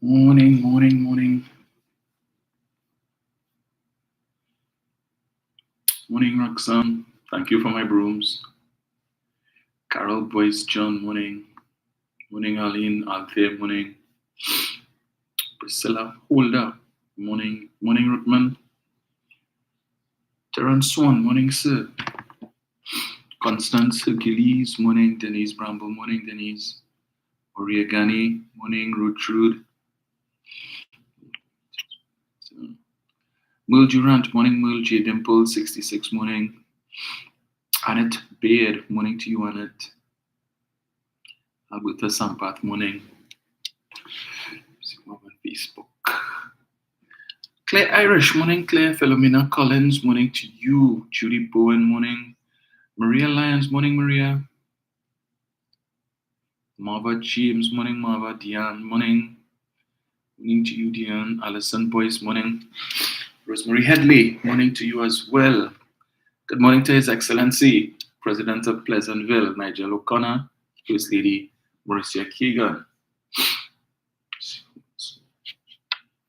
Morning, morning, morning. Morning, Roxanne. Thank you for my brooms. Carol, Boyce, John, morning. Morning, Aline, Althea, morning. Priscilla, Holder, morning. Morning, Ruckman. Terence Swan, morning, sir. Constance Hercules, morning. Denise Bramble, morning, Denise. Maria Gani, morning. Rude. Merle Durant, morning. Merle J. Dimple, 66, morning. Annette Baird, morning to you, Annette. Alberta Sampath, morning. On Facebook. Claire Irish, morning. Claire Philomena Collins, morning to you. Judy Bowen, morning. Maria Lyons, morning. Maria. Marva James, morning. Marva. Diane, morning. Morning to you, Diane. Alison Boyce, morning. Rosemary Headley, morning to you as well. Good morning to His Excellency, President of Pleasantville, Nigel O'Connor, First Lady Mauricia Keegan.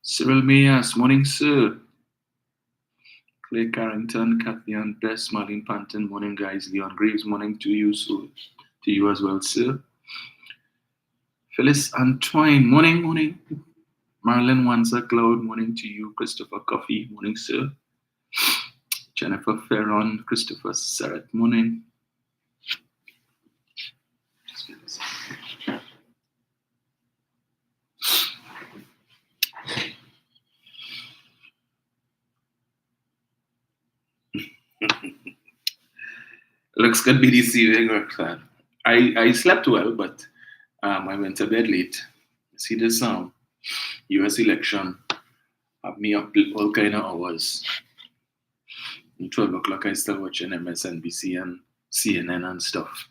Cyril Mayas, morning, sir. Clay Carrington, Kathy Ann Bess, Marlene Panton, morning, guys. Leon Graves, morning to you, so to you as well, sir. Phyllis Antoine, morning. Marilyn Wanza Cloud, morning to you. Christopher Coffey, morning, sir. Jennifer Ferron, Christopher Serret, morning. Looks good, BDC. Very good. I slept well, but I went to bed late. See this US election have me up all kind of hours. 12 o'clock, I still watching MSNBC and CNN and stuff.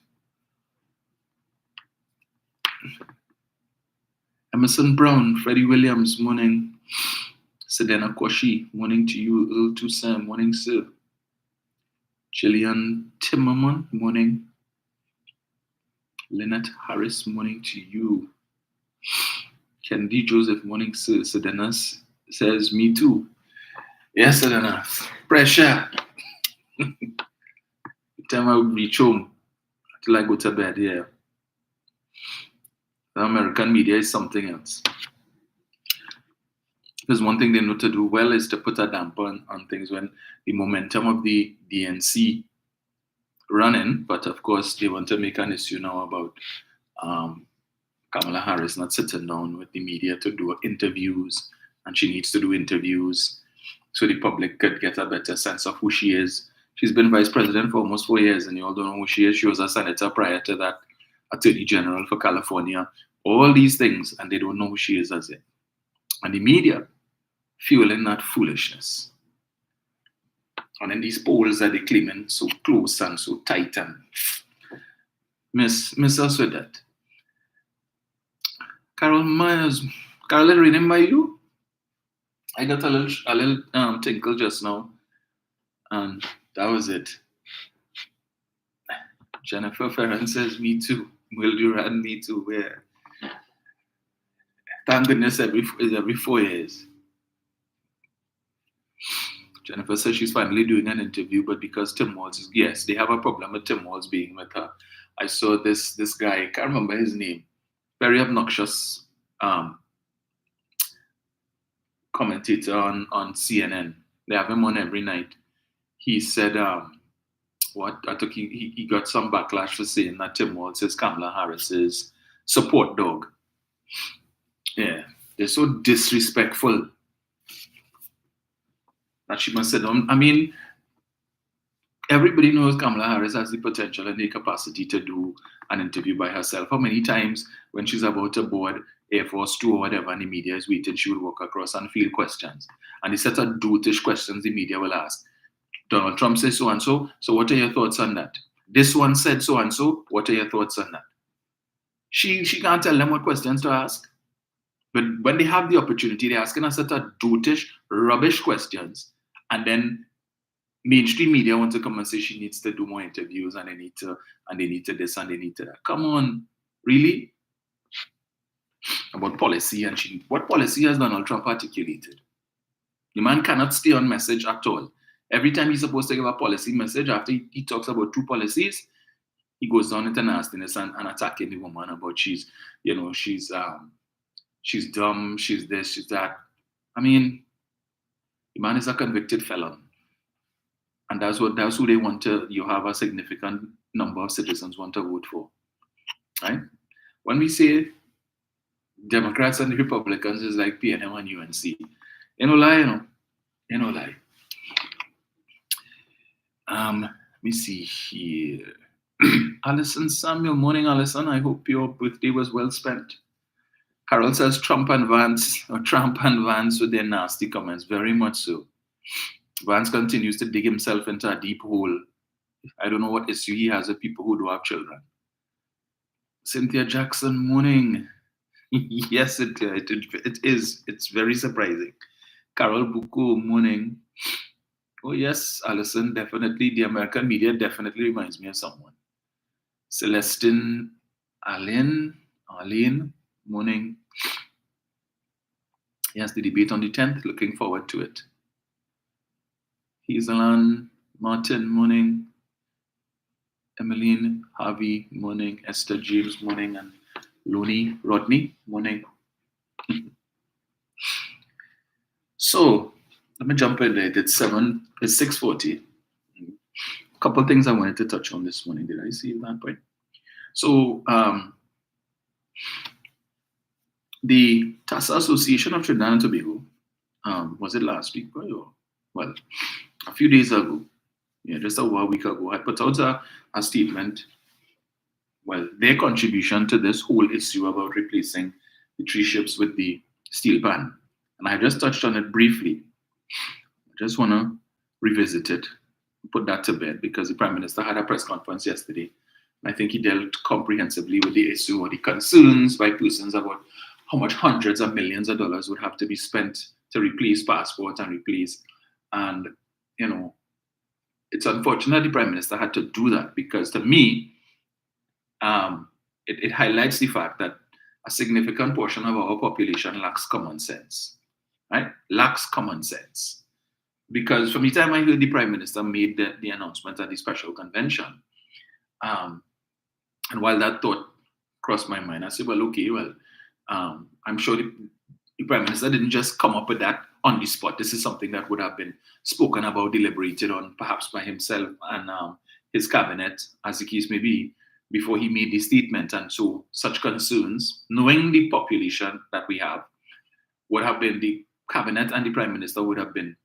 Emerson Brown, Freddie Williams, morning. Sedena Koshi, morning to you. Earl Toussaint, morning, sir. Gillian Timmerman, morning. Lynette Harris, morning to you. Kennedy Joseph, morning, sir. Sedena says, me too. Yes, Sedena. Pressure. Time I would reach home till I go to bed, yeah. The American media is something else. Because one thing they know to do well is to put a damper on things when the momentum of the DNC running, but of course they want to make an issue now about Kamala Harris not sitting down with the media to do interviews, and she needs to do interviews so the public could get a better sense of who she is. She's been vice president for almost 4 years, and you all don't know who she is. She was a senator prior to that, attorney general for California, all these things, and they don't know who she is as yet. And the media fueling that foolishness. And then these polls that they claiming so close and so tight and miss us with that. Carol Myers, Carol, reading by you? I got a little tinkle just now, and that was it. Jennifer Ferran says, me too. Will Durant, me too. Where? Thank goodness every 4 years. Jennifer says she's finally doing an interview, but because Tim Walz yes, they have a problem with Tim Walz being with her. I saw this guy, I can't remember his name, very obnoxious commentator on CNN. They have him on every night. He said, what I think he got some backlash for saying that Tim Walz is Kamala Harris's support dog. Yeah, they're so disrespectful that she must sit down. I mean, everybody knows Kamala Harris has the potential and the capacity to do an interview by herself. How many times when she's about to board Air Force 2 or whatever and the media is waiting, she would walk across and field questions. And the set of dotish questions the media will ask. Donald Trump says so and so what are your thoughts on that? This one said so and so, what are your thoughts on that? She can't tell them what questions to ask. But when they have the opportunity, they're asking a set of dotish, rubbish questions. And then mainstream media want to come and say she needs to do more interviews and they need to this and they need to that. Come on, really? about policy, and what policy has Donald Trump articulated? The man cannot stay on message at all. Every time he's supposed to give a policy message, after he talks about two policies, he goes down into nastiness and attacking the woman about she's dumb, she's this, she's that. I mean, the man is a convicted felon, and that's who they want to. You have a significant number of citizens want to vote for, right? When we say Democrats and the Republicans is like PNM and UNC, you know lie, you know lie. Let me see here. Alison Samuel, morning, Alison. I hope your birthday was well spent. Carol says Trump and Vance with their nasty comments. Very much so. Vance continues to dig himself into a deep hole. I don't know what issue he has with people who do have children. Cynthia Jackson, morning. Yes, it is. It's very surprising. Carol Buko, morning. Oh yes, Alison, definitely. The American media definitely reminds me of someone. Celestine Arlene, morning. Yes, the debate on the 10th. Looking forward to it. Hazelan Martin, morning. Emmeline Harvey, morning. Esther James, morning. And Lonnie Rodney, morning. So let me jump in there. It's 6:40. A couple of things I wanted to touch on this morning. Did I see that point? So the TASA Association of Trinidad and Tobago, was it last week? Well, a few days ago, just a week ago, I put out a statement. Well, their contribution to this whole issue about replacing the 3 ships with the steel pan. And I just touched on it briefly. I just want to revisit it, put that to bed, because the Prime Minister had a press conference yesterday. And I think he dealt comprehensively with the issue or the concerns by persons about how much hundreds of millions of dollars would have to be spent to replace passports and replace. And, it's unfortunate the Prime Minister had to do that, because to me, it highlights the fact that a significant portion of our population lacks common sense, right? Lacks common sense. Because from the time I heard the Prime Minister made the announcement at the special convention, and while that thought crossed my mind, I said, well, okay, I'm sure the Prime Minister didn't just come up with that on the spot. This is something that would have been spoken about, deliberated on, perhaps by himself and his cabinet, as the case may be, before he made the statement. And so such concerns, knowing the population that we have, would have been the cabinet and the Prime Minister would have been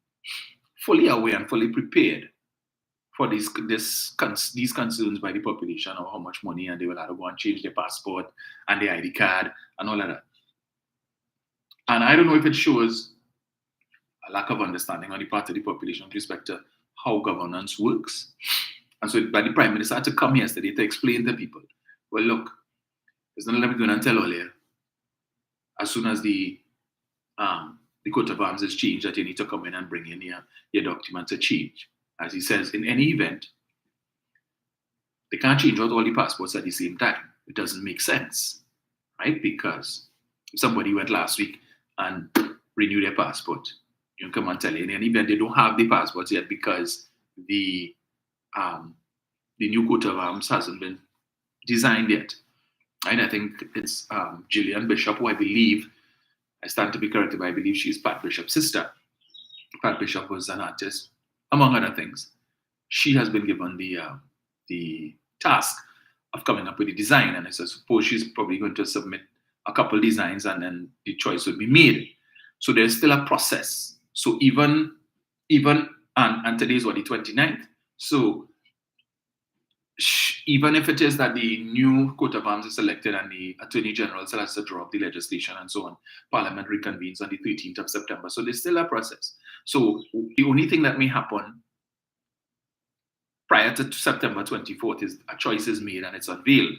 fully aware and fully prepared for these concerns by the population of how much money, and they will have to go and change their passport and their ID card and all of that. And I don't know if it shows a lack of understanding on the part of the population with respect to how governance works. And so the Prime Minister had to come yesterday to explain to people, well, look, there's nothing I'm going to tell earlier. As soon as the coat of arms is changed, that you need to come in and bring in your document to change. As he says, in any event, they can't change out all the passports at the same time. It doesn't make sense, right? Because if somebody went last week and renewed their passport, you come and tell you, in any event, they don't have the passports yet because the new coat of arms hasn't been designed yet. And I think it's Gillian Bishop, who I stand to be corrected, but I believe she's Pat Bishop's sister. Pat Bishop was an artist, among other things. She has been given the task of coming up with the design, and I suppose she's probably going to submit a couple designs, and then the choice will be made. So there's still a process. So even and today's the 29th. So even if it is that the new coat of arms is selected and the Attorney General still has to draw up the legislation and so on, Parliament reconvenes on the 13th of September. So there's still a process. So the only thing that may happen prior to September 24th is a choice is made and it's unveiled.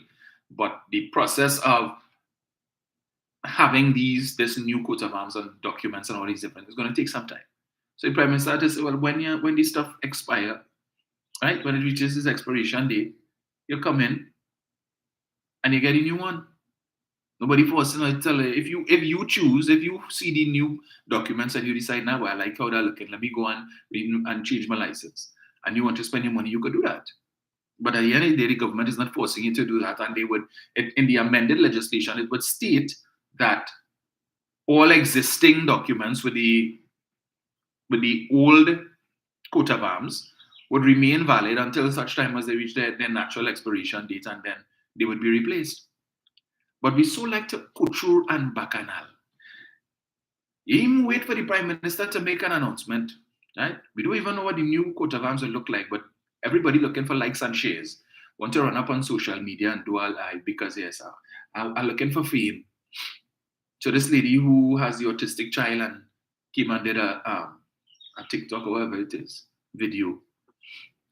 But the process of having this new coat of arms and documents and all these different is going to take some time. So the Prime Minister had to say, well, when this stuff expire, right, when it reaches its expiration date, you come in and you get a new one. Nobody forcing her to tell her. If you choose, if you see the new documents and you decide, now, well, I like how they're looking, let me go and change my license, and you want to spend your money, you could do that. But at the end of the day, the government is not forcing you to do that, and they would, in the amended legislation, it would state that all existing documents with the old coat of arms would remain valid until such time as they reach their natural expiration date, and then they would be replaced. But we so like to couture and bacchanal. You even wait for the Prime Minister to make an announcement, right? We don't even know what the new coat of arms will look like, but everybody looking for likes and shares want to run up on social media and do all because yes, I'm looking for fame. So this lady who has the autistic child and came and did a TikTok or whatever it is video,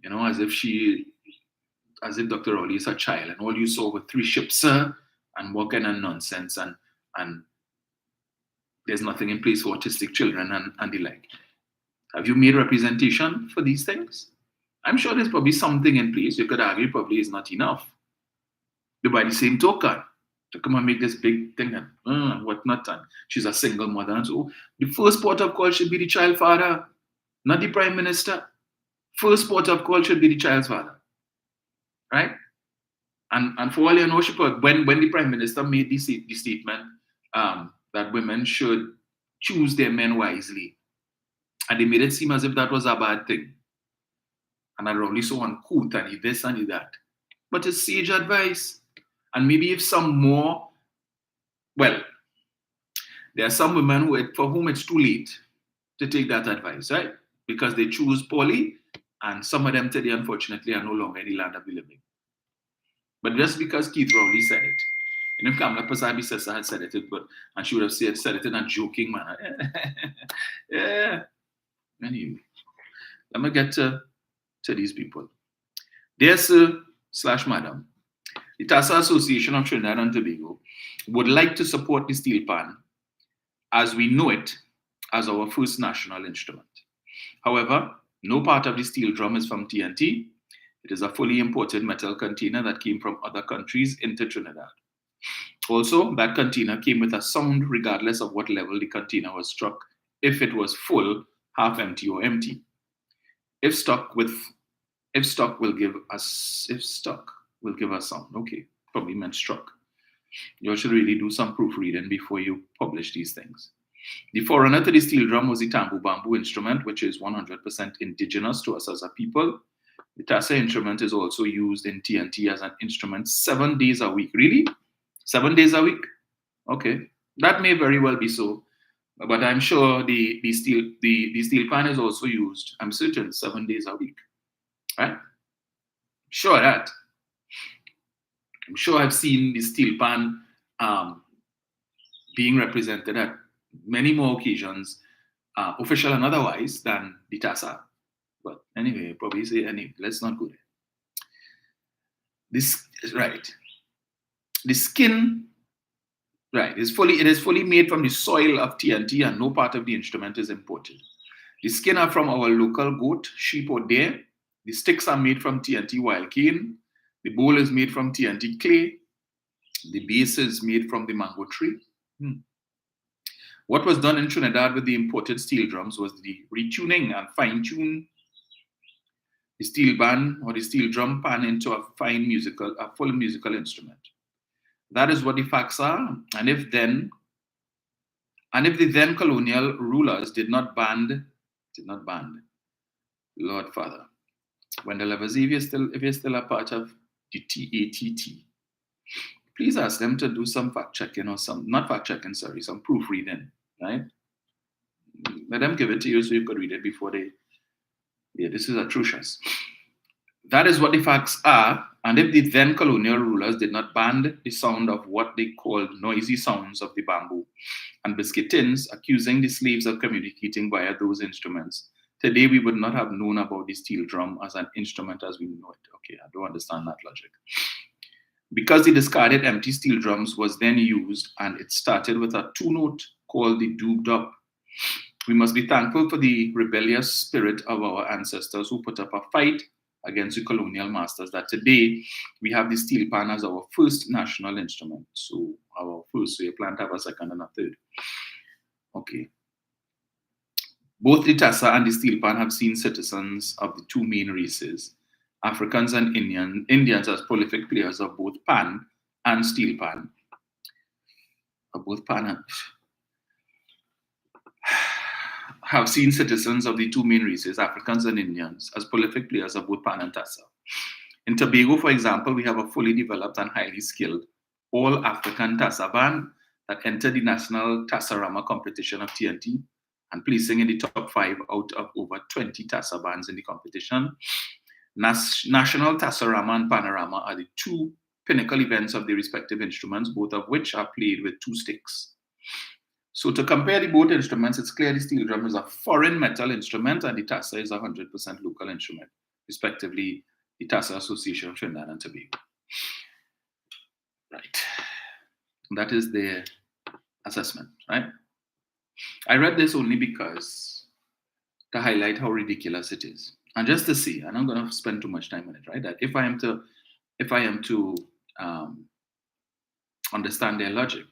as if Dr. Rowley is a child, and all you saw were 3 ships and what kind of nonsense, and there's nothing in place for autistic children and the like. Have you made representation for these things? I'm sure there's probably something in place. You could argue probably is not enough. But by the same token, to come and make this big thing and whatnot, and she's a single mother, and so the first port of call should be the child father, not the Prime Minister. First port of call should be the child's father, right? And for all you know, when the Prime Minister made the statement that women should choose their men wisely, and they made it seem as if that was a bad thing, and I probably so uncouth and this and that, but it's sage advice. And maybe if some more, well, there are some women for whom it's too late to take that advice, right? Because they choose poorly, and some of them today, unfortunately, are no longer in the land of the living. But just because Keith Rowley said it, and if Kamala Pasabi sister had said it, and she would have said it in a joking manner. Yeah. Anyway, let me get to these people. Dear Sir / Madam, the TASA Association of Trinidad and Tobago would like to support the steel pan as we know it as our first national instrument. However, no part of the steel drum is from TNT. It is a fully imported metal container that came from other countries into Trinidad. Also, that container came with a sound regardless of what level the container was struck, if it was full, half empty, or empty. If stock will give us sound. Okay, probably meant struck. You should really do some proofreading before you publish these things. The forerunner to the steel drum was the tambu bamboo instrument, which is 100% indigenous to us as a people. The TASA instrument is also used in TNT as an instrument 7 days a week. Really? 7 days a week? Okay, that may very well be so, but I'm sure the steel pan is also used, I'm certain, 7 days a week. Right? Sure that. I'm sure I've seen the steel pan being represented at many more occasions, official and otherwise, than the TASA. But anyway, probably say anyway. Let's not go there. This is right. The skin, right, it is fully made from the soil of TNT, and no part of the instrument is imported. The skin are from our local goat, sheep, or deer. The sticks are made from TNT wild cane. The bowl is made from TNT clay. The base is made from the mango tree. What was done in Trinidad with the imported steel drums was the retuning and fine-tune the steel band or the steel drum pan into a full musical instrument. That is what the facts are. And if the then colonial rulers did not ban, Lord Father, Wendell Evers, if you're still a part of the TATT, please ask them to do some fact-checking or some proofreading, right? Let them give it to you so you could read it before this is atrocious. That is what the facts are, and if the then colonial rulers did not ban the sound of what they called noisy sounds of the bamboo and biscuit tins, accusing the slaves of communicating via those instruments, today we would not have known about the steel drum as an instrument as we know it. Okay, I don't understand that logic. Because the discarded empty steel drums was then used, and it started with a 2-note called the doob-dub. We must be thankful for the rebellious spirit of our ancestors who put up a fight against the colonial masters that today we have the steel pan as our first national instrument. So our first, so you plan to have a second and a third. Okay. Both the Tassa and the steel pan have seen citizens of the two main races, Africans and Indians as prolific players of both pan and steel pan. Both pan and have seen citizens of the two main races, Africans and Indians, as prolific players of both pan and Tassa. In Tobago, for example, we have a fully developed and highly skilled all-African Tassa band that entered the national Tassarama competition of TNT and placing in the top 5 out of over 20 Tassa bands in the competition. National Tassarama and Panorama are the two pinnacle events of the respective instruments, both of which are played with 2 sticks. So to compare the both instruments, it's clear the steel drum is a foreign metal instrument and the Tassa is a 100% local instrument, respectively, the Tassa Association of Trinidad and Tobago. Right. And that is their assessment, right? I read this only because to highlight how ridiculous it is. And just to see, and I'm going to spend too much time on it, right? That if I am to understand their logic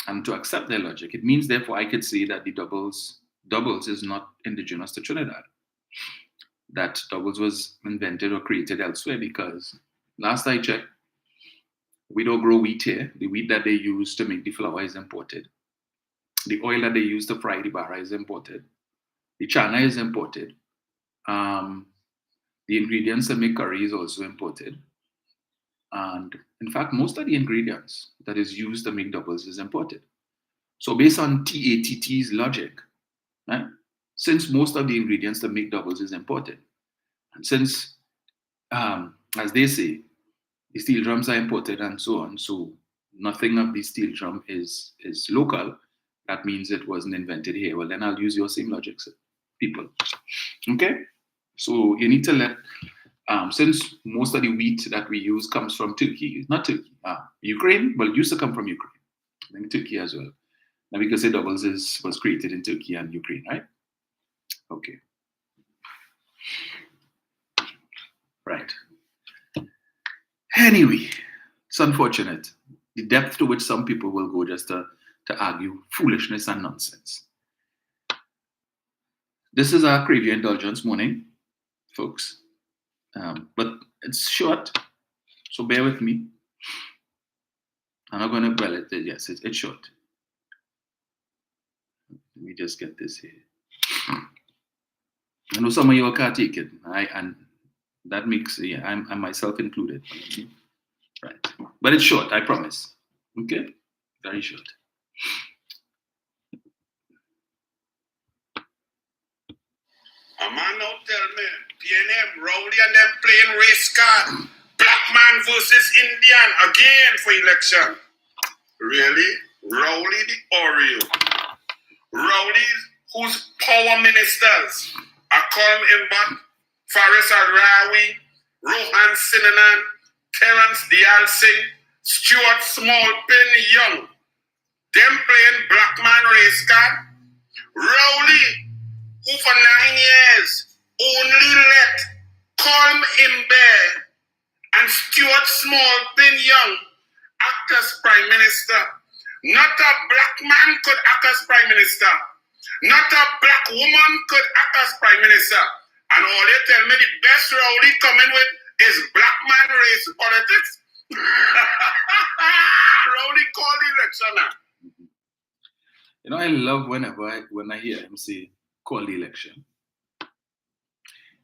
and to accept their logic, it means therefore I could say that the doubles is not indigenous to Trinidad. That doubles was invented or created elsewhere because last I checked, we don't grow wheat here. The wheat that they use to make the flour is imported. The oil that they use to fry the barra is imported. The chana is imported. The ingredients that make curry is also imported. And in fact, most of the ingredients that is used to make doubles is imported. So based on TATT's logic, right, since most of the ingredients that make doubles is imported, and since, as they say, the steel drums are imported and so on, so nothing of the steel drum is local, that means it wasn't invented here. Well, then I'll use your same logic, people. Okay? So you need to let, since most of the wheat that we use comes from Turkey, not Turkey, Ukraine, but it used to come from Ukraine. I think Turkey as well. Now we can say doubles was created in Turkey and Ukraine, right? Okay. Right. Anyway, it's unfortunate the depth to which some people will go just to argue foolishness and nonsense. This is our Cravia Indulgence morning, folks. But it's short, so bear with me. I'm not going to, yes, it's short. Let me just get this here. I know some of you can't take it, and that makes, I'm myself included. Right. But it's short, I promise. Okay? Very short. A man now tell me, PNM, Rowley and them playing race card. Black man versus Indian again for election. Really? Rowley the Oreo. Rowley, whose power ministers are Colm Imbat, Faris Al-Rawi, Rohan Sinanan, Terence Dial Singh, Stuart Smallpin Young. Them playing black man race card. Rowley, who for 9 years only let Colm Imbat and Stuart Smallpin Young act as Prime Minister. Not a black man could act as Prime Minister. Not a black woman could act as Prime Minister. And all they tell me the best Rowley coming with is black man race politics. Rowley called the election now. You know, I love when I hear him say, call the election.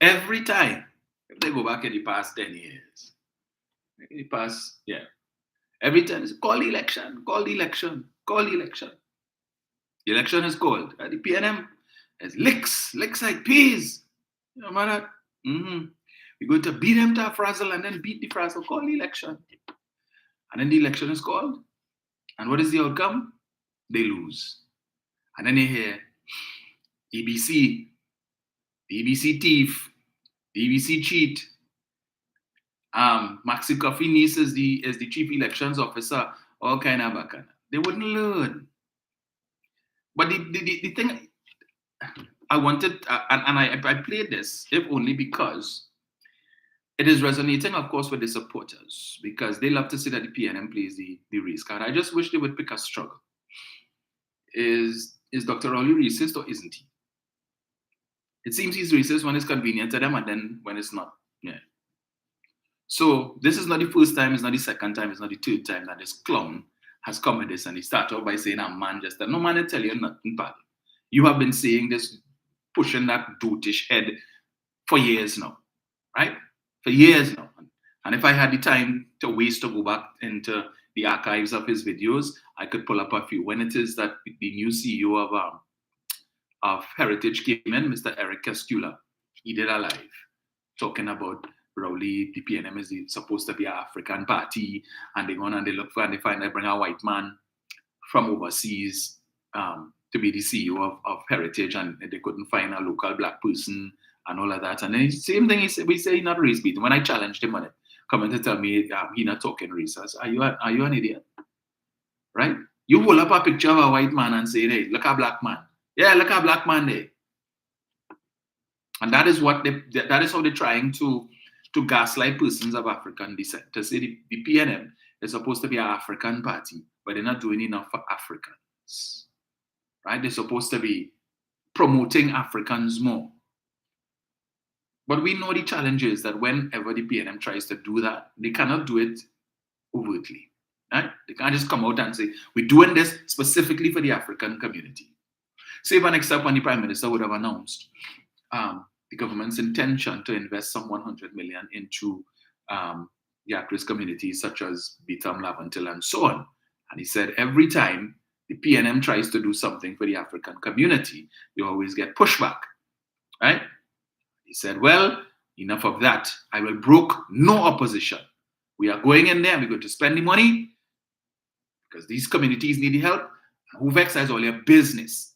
Every time, if they go back in the past 10 years, in the past, every time it's call the election, call the election, call the election. The election is called. The PNM is licks like peas. You know, man, we're going to beat them to a frazzle and then beat the frazzle, call the election. And then the election is called. And what is the outcome? They lose. And then you hear EBC, the EBC thief, the EBC cheat. Maxi Coffee Niece is the chief elections officer, all kind of bacana. They wouldn't learn. But the thing I wanted, and I played this, if only because it is resonating, of course, with the supporters because they love to see that the PNM plays the race card. I just wish they would pick a struggle. Is Dr. Rowley racist or isn't he? It seems he's racist when it's convenient to them and then when it's not. Yeah. So this is not the first time, it's not the second time, it's not the third time that this clown has come with this and he started off by saying, "I'm Manchester." No man, I tell you nothing, pal. You have been saying this, pushing that dotish head for years now, right? For years now. And if I had the time to waste to go back into the archives of his videos, I could pull up a few. When it is that the new CEO of Heritage came in, Mr. Eric Cascula, he did a live talking about Rowley, the PNM is supposed to be an African party, and they go on and they look for and they find they bring a white man from overseas to be the CEO of Heritage, and they couldn't find a local black person and all of that. And then same thing, we say he's not race beating. When I challenged him on it, coming to tell me he's not talking race, I said, are you an idiot? Right? You hold up a picture of a white man and say, "Hey, look at a black man." Yeah, look at a black man there. And that is what that is how they're trying to gaslight persons of African descent. To say the PNM is supposed to be an African party, but they're not doing enough for Africans. Right? They're supposed to be promoting Africans more. But we know the challenge is that whenever the PNM tries to do that, they cannot do it overtly. Right? They can't just come out and say, "We're doing this specifically for the African community." Say for example, when the Prime Minister would have announced the government's intention to invest some 100 million into the at-risk communities such as Beetham, Laventille, and so on. And he said every time the PNM tries to do something for the African community, you always get pushback, right? He said, "Well, enough of that. I will brook no opposition. We are going in there and we're going to spend the money because these communities need the help. Whovex is only a business."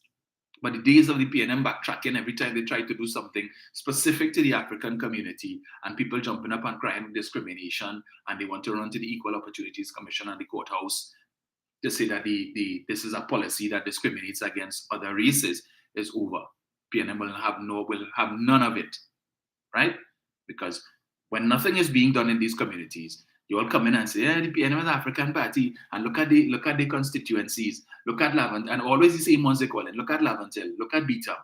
But the days of the PNM backtracking every time they try to do something specific to the African community and people jumping up and crying discrimination and they want to run to the Equal Opportunities Commission and the courthouse to say that this is a policy that discriminates against other races is over. PNM will have none of it, right? Because when nothing is being done in these communities, you all come in and say, "Yeah, the PNM is an African party, and look at the constituencies, look at Laventille," and always the same ones they call it. Look at Laventille, look at Beetham,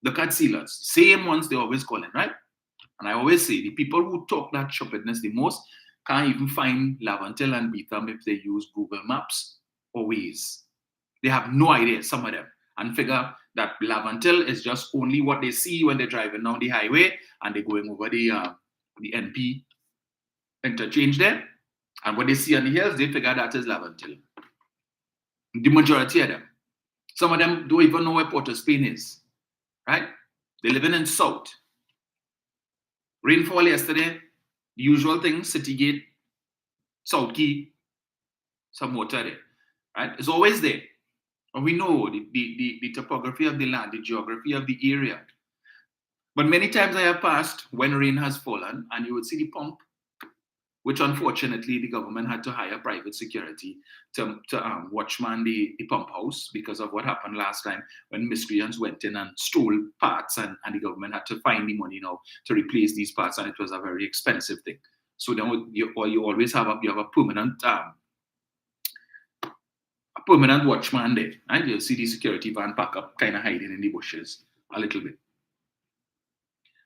look at Sealers. Same ones they always call it, right? And I always say the people who talk that stupidness the most can't even find Laventille and Beetham if they use Google Maps or Waze. They have no idea, some of them, and figure that Laventille is just only what they see when they're driving down the highway and they're going over the NP interchange there, and what they see on the hills, they figure that is Laventille. The majority of them. Some of them don't even know where Port of Spain is, right? They're living in South. Rainfall yesterday, the usual thing, Citygate, South Key, some water there, right? It's always there. And we know the topography of the land, the geography of the area. But many times I have passed when rain has fallen and you would see the pump, which unfortunately the government had to hire private security to watchman the pump house because of what happened last time when miscreants went in and stole parts and the government had to find the money now to replace these parts, and it was a very expensive thing. So then you always have a permanent watchman there, right? You'll see the security van pack up, kind of hiding in the bushes a little bit.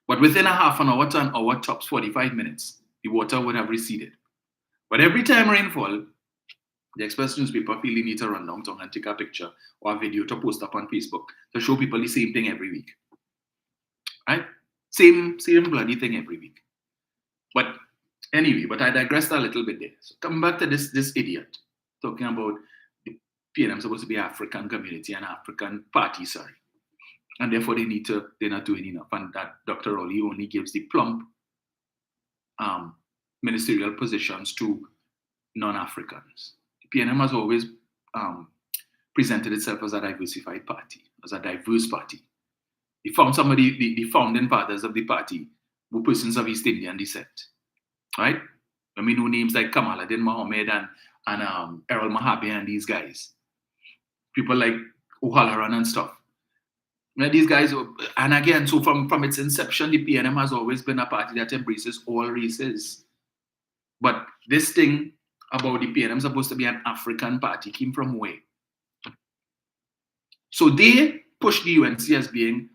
But within a half an hour to an hour, tops 45 minutes, the water would have receded. But every time rainfall, the Express newspaper feel they need to run downtown and take a picture or a video to post up on Facebook to show people the same thing every week. Right? Same bloody thing every week. But anyway, I digressed a little bit there. So coming back to this idiot talking about the PNM supposed to be African community and African party, sorry. And therefore they're not doing enough. And that Dr. Rowley only gives the plump ministerial positions to non-Africans. The PNM has always presented itself as a diversified party, as a diverse party. They found the founding fathers of the party were persons of East Indian descent, right? I mean, no names like Kamaluddin Mohammed and Errol Mahabe and these guys. People like O'Halloran and stuff. These guys, and again, so from its inception, the PNM has always been a party that embraces all races. But this thing about the PNM supposed to be an African party came from where? So they pushed the UNC as being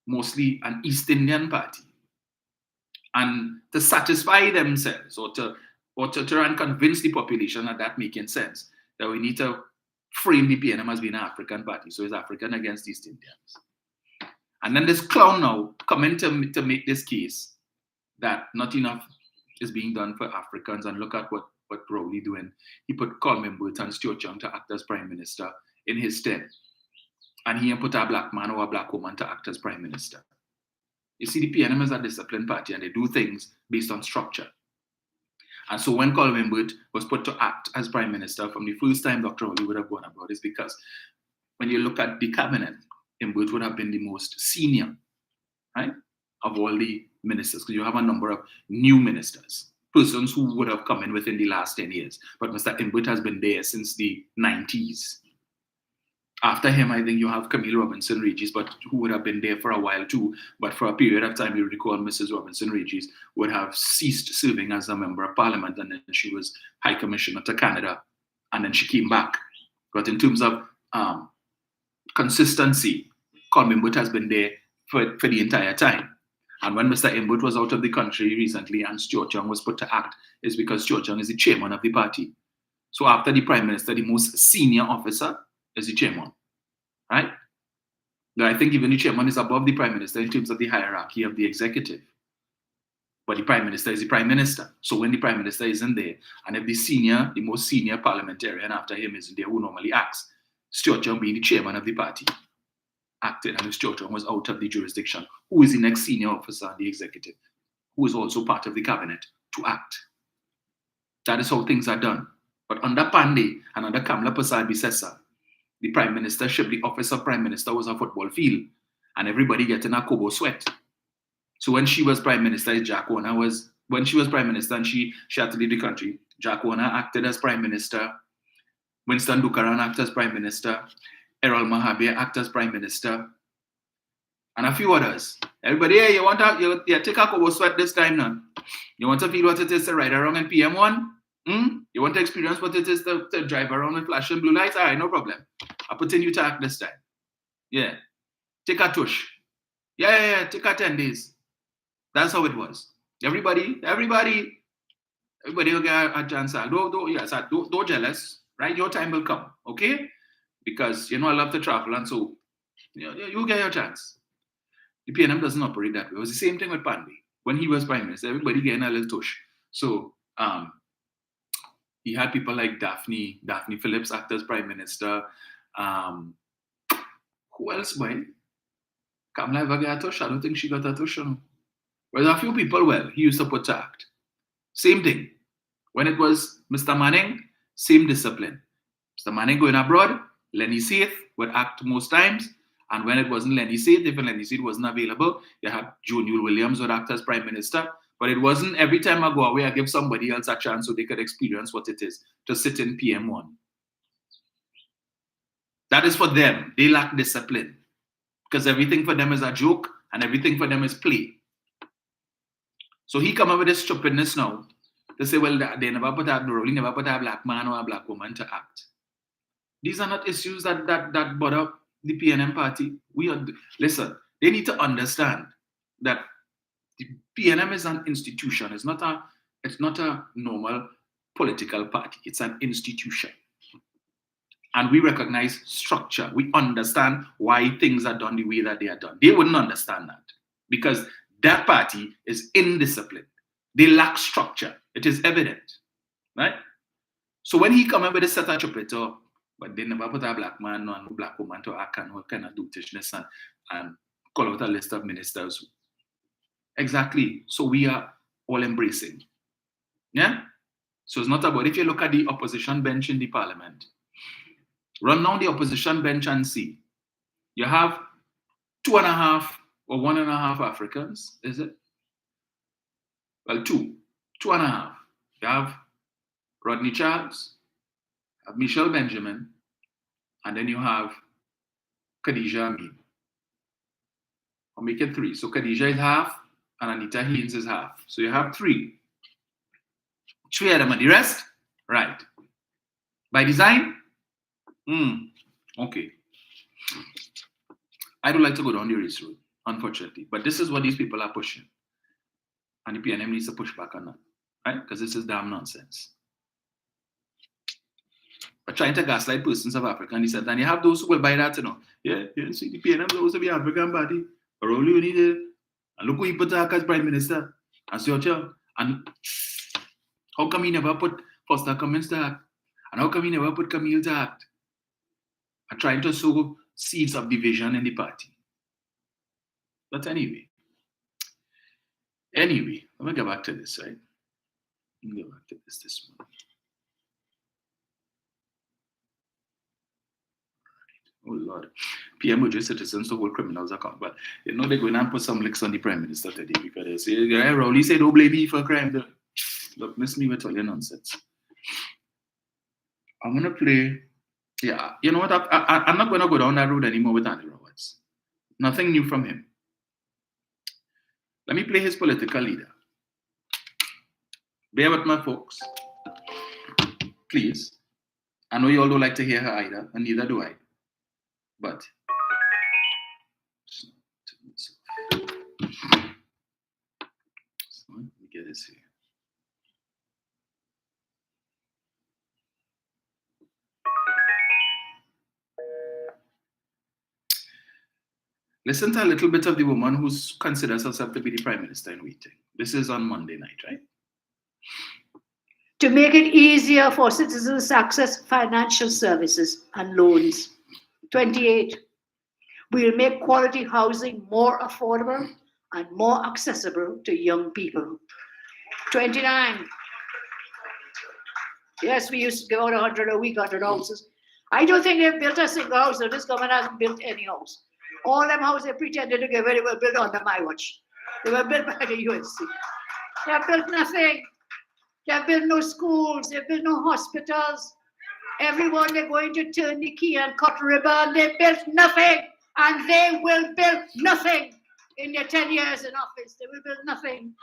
mostly an East Indian party. And to satisfy themselves or to try and convince the population that making sense, that we need to frame the PNM as being an African party. So it's African against East Indians. And then this clown now coming to make this case that not enough is being done for Africans, and look at what Rowley doing. He put Colman Burt and Stuart Young to act as prime minister in his stead. And he put a black man or a black woman to act as prime minister. You see, the PNM is a disciplined party and they do things based on structure. And so when Colman Burt was put to act as prime minister, from the first time Dr. Rowley would have gone about this, because when you look at the cabinet, Burt would have been the most senior, right, of all the ministers, because you have a number of new ministers, persons who would have come in within the last 10 years. But Mr. Burt has been there since the 90s. After him, I think you have Camille Robinson Regis, but who would have been there for a while too. But for a period of time, you recall Mrs. Robinson Regis would have ceased serving as a member of parliament, and then she was High Commissioner to Canada, and then she came back. But in terms of consistency, Colman Burt has been there for the entire time. And when Mr. Burt was out of the country recently and Stuart Young was put to act, is because Stuart Young is the chairman of the party. So after the prime minister, the most senior officer is the chairman, right? Now, I think even the chairman is above the prime minister in terms of the hierarchy of the executive. But the prime minister is the prime minister. So when the prime minister isn't there, and if the most senior parliamentarian after him isn't there, who normally acts, Stuart Young being the chairman of the party, acted, and if Stuart Young was out of the jurisdiction, who is the next senior officer in the executive, who is also part of the cabinet, to act. That is how things are done. But under Pandey and under Kamla Persad Bissessar, the prime ministership, the office of prime minister was a football field, and everybody getting a kobo sweat. So when she was prime minister, when she was prime minister and she had to leave the country, Jack Warner acted as prime minister, Winston Buchanan acted as prime minister, Errol Mahabir acted as prime minister, and a few others. Everybody, hey, you take a kobo sweat this time now. You want to feel what it is to ride around in PM1? You want to experience what it is to drive around with flashing blue lights? All right, no problem. I'll put in you to act this time. Yeah. Take a tush. Yeah. Take a 10 days. That's how it was. Everybody will get a chance. Don't jealous, right? Your time will come, okay? Because, I love to travel, and so you get your chance. The PNM doesn't operate that way. It was the same thing with Pandey. When he was prime minister, everybody getting a little tush. So, he had people like Daphne Phillips act as prime minister. Who else, boy? Kamala ever get a tush? I don't think she got a tush. Well, a few people, he used to put to act. Same thing. When it was Mr. Manning, same discipline. Mr. Manning going abroad, Lenny Seith would act most times. And when it wasn't Lenny Seith, if Lenny Seith wasn't available, you had Joe Newell Williams would act as prime minister. But it wasn't every time I go away, I give somebody else a chance so they could experience what it is to sit in PM1. That is for them. They lack discipline. Because everything for them is a joke and everything for them is play. So he come up with this stupidness now to say, well, they never put a black man or a black woman to act. These are not issues that bother the PNM party. Listen, they need to understand that the PNM is an institution. It's not a normal political party. It's an institution. And we recognize structure. We understand why things are done the way that they are done. They wouldn't understand that because that party is indisciplined. They lack structure. It is evident, right? So when he come up with a set of chupito, but they never put a black man or a black woman to act and what kind of dotishness and call out a list of ministers. Exactly. So we are all embracing. Yeah? So it's not about, if you look at the opposition bench in the parliament, run down the opposition bench and see. You have 2.5 or 1.5 Africans, is it? Well, 2.5. You have Rodney Charles, you have Michelle Benjamin, and then you have Khadija Amin. I'll make it 3. So Khadija is half, and Anita Haynes is half. So you have 3. 3 of them, and the rest, right? By design? Okay. I don't like to go down the race road, unfortunately. But this is what these people are pushing. And the PNM needs to push back on that, right? Because this is damn nonsense. But trying to gaslight persons of Africa, and he said, and you have those who will buy that, Yeah, you see, the PNM supposed to be African party. But only we need it. And look who he put as Prime Minister. And so, and how come he never put Foster Cummins to act? And how come he never put Camille to act? And trying to sow seeds of division in the party. But anyway, let me get back to this, right? Let me get back to this morning. Oh Lord. PM will just citizens to hold criminals accountable. But they're going to put some licks on the Prime Minister today because they say, yeah, Rowley said, don't blame me for crime. Look, miss me with all your nonsense. I'm going to play, yeah, you know what? I'm not going to go down that road anymore with Andy Roberts. Nothing new from him. Let me play his political leader. Bear with my folks. Please. I know you all don't like to hear her either, and neither do I. But so let me get this here. Listen to a little bit of the woman who considers herself to be the Prime Minister in waiting. This is on Monday night, right? To make it easier for citizens to access financial services and loans. 28, we will make quality housing more affordable and more accessible to young people. 29, yes, we used to give out 100 a week, 100 houses. I don't think they've built a single house, so this government hasn't built any house. All them houses they pretended to give, they were built under my watch. They were built by the UNC. They have built nothing. They have built no schools, they have built no hospitals. Everyone, they're going to turn the key and cut ribbon. They built nothing, and they will build nothing in their 10 years in office. They will build nothing.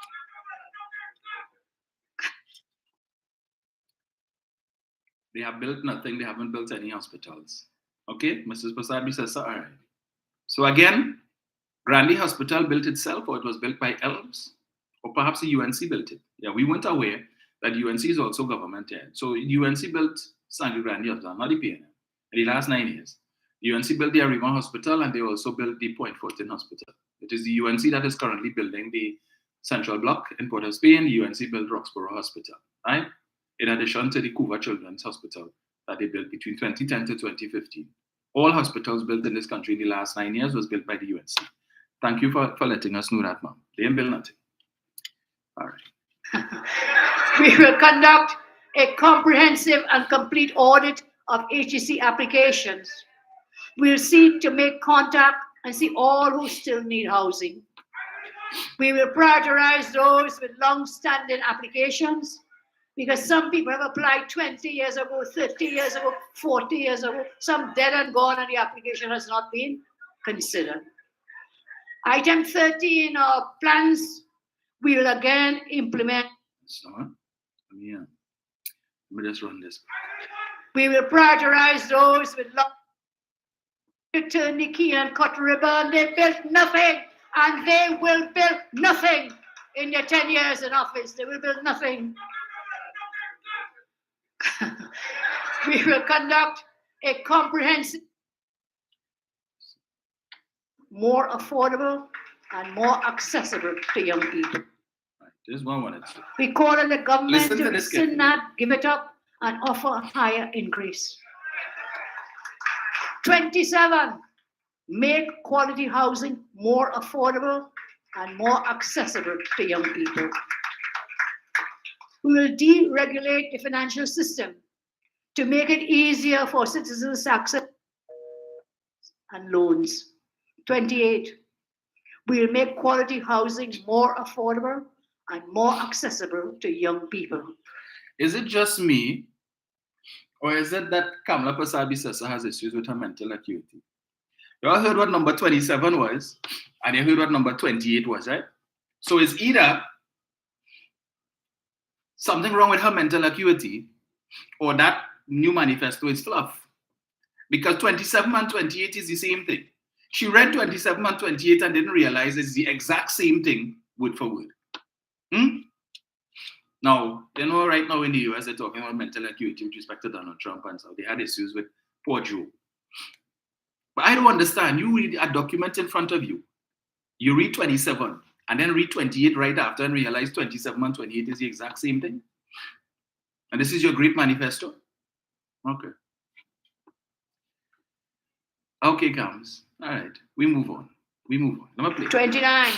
They have built nothing. They haven't built any hospitals. Okay, Mrs. Pasabi says so. All right. So again, Grandy Hospital built itself, or it was built by elves, or perhaps the UNC built it. Yeah, we weren't aware that UNC is also government head. So UNC built Sangre Grande Hospital, not the PNM, in the last 9 years. UNC built the Arima Hospital, and they also built the Point Fortin Hospital. It is the UNC that is currently building the Central Block in Port of Spain. UNC built Roxborough Hospital, right? In addition to the Cuba Children's Hospital that they built between 2010 to 2015. All hospitals built in this country in the last 9 years was built by the UNC. Thank you for letting us know that, ma'am. They didn't build nothing. All right. We will conduct a comprehensive and complete audit of HEC applications. We'll seek to make contact and see all who still need housing. We will prioritize those with long-standing applications, because some people have applied 20 years ago, 30 years ago, 40 years ago, some dead and gone, and the application has not been considered. Item 30 in our plans, we will again implement. Yeah. Let me just run this. We will prioritize those with long to turn the key and cut ribbon. They built nothing, and they will build nothing in their 10 years in office. They will build nothing. We will conduct a comprehensive, more affordable, and more accessible to young people. Right. There's one minute. We call on the government Listen to to this, rescind that, give it up, and offer a higher increase. 27, make quality housing more affordable and more accessible to young people. We will deregulate the financial system to make it easier for citizens to access and loans. 28, we will make quality housing more affordable and more accessible to young people. Is it just me, or is it that Kamala Pasabi Sessa has issues with her mental acuity? You all heard what number 27 was, and you heard what number 28 was, right? So it's either something wrong with her mental acuity, or that new manifesto is fluff. Because 27 and 28 is the same thing. She read 27 and 28 and didn't realize it's the exact same thing, word for word. Now, you know, right now in the US, they're talking about mental acuity with respect to Donald Trump and so they had issues with poor Joe. But I don't understand. You read a document in front of you. You read 27 and then read 28 right after and realize 27 and 28 is the exact same thing. And this is your great manifesto? Okay. Okay, comes. All right. We move on. Number play. 29.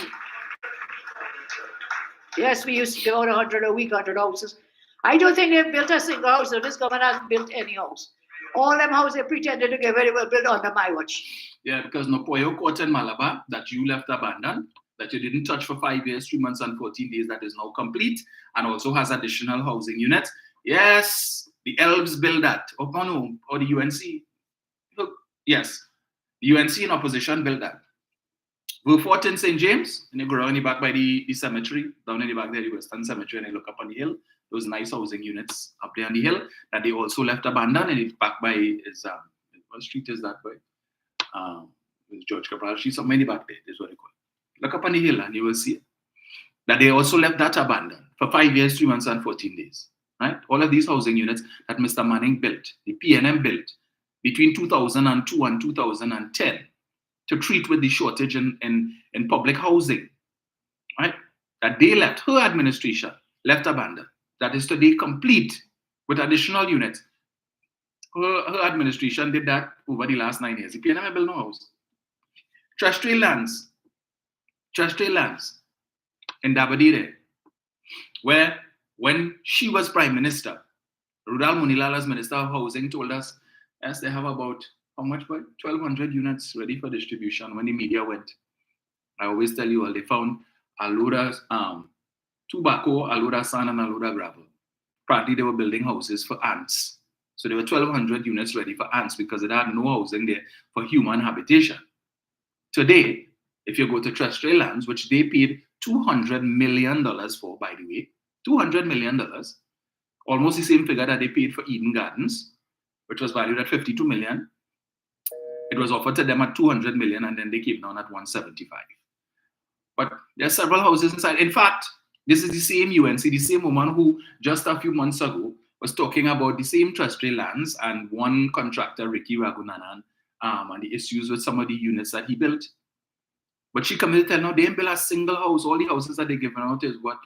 Yes, we used to give out 100 a week, 100 houses. I don't think they've built a single house. So this government hasn't built any house. All them houses they pretended to get very well built under my watch. Yeah, because Nopoyo Court in Malabar that you left abandoned, that you didn't touch for 5 years, 3 months, and 14 days, that is now complete and also has additional housing units. Yes, the Elves built that. Or the UNC. Look, yes, the UNC in opposition built that. Fort in St. James, and you go around the back by the cemetery, down in the back there, the Western Cemetery, and you look up on the hill, those nice housing units up there on the hill that they also left abandoned, and it's back by is what street is that by? George Cabral Street, somewhere in the back there, is what they call it. Look up on the hill and you will see it. That they also left that abandoned for 5 years, 3 months, and 14 days. Right? All of these housing units that Mr. Manning built, the PNM built between 2002 and 2010. To treat with the shortage in public housing, right? That they left, her administration left abandoned. That is today complete with additional units. Her administration did that over the last 9 years. The PNM built no house. Terrestrial lands in Dabadire, where when she was Prime Minister, Rudal Munilal as Minister of Housing told us, yes, they have about how much, boy? 1,200 units ready for distribution when the media went. I always tell you all, they found a load of tobacco, a load of sand, and a load of gravel. Partly they were building houses for ants. So there were 1,200 units ready for ants because it had no housing there for human habitation. Today, if you go to terrestrial lands, which they paid $200 million for, by the way, $200 million, almost the same figure that they paid for Eden Gardens, which was valued at $52 million. It was offered to them at $200 million, and then they came down at $175. But there are several houses inside. In fact, this is the same UNC, the same woman who just a few months ago was talking about the same terrestrial lands and one contractor, Ricky Ragunanan, and the issues with some of the units that he built. But she committed to tell now they didn't build a single house. All the houses that they're giving out is what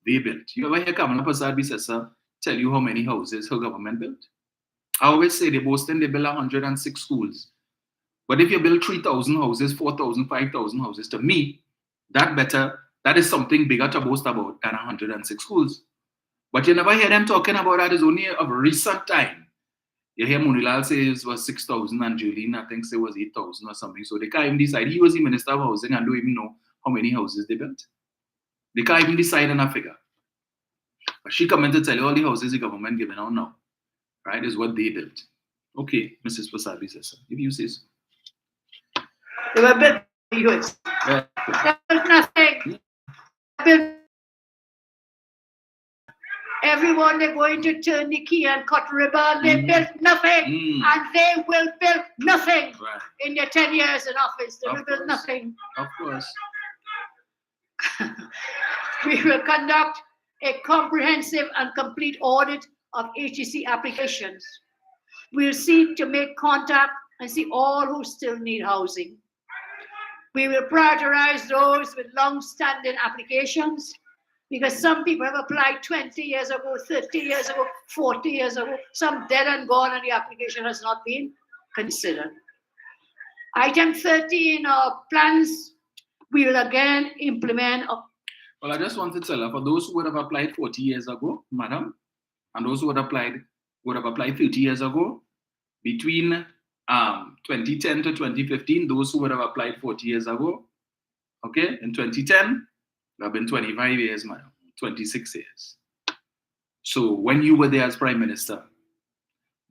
they built. You ever hear Kamala Prasad Bisesa tell you how many houses her government built? I always say they boasting they build 106 schools. But if you build 3,000 houses, 4,000, 5,000 houses, to me, that is something bigger to boast about than 106 schools. But you never hear them talking about that. It's only of recent time. You hear Munilal say it was 6,000 and Julene, I think, say it was 8,000 or something. So they can't even decide. He was the Minister of Housing and don't even know how many houses they built. They can't even decide on a figure. But she come in to tell you all the houses the government giving out now, right, is what they built. Okay, Mrs. Prasad Bisesa, if you say so. They were built US. Yeah. They built nothing. Everyone they're going to turn the key and cut ribbon. They built nothing, and they will build nothing in their 10 years in office. They will build nothing. Of course. We will conduct a comprehensive and complete audit of HEC applications. We'll seek to make contact and see all who still need housing. We will prioritize those with long-standing applications because some people have applied 20 years ago, 30 years ago, 40 years ago, some dead and gone, and the application has not been considered. Item 30 in our plans, we will again implement. Well, I just want to tell her, for those who would have applied 40 years ago, madam, and those who would have applied 30 years ago, between 2010 to 2015, those who would have applied 40 years ago, okay, in 2010, there have been 25 years, madam, 26 years. So when you were there as Prime Minister,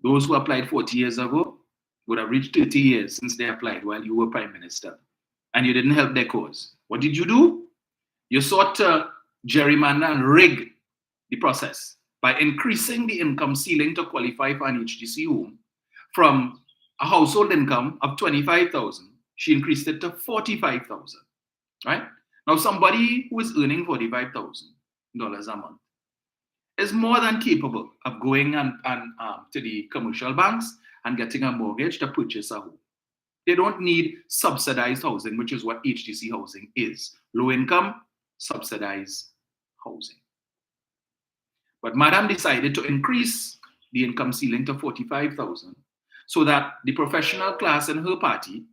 those who applied 40 years ago would have reached 30 years since they applied while you were Prime Minister, and you didn't help their cause. What did you do? You sought to gerrymander and rig the process by increasing the income ceiling to qualify for an HDC home from a household income of 25,000. She increased it to 45,000. Right? Now, somebody who is earning $45,000 a month is more than capable of going to the commercial banks and getting a mortgage to purchase a home. They don't need subsidized housing, which is what HDC housing is. Low income, subsidized housing. But Madam decided to increase the income ceiling to 45,000 so that the professional class in her party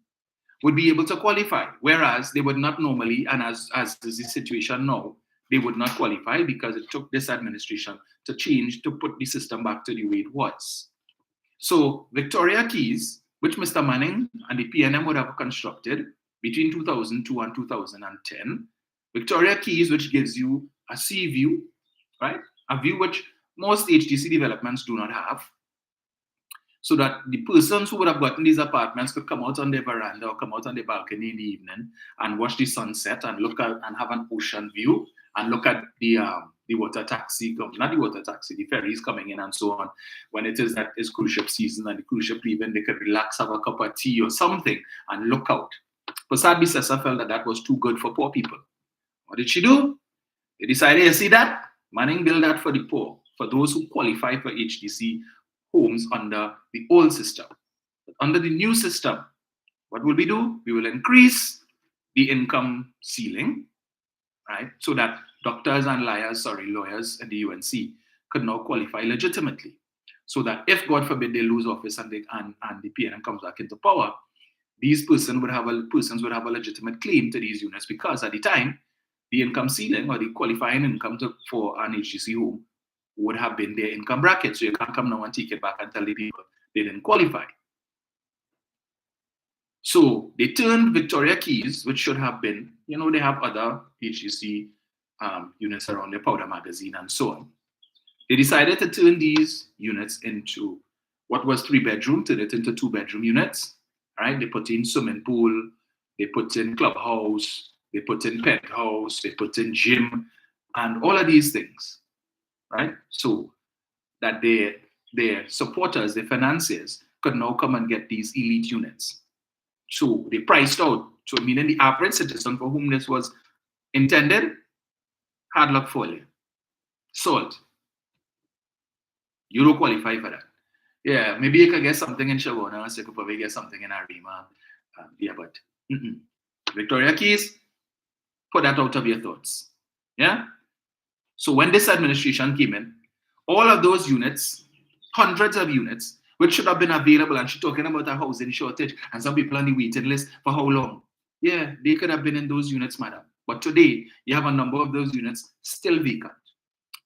would be able to qualify, whereas they would not normally, and as is the situation now, they would not qualify because it took this administration to change, to put the system back to the way it was. So Victoria Keys, which Mr. Manning and the PNM would have constructed between 2002 and 2010, Victoria Keys, which gives you a sea view, right? A view which most HDC developments do not have, so that the persons who would have gotten these apartments could come out on their veranda or come out on their balcony in the evening and watch the sunset and look at and have an ocean view and look at the water taxi, not the water taxi, the ferries coming in and so on. When it is that it's cruise ship season and the cruise ship leaving, they could relax, have a cup of tea or something and look out. But Sadbi Sessa felt that was too good for poor people. What did she do? They decided, you see that? Manning built that for the poor, for those who qualify for HDC homes under the old system. But under the new system, what will we do? We will increase the income ceiling, right? So that doctors and lawyers in the UNC could now qualify legitimately. So that if, God forbid, they lose office and the PNM comes back into power, these persons would have a legitimate claim to these units, because at the time, the income ceiling or the qualifying income for an HDC home would have been their income bracket. So you can't come now and take it back and tell the people they didn't qualify. So they turned Victoria Keys, which should have been, they have other HDC units around the Powder Magazine and so on. They decided to turn these units into what was 3-bedroom, turn it into 2-bedroom units, right? They put in swimming pool, they put in clubhouse, they put in penthouse, they put in gym, and all of these things, right? So that their supporters, their financiers, could now come and get these elite units. So they priced out, so meaning the average citizen for whom this was intended, hard luck for you. Salt. You don't qualify for that. Yeah, maybe you could get something in Shavona, so you could probably get something in Arima. But Victoria Keys, put that out of your thoughts. Yeah? So when this administration came in, all of those units, hundreds of units, which should have been available, and she's talking about a housing shortage and some people on the waiting list for how long? Yeah, they could have been in those units, madam. But today, you have a number of those units still vacant,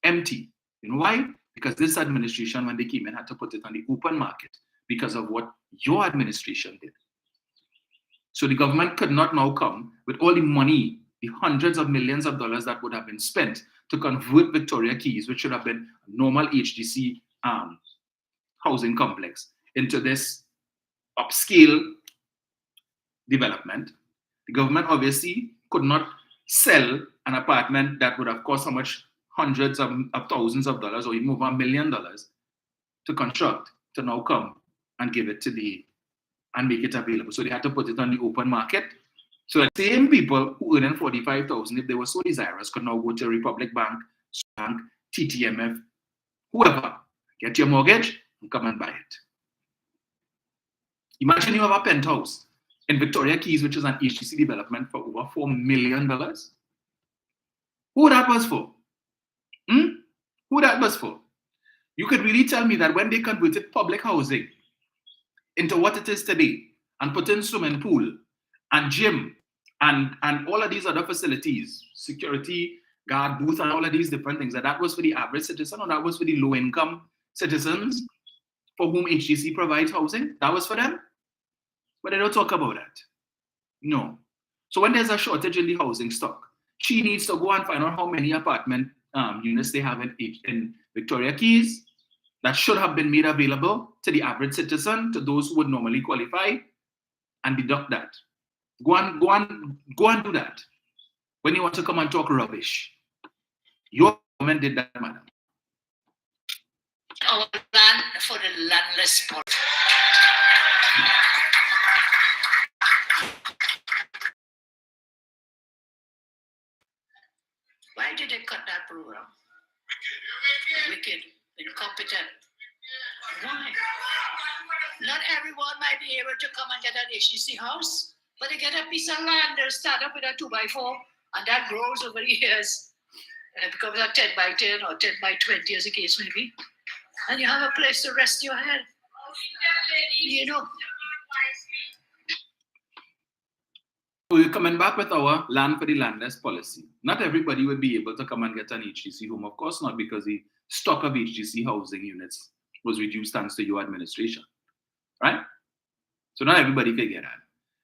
empty. You know why? Because this administration, when they came in, had to put it on the open market because of what your administration did. So the government could not now come with all the money, the hundreds of millions of dollars that would have been spent to convert Victoria Keys, which should have been a normal HDC housing complex, into this upscale development. The government obviously could not sell an apartment that would have cost how much hundreds of thousands of dollars or even over $1 million to construct, to now come and give it to and make it available. So they had to put it on the open market. So the same people who earn $45,000, if they were so desirous, could now go to Republic Bank, Bank, TTMF, whoever, get your mortgage and come and buy it. Imagine you have a penthouse in Victoria Keys, which is an HDC development, for over $4 million. Who that was for? Who that was for? You could really tell me that when they converted public housing into what it is today and put in swimming pool and gym and all of these other facilities, security guard booth and all of these different things, that was for the average citizen, or that was for the low income citizens for whom HDC provides housing? That was for them? But they don't talk about that. No. So when there's a shortage in the housing stock, she needs to go and find out how many apartment units they have in Victoria Keys that should have been made available to the average citizen, to those who would normally qualify, and deduct that. Go and do that. When you want to come and talk rubbish. Your government did that, madam. Our land for the landless poor. Why did they cut that program? Wicked, incompetent. Why? Not everyone might be able to come and get an HTC house, but they get a piece of land, they'll start up with a 2x4, and that grows over the years. And it becomes a 10x10 or 10x20, as the case may be. And you have a place to rest your head. You know. We're coming back with our land for the landless policy. Not everybody will be able to come and get an HTC home. Of course not, because the stock of HTC housing units was reduced thanks to your administration. Right? So not everybody can get that.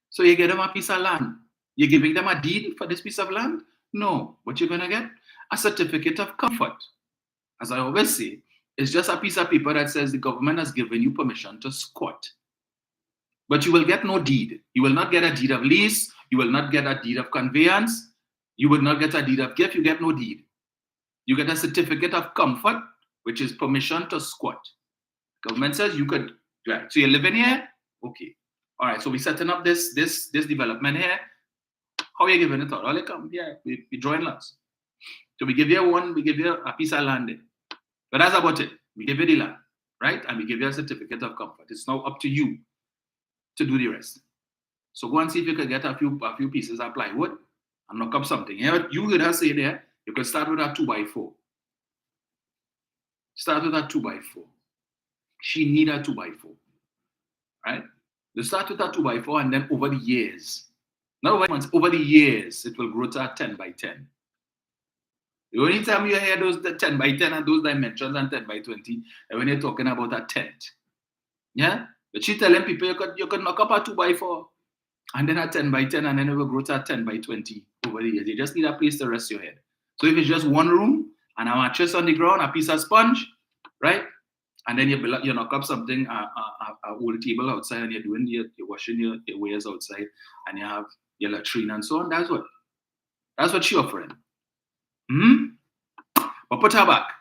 So you get them a piece of land. You're giving them a deed for this piece of land? No. What you're going to get? A certificate of comfort. As I always say, it's just a piece of paper that says the government has given you permission to squat. But you will get no deed. You will not get a deed of lease. You will not get a deed of conveyance. You will not get a deed of gift. You get no deed. You get a certificate of comfort, which is permission to squat. Government says you could. Right. So you're living here? Okay. All right. So we're setting up this development here. How are you giving it out? All come. Yeah, we drawing lots. So we give you a piece of land there. But that's about it. We give you the land, right? And we give you a certificate of comfort. It's now up to you to do the rest. So go and see if you can get a few pieces of plywood and knock up something. You heard her say there, you can start with a 2x4. Start with a 2x4. She need a 2x4, right? You start with a 2x4 and then over the years, not over months, over the years, it will grow to a 10x10. The only time you hear those 10x10 and those dimensions and 10x20, and when you're talking about a tent. Yeah? But she's telling people you could knock up a 2x4 and then a 10x10 and then it will grow to a 10x20 over the years. You just need a place to rest your head. So if it's just one room and a mattress on the ground, a piece of sponge, right? And then you knock up something, a old table outside, and you're washing your wares outside, and you have your latrine and so on. That's what she's offering. But put her back.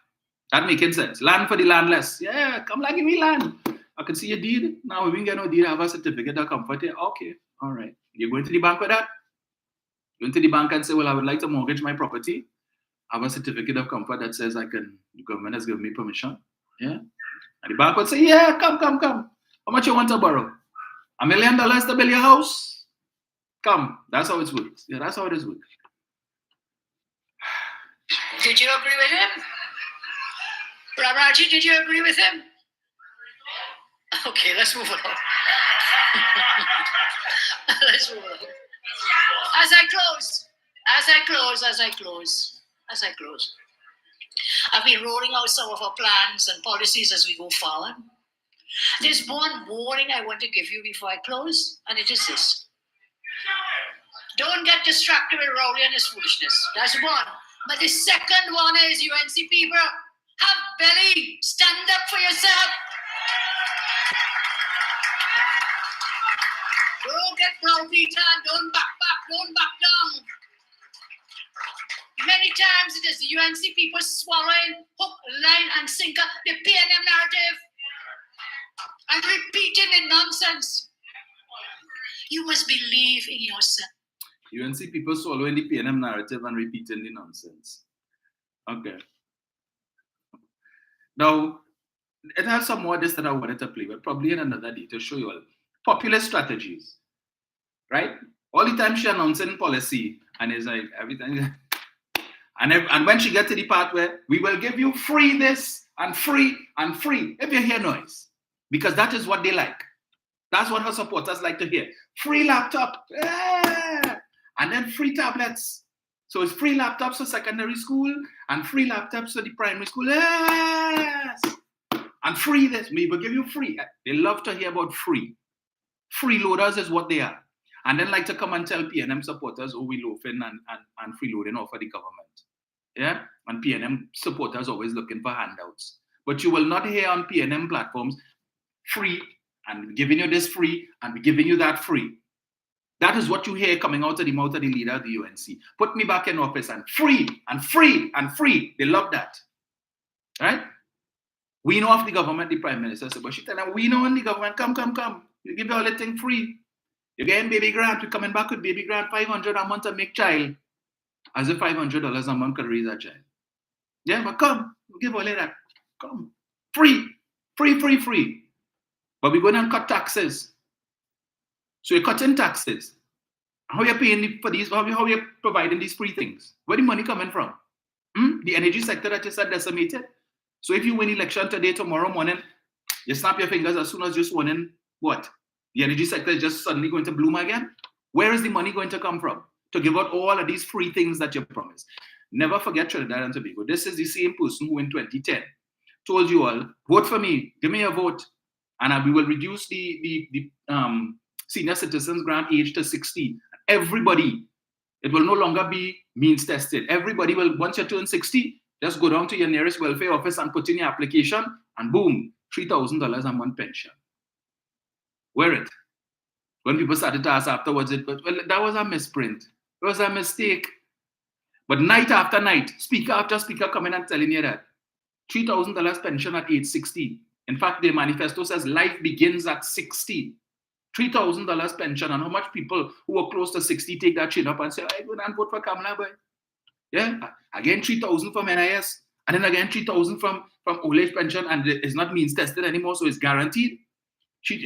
That making sense. Land for the landless. Yeah, come like give me land. I can see your deed. Now we didn't get no deed. I have a certificate of comfort here. Okay, all right. You're going to the bank with that? Going to the bank and say, well, I would like to mortgage my property. I have a certificate of comfort that says the government has given me permission. Yeah. And the bank would say, yeah, come. How much you want to borrow? $1 million to build your house? Come. That's how it works. Yeah, that's how it is works. Did you agree with him? Raji, did you agree with him? Okay, let's move on. Let's move on. As I close, I've been rolling out some of our plans and policies as we go forward. There's one warning I want to give you before I close, and it is this. Don't get distracted with Rowley and his foolishness. That's one. But the second one is, UNC people, have belly. Stand up for yourself. Don't get browbeaten. Don't back. Don't back down. Many times it is the UNC people swallowing hook, line, and sinker the PNM narrative and repeating the nonsense. You must believe in yourself. UNC people swallowing the PNM narrative and repeating the nonsense. Okay. Now, it has some more this that I wanted to play with, probably in another day to show you all. Populist strategies, right? All the time she announcing policy, and it's like everything. And when she gets to the part where we will give you free this and free, if you hear noise, because that is what they like. That's what her supporters like to hear. Free laptop, and then free tablets. So it's free laptops for secondary school and free laptops for the primary school. Yes! And free this, we will give you free. They love to hear about free. Freeloaders is what they are. And then like to come and tell PNM supporters, oh, we loafing and freeloading off of the government. Yeah? And PNM supporters always looking for handouts. But you will not hear on PNM platforms, free, and we're giving you this free, and we're giving you that free. That is what you hear coming out of the mouth of the leader of the UNC. Put me back in office and free and free and free. They love that. Right? We know of the government, the prime minister said, but she tell them, we know in the government, come. You give you all the thing free. You're getting baby grant, we're coming back with baby grant, $500 a month to make child. As if $500 a month could raise a child. Yeah, but come, we'll give all of that. Come. Free. But we're going to cut taxes. So you're cutting taxes. How are you paying for these? How are you providing these free things? Where the money coming from? The energy sector that you said decimated. So if you win election today, tomorrow morning, you snap your fingers as soon as you sworn in, what? The energy sector is just suddenly going to bloom again? Where is the money going to come from to give out all of these free things that you promised? Never forget Trinidad and Tobago. This is the same person who in 2010 told you all, vote for me, give me a vote, and we will reduce the senior citizens grant age to 60. Everybody, it will no longer be means tested. Everybody will, once you turn 60, just go down to your nearest welfare office and put in your application, and boom, $3,000 a month pension. Wear it. When people started to ask afterwards, that was a misprint. It was a mistake. But night after night, speaker after speaker coming and telling you that $3,000 pension at age 60. In fact, the manifesto says life begins at 60. $3,000 pension, and how much people who are close to 60 take that chin up and say, I go and vote for Kamala, boy. Yeah, again 3,000 from NIS, and then again 3,000 from old age pension, and it's not means tested anymore, so it's guaranteed.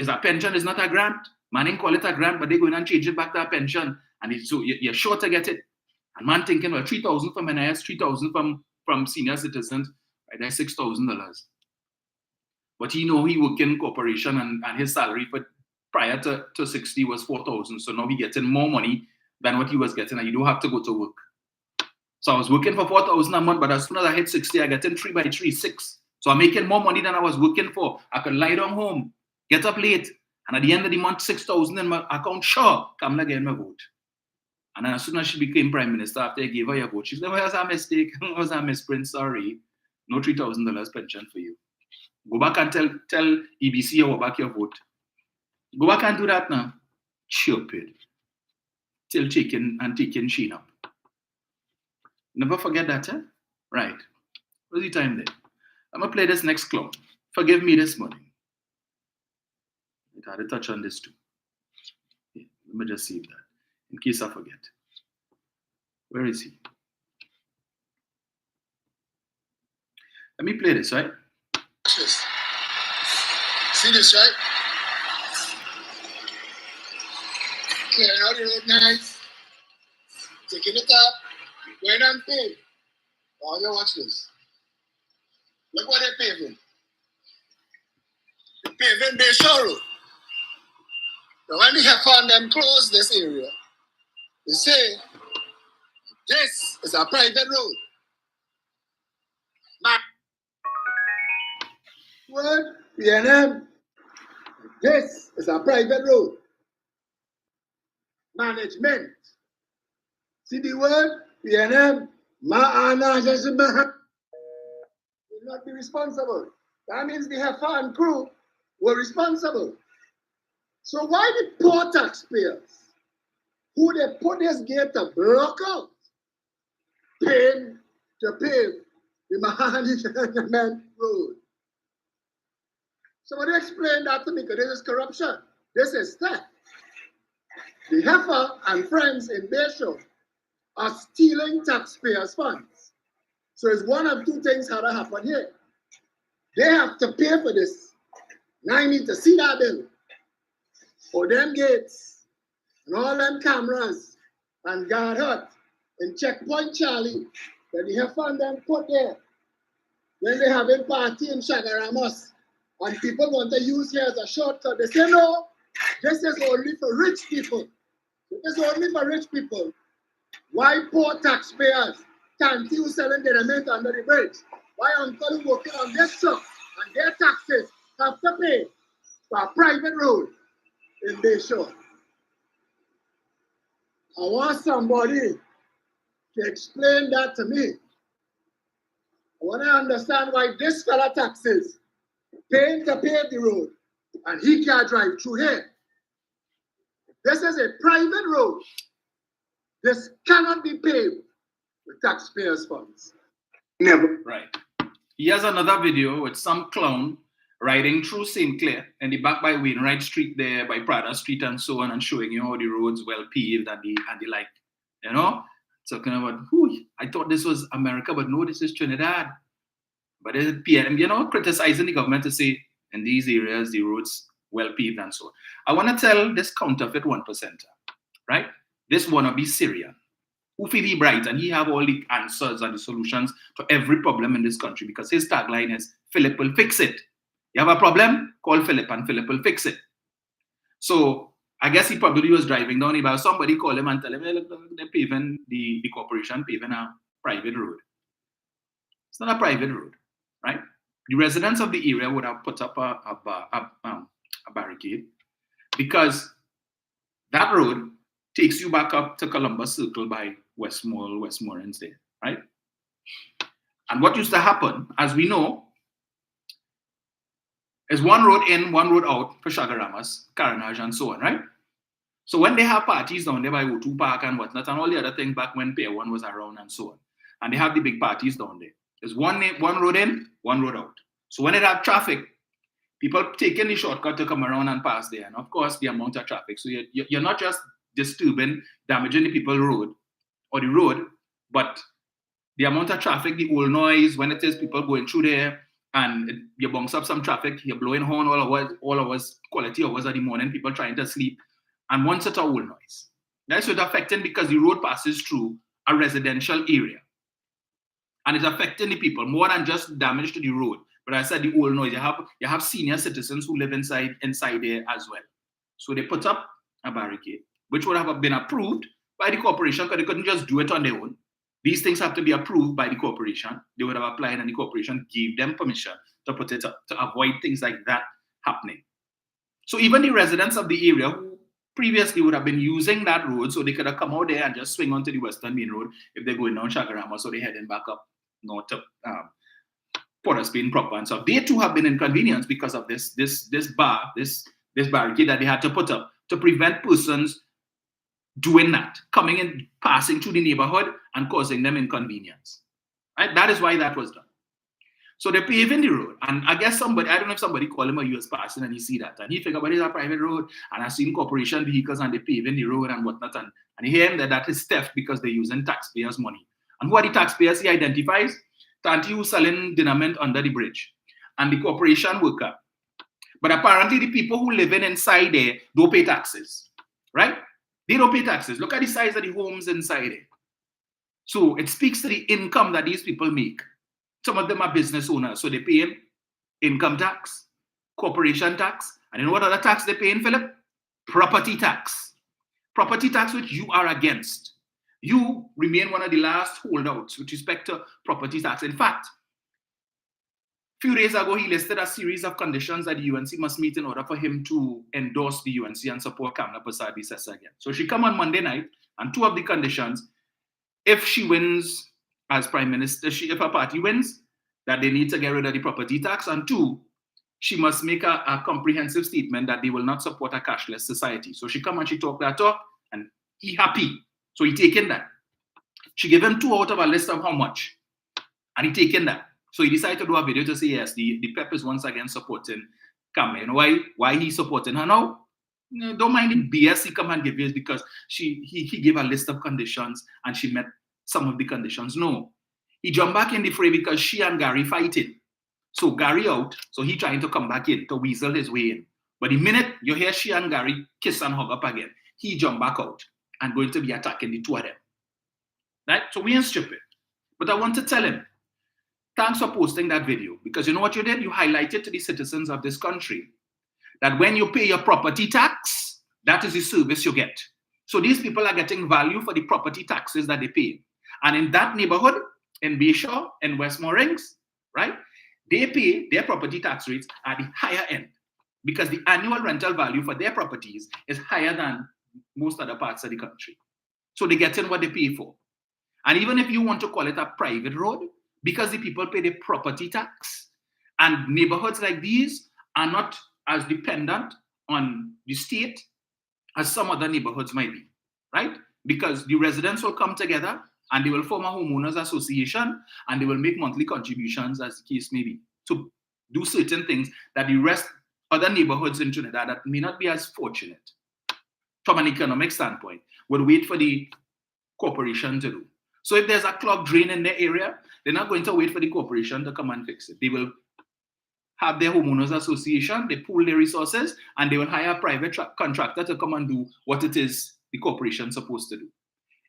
A pension is not a grant. Man call it a grant, but they're going and change it back to a pension, and so you're sure to get it. And man thinking, well, 3,000 from NIS, 3,000 from senior citizens, right? That's $6,000. But he working corporation, and his salary for prior to 60 was 4,000. So now he's getting more money than what he was getting, and you don't have to go to work. So I was working for 4,000 a month, but as soon as I hit 60, I get in 3 by 3, 6. So I'm making more money than I was working for. I could lie down home, get up late, and at the end of the month, 6,000 in my account, sure, Kamala get my vote. And then as soon as she became prime minister, after I gave her your vote, she said, well, it was a mistake, it was a misprint, sorry. No $3,000 pension for you. Go back and tell EBC you back your vote. Go back and do that now. Stupid. Till taking Sheen up. Never forget that, eh? Right. What's the time there? I'm going to play this next club. Forgive me this morning. I had to touch on this too. Yeah, let me just save that in case I forget. Where is he? Let me play this, right? See this, right? Clearing out the road nice. Taking it up. Going and pave. Oh, you watch this. Look what they're paving. They're paving Bayshore Road. Now when they have found them close this area, they say, this is a private road. What? PNM? This is a private road. Management. See the word? PNM? Will not be responsible. That means the Heifer and crew were responsible. So why the poor taxpayers, who they put this gate to block out, paying to pave the management road? Somebody explain that to me, because this is corruption. This is theft. The Heifer and friends in Bayshore are stealing taxpayers' funds. So it's one of two things how to happen here. They have to pay for this. Now I need to see that bill. For them gates and all them cameras and guard hut and checkpoint Charlie that the Heifer and them put there. When they have a party in Chaguaramas and people want to use here as a shortcut, they say no, this is only for rich people. This is only for rich people. Why poor taxpayers can't you selling the remains under the bridge? Why uncle working on this truck and their taxes have to pay for a private road in Bayshore? I want somebody to explain that to me. I want to understand why this fella taxes paying to pave the road and he can't drive through here. This is a private road. This cannot be paved with taxpayers' funds. Never. Right. He has another video with some clown riding through St. Clair and the back by Wainwright Street there, by Prada Street and so on, and showing you how the roads well paved and the like, you know, talking about, I thought this was America, but no, this is Trinidad. But there's PM, you know, criticizing the government to say in these areas the roads well paved and so on. I want to tell this counterfeit 1%, right? This wannabe Syrian who feel he bright and he have all the answers and the solutions to every problem in this country, because his tagline is Philip will fix it. You have a problem? Call Philip and Philip will fix it. So I guess he probably was driving down here, but somebody called him and tell him, hey, look, they're paving the corporation paving a private road. It's not a private road, right? The residents of the area would have put up a barricade, because that road takes you back up to Columbus Circle by Westmoreland there, right? And what used to happen, as we know, is one road in, one road out for Shagaramas, Carenage, and so on, right? So when they have parties down there by O2 Park and whatnot, and all the other things back when Pier 1 was around and so on, and they have the big parties down there, there's one road in, one road out. So when they have traffic, people taking the shortcut to come around and pass there, and of course the amount of traffic. So you're not just disturbing, damaging the people's road or the road, but the amount of traffic, the old noise, when it is people going through there, and you bounce up some traffic, you're blowing horn all hours, quality hours of the morning, people trying to sleep, and one set of old noise. That's what affecting, because the road passes through a residential area. And it's affecting the people more than just damage to the road. But I said the old noise, you have senior citizens who live inside there as well. So they put up a barricade, which would have been approved by the corporation, because they couldn't just do it on their own. These things have to be approved by the corporation. They would have applied and the corporation gave them permission to put it up, to avoid things like that happening. So even the residents of the area who previously would have been using that road, so they could have come out there and just swing onto the Western Main Road if they're going down Shagarama, so they're heading back up north to Port of Spain proper. And so they too have been inconvenienced because of this barricade that they had to put up to prevent persons doing that, coming in, passing through the neighborhood and causing them inconvenience. Right? That is why that was done. So they're paving the road. And I guess I don't know if somebody called him a US person and he see that. And he figured, but it's a private road. And I've seen corporation vehicles and they're paving the road and whatnot. And he hear that is theft because they're using taxpayers' money. And who are the taxpayers he identifies? Tanti who's selling dynamite under the bridge. And the corporation worker. But apparently the people who live inside there don't pay taxes. Right? They don't pay taxes. Look at the size of the homes inside it. So it speaks to the income that these people make. Some of them are business owners, so they pay income tax, corporation tax, and you know what other tax they pay, Philip? Property tax. Property tax which you are against. You remain one of the last holdouts with respect to property tax. In fact, a few days ago, he listed a series of conditions that the UNC must meet in order for him to endorse the UNC and support Kamala Persad-Bissessar again. So she come on Monday night, and two of the conditions, if she wins as Prime Minister, if her party wins, that they need to get rid of the property tax, and two, she must make a comprehensive statement that they will not support a cashless society. So she come and she talk that talk, and he happy. So he taken that. She gave him 2 out of a list of how much, and he taken that. So he decided to do a video to say, yes, the PEP is once again supporting Kamala. You know why he's supporting her now? Don't mind the BS he come and give you, because he gave a list of conditions and she met some of the conditions. No. He jumped back in the fray because she and Gary fighting. So Gary out, so he trying to come back in to weasel his way in. But the minute you hear she and Gary kiss and hug up again, he jump back out and going to be attacking the two of them. Right? So we ain't stupid. But I want to tell him, thanks for posting that video, because you know what you did? You highlighted to the citizens of this country that when you pay your property tax, that is the service you get. So these people are getting value for the property taxes that they pay. And in that neighborhood, in Bayshore, in Westmoreland, right, they pay their property tax rates at the higher end, because the annual rental value for their properties is higher than most other parts of the country. So they're getting what they pay for. And even if you want to call it a private road, because the people pay the property tax, and neighborhoods like these are as dependent on the state as some other neighborhoods might be, right? Because the residents will come together and they will form a homeowners association and they will make monthly contributions, as the case may be, to do certain things that the rest other neighborhoods in Trinidad that may not be as fortunate from an economic standpoint would wait for the corporation to do. So if there's a clogged drain in their area, they're not going to wait for the corporation to come and fix it. They will have their homeowners association, they pool their resources, and they will hire a private contractor to come and do what it is the corporation's supposed to do.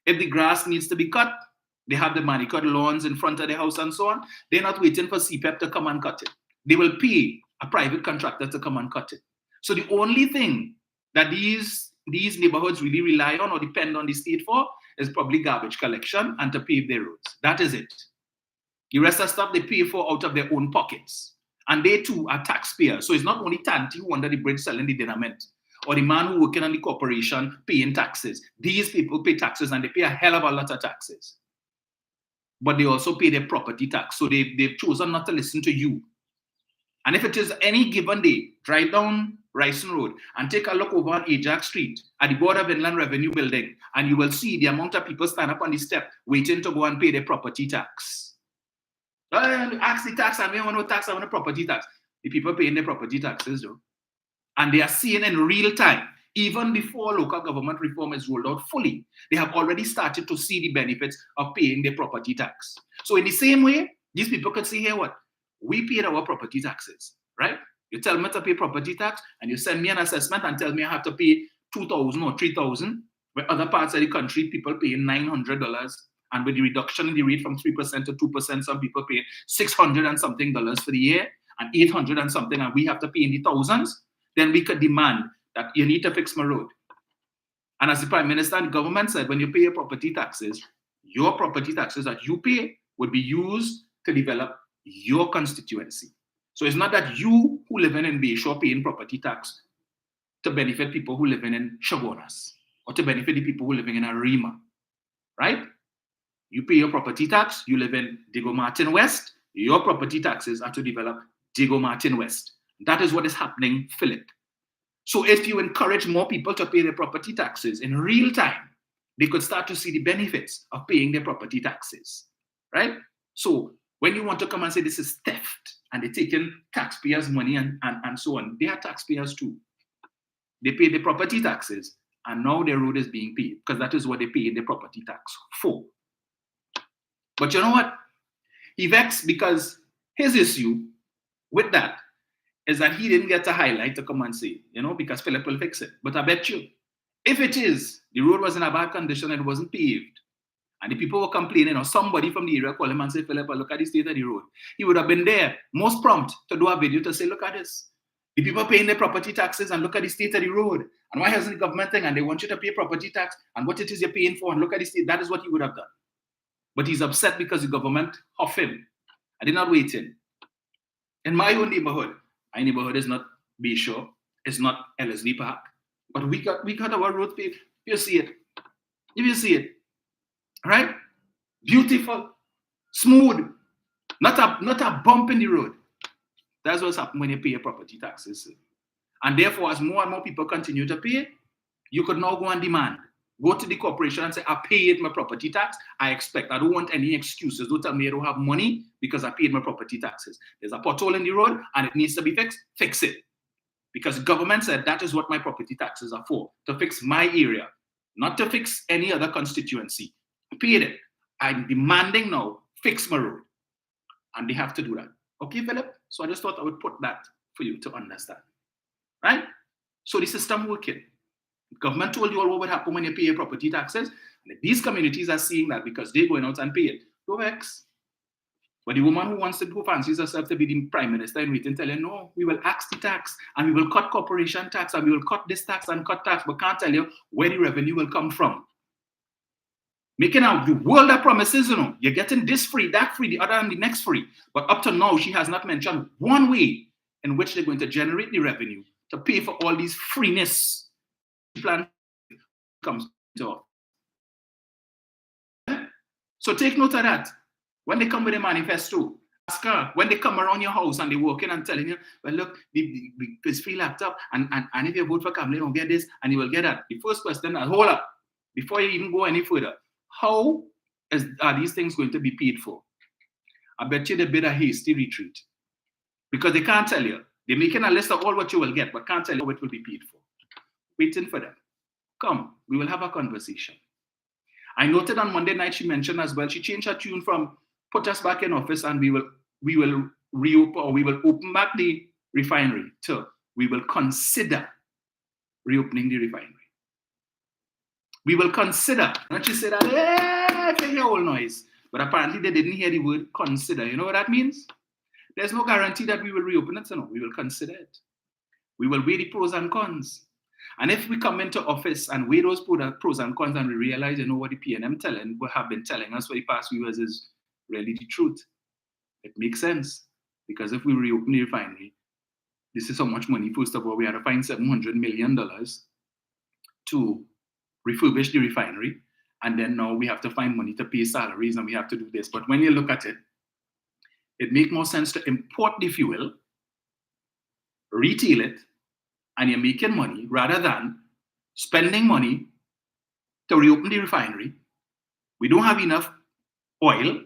If the grass needs to be cut, they have the manicured lawns in front of the house and so on. They're not waiting for CPEP to come and cut it. They will pay a private contractor to come and cut it. So the only thing that these neighborhoods really rely on or depend on the state for is probably garbage collection and to pave their roads. That is it. The rest of stuff they pay for out of their own pockets. And they too are taxpayers. So it's not only Tanti who under the bridge selling the dinner mint, or the man who working on the corporation paying taxes. These people pay taxes and they pay a hell of a lot of taxes. But they also pay their property tax. So they've chosen not to listen to you. And if it is any given day, drive down Ryson Road and take a look over on Ajax Street at the Board of Inland Revenue building, and you will see the amount of people stand up on the step waiting to go and pay their property tax. Ask the tax, and we want no tax, I want a property tax. The people paying their property taxes, though. And they are seeing in real time, even before local government reform is rolled out fully, they have already started to see the benefits of paying their property tax. So in the same way, these people could say, here what? We paid our property taxes, right? You tell me to pay property tax, and you send me an assessment and tell me I have to pay $2,000 or $3,000, where other parts of the country, people paying $900, and with the reduction in the rate from 3% to 2%, some people pay $600 and something for the year, and $800 and something, and we have to pay in the thousands. Then we could demand that you need to fix my road. And as the Prime Minister and the government said, when you pay your property taxes that you pay would be used to develop your constituency. So it's not that you who live in Bayshore paying property tax to benefit people who live in Chaguanas or to benefit the people who living in Arima, right? You pay your property tax, you live in Diego Martin West, your property taxes are to develop Diego Martin West. That is what is happening, Philip. So if you encourage more people to pay their property taxes in real time, they could start to see the benefits of paying their property taxes, right? So when you want to come and say this is theft and they're taking taxpayers' money and so on, they are taxpayers too. They pay their property taxes and now their road is being paid because that is what they pay their property tax for. But you know what? He vexed because his issue with that is that he didn't get a highlight to come and say, because Philip will fix it. But I bet you, if it is, the road was in a bad condition and it wasn't paved, and the people were complaining, or somebody from the area called him and say, Philip, look at the state of the road, he would have been there, most prompt to do a video to say, look at this. The people paying their property taxes and look at the state of the road. And why hasn't the government thing? And they want you to pay property tax and what it is you're paying for and look at the state. That is what he would have done. But he's upset because the government off him. I did not wait in. In my own neighborhood, my neighborhood is not Bayshore, it's not Ellerslie Park, but we got our road paved. You see it. You see it. Right? Beautiful, smooth, not a bump in the road. That's what's happening when you pay your property taxes. And therefore, as more and more people continue to pay, you could now go and demand. Go to the corporation and say, I paid my property tax. I don't want any excuses. Don't tell me I don't have money because I paid my property taxes. There's a pothole in the road and it needs to be fixed. Fix it. Because the government said that is what my property taxes are for, to fix my area, not to fix any other constituency. I paid it. I'm demanding now, fix my road. And they have to do that. Okay, Philip? So I just thought I would put that for you to understand. Right? So the system working. The government told you all what would happen when you pay your property taxes. And if these communities are seeing that because they're going out and pay it, go vex. But the woman who fancies herself to be the Prime Minister in waiting, tell her, no, we will axe the tax and we will cut corporation tax and we will cut this tax and cut tax, but can't tell you where the revenue will come from. Making out the world of promises, you're getting this free, that free, the other and the next free. But up to now, she has not mentioned one way in which they're going to generate the revenue to pay for all these freeness plan comes to. So take note of that. When they come with a manifesto, ask her when they come around your house and they walk in and telling you, well, look, it's free laptop, and if you vote for Kamala, you'll get this and you will get that. The first question is, hold up, before you even go any further, how are these things going to be paid for? I bet you they bid a hasty retreat because they can't tell you. They're making a list of all what you will get, but can't tell you what will be paid for. Waiting for them. Come, we will have a conversation. I noted on Monday night she mentioned as well, she changed her tune from put us back in office and we will reopen, or we will open back the refinery to we will consider reopening the refinery. We will consider. And she said that, I can hear all noise. But apparently they didn't hear the word consider. You know what that means? There's no guarantee that we will reopen it, so no, we will consider it. We will weigh the pros and cons. And if we come into office and weigh those pros and cons and we realize, you know, what the PNM have been telling us for the past few years is really the truth, it makes sense. Because if we reopen the refinery, this is how much money. First of all, we had to find $700 million to refurbish the refinery. And then now we have to find money to pay salaries and we have to do this. But when you look at it, it makes more sense to import the fuel, retail it, and you're making money rather than spending money to reopen the refinery. We don't have enough oil.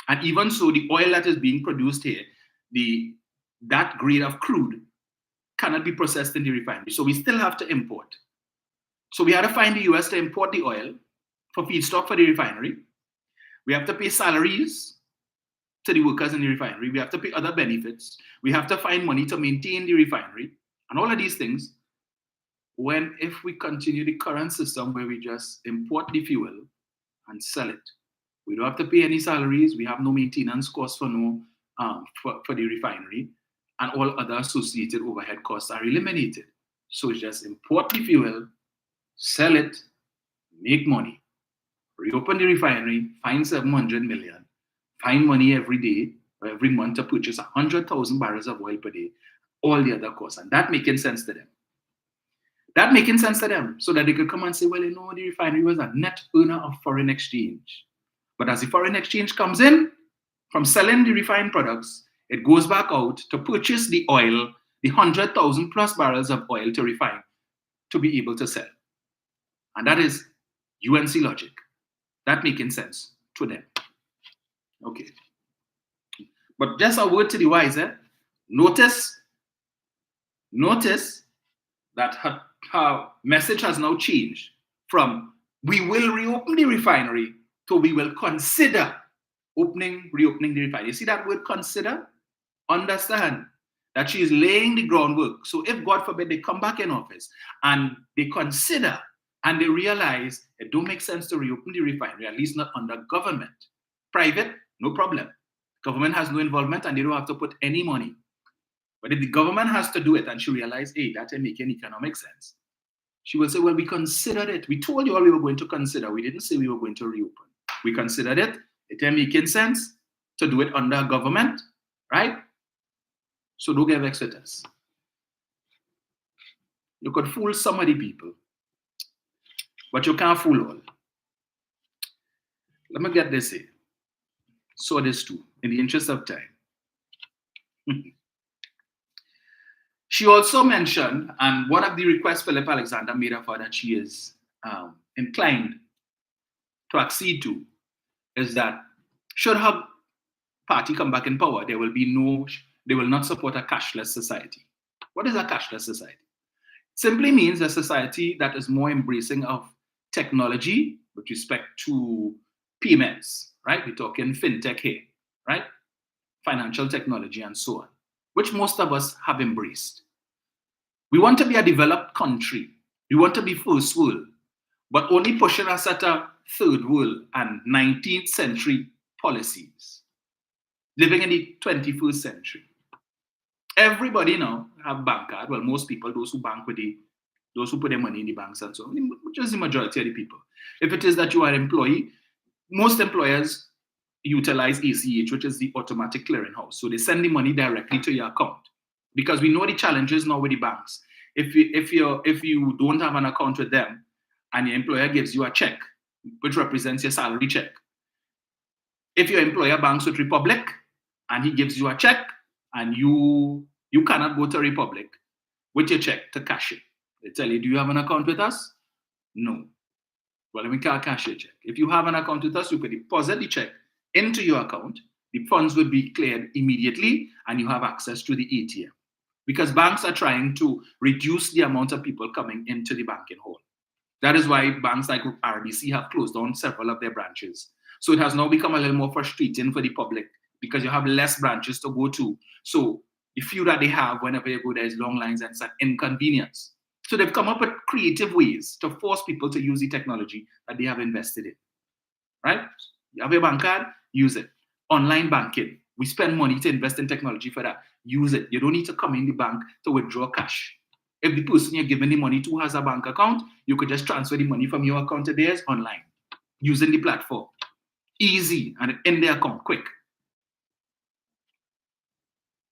And even so, the oil that is being produced here, that grade of crude cannot be processed in the refinery. So we still have to import. So we had to find the US to import the oil for feedstock for the refinery. We have to pay salaries to the workers in the refinery. We have to pay other benefits. We have to find money to maintain the refinery and all of these things. If we continue the current system where we just import the fuel and sell it, we don't have to pay any salaries. We have no maintenance costs for the refinery, and all other associated overhead costs are eliminated. So it's just import the fuel, sell it, make money. Reopen the refinery, find 700 million, find money every day or every month to purchase 100,000 barrels of oil per day, all the other costs. And that making sense to them. That making sense to them so that they could come and say, well, you know, the refinery was a net earner of foreign exchange. But as the foreign exchange comes in from selling the refined products, it goes back out to purchase the oil, the 100,000 plus barrels of oil to refine, to be able to sell. And that is UNC logic. That making sense to them. Okay. But just a word to the wise, notice that her message has now changed from we will reopen the refinery to we will consider reopening the refinery. You see that word consider? Understand that she is laying the groundwork. So if, God forbid, they come back in office and they consider and they realize it don't make sense to reopen the refinery, at least not under government. Private, no problem. Government has no involvement and they don't have to put any money. But if the government has to do it and she realizes, hey, that ain't making economic sense, she will say, well, we considered it. We told you all we were going to consider. We didn't say we were going to reopen. We considered it. It ain't making sense to do it under government, right? So don't get vexed with us. You could fool some of the people, but you can't fool all. Let me get this here. So this too, in the interest of time. She also mentioned, and one of the requests Philip Alexander made of her that she is inclined to accede to is that should her party come back in power, they will not support a cashless society. What is a cashless society? It simply means a society that is more embracing of technology with respect to payments, right? We're talking fintech here, right? Financial technology and so on, which most of us have embraced. We want to be a developed country. We want to be first world, but only pushing us at a third world and 19th century policies, living in the 21st century. Everybody now have bank card. Well, most people, those who put their money in the banks and so on, which is the majority of the people. If it is that you are an employee, most employers utilize ACH, which is the automatic clearinghouse. So they send the money directly to your account. Because we know the challenges now with the banks. If you don't have an account with them and your employer gives you a check, which represents your salary check, if your employer banks with Republic, and he gives you a check, and you cannot go to Republic with your check to cash it. They tell you, do you have an account with us? No. Well, we can't cash your check. If you have an account with us, you can deposit the check into your account. The funds will be cleared immediately, and you have access to the ATM. Because banks are trying to reduce the amount of people coming into the banking hall. That is why banks like RBC have closed down several of their branches. So it has now become a little more frustrating for the public because you have less branches to go to. So the few that they have, whenever you go, there's long lines and it's an inconvenience. So they've come up with creative ways to force people to use the technology that they have invested in. Right? You have a bank card, use it. Online banking. We spend money to invest in technology for that. Use it. You don't need to come in the bank to withdraw cash. If the person you're giving the money to has a bank account, you could just transfer the money from your account to theirs online using the platform. Easy and in their account, quick.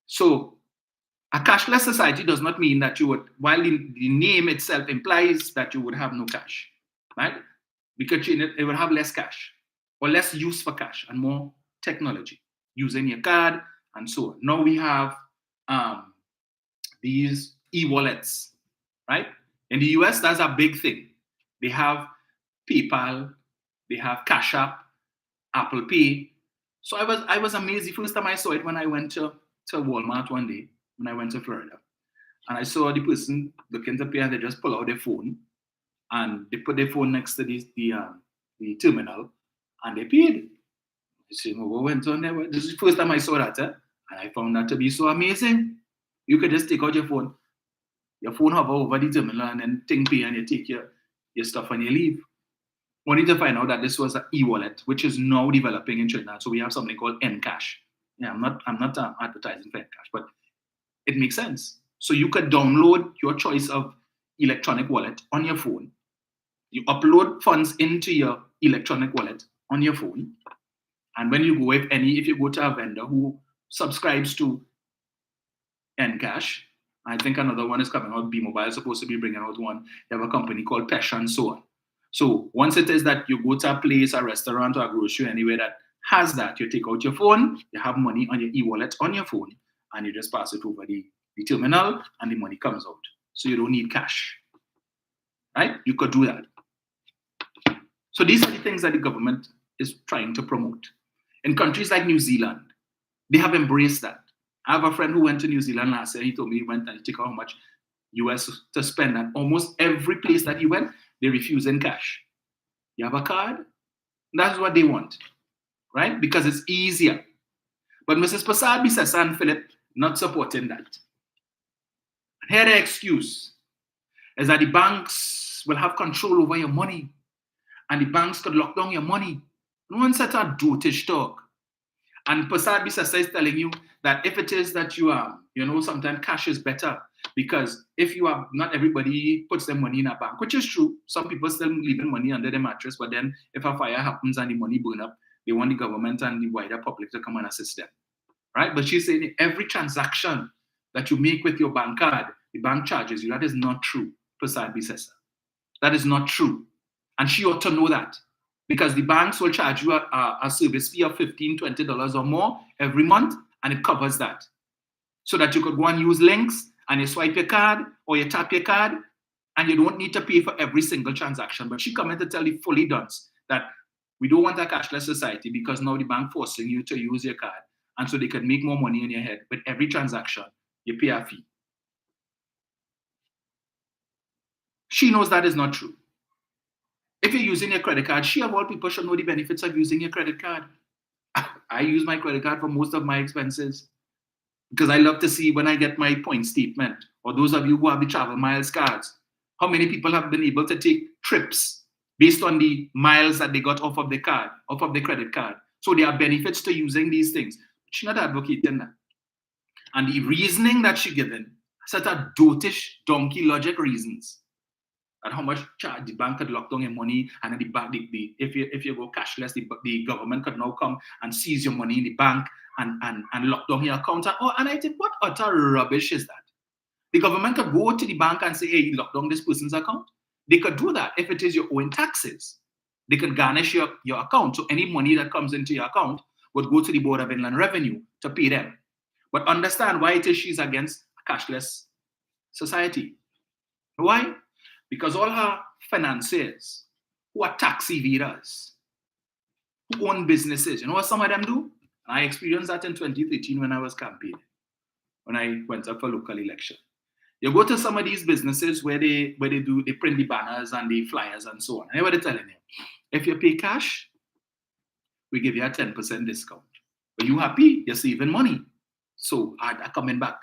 So a cashless society does not mean that you would, while the name itself implies that you would have no cash, right? Because it would have less cash or less use for cash and more technology using your card and so on. Now we have these e-wallets, right? In the US, that's a big thing. They have PayPal, they have Cash App, Apple Pay. So I was amazed the first time I saw it when I went to Walmart one day, when I went to Florida. And I saw the person looking to pay and they just pull out their phone and they put their phone next to the terminal and they paid. I said, well, what went on there? This is the first time I saw that, and I found that to be so amazing. You could just take out your phone hover over the terminal and then ting pay and you take your stuff and you leave. Only to find out that this was an e-wallet, which is now developing in China. So we have something called Encash. Yeah, I'm not advertising for Encash, but it makes sense. So you could download your choice of electronic wallet on your phone. You upload funds into your electronic wallet on your phone. And when you go, if you go to a vendor who subscribes to Encash, I think another one is coming out, B-Mobile is supposed to be bringing out one. They have a company called Pesh and so on. So once it is that you go to a place, a restaurant or a grocery, anywhere that has that, you take out your phone, you have money on your e-wallet on your phone, and you just pass it over the terminal and the money comes out. So you don't need cash, right? You could do that. So these are the things that the government is trying to promote. In countries like New Zealand, they have embraced that. I have a friend who went to New Zealand last year. He told me he went and he took out how much US to spend. And almost every place that he went, they refuse in cash. You have a card? That's what they want, right? Because it's easier. But Mrs. Prasad Bisesa and Philip not supporting that. And here the excuse is that the banks will have control over your money and the banks could lock down your money. No one said a dotish talk. And Prasad Bisesa is telling you that if it is that you are, sometimes cash is better because if you are, not everybody puts their money in a bank, which is true. Some people still leaving money under their mattress, but then if a fire happens and the money burn up, they want the government and the wider public to come and assist them, right? But she's saying every transaction that you make with your bank card, the bank charges you. That is not true, Prasad Bisesa. That is not true. And she ought to know that. Because the banks will charge you a service fee of $15, $20 or more every month, and it covers that. So that you could go and use links, and you swipe your card, or you tap your card, and you don't need to pay for every single transaction. But she come in to tell the fully dunce that we don't want a cashless society because now the bank forcing you to use your card, and so they can make more money in your head. But every transaction, you pay a fee. She knows that is not true. If you're using your credit card, she of all people should know the benefits of using your credit card. I use my credit card for most of my expenses because I love to see when I get my point statement, or those of you who have the travel miles cards, how many people have been able to take trips based on the miles that they got off of the card, off of the credit card. So there are benefits to using these things. She's not advocating that. And the reasoning that she's given, such a dotish, donkey logic reasons. And how much charge the bank could lock down your money, and then the bank, if you go cashless, the government could now come and seize your money in the bank and lock down your account. And I think, what utter rubbish is that? The government could go to the bank and say, hey, lock down this person's account. They could do that if it is your own taxes. They could garnish your account. So any money that comes into your account would go to the Board of Inland Revenue to pay them. But understand why it is she's against a cashless society. Why? Because all her financiers who are tax evaders, who own businesses, you know what some of them do? I experienced that in 2013 when I was campaigning, when I went up for local election. You go to some of these businesses where they print the banners and the flyers and so on. And what they're telling you, if you pay cash, we give you a 10% discount. But you happy, you're saving money. So are coming back.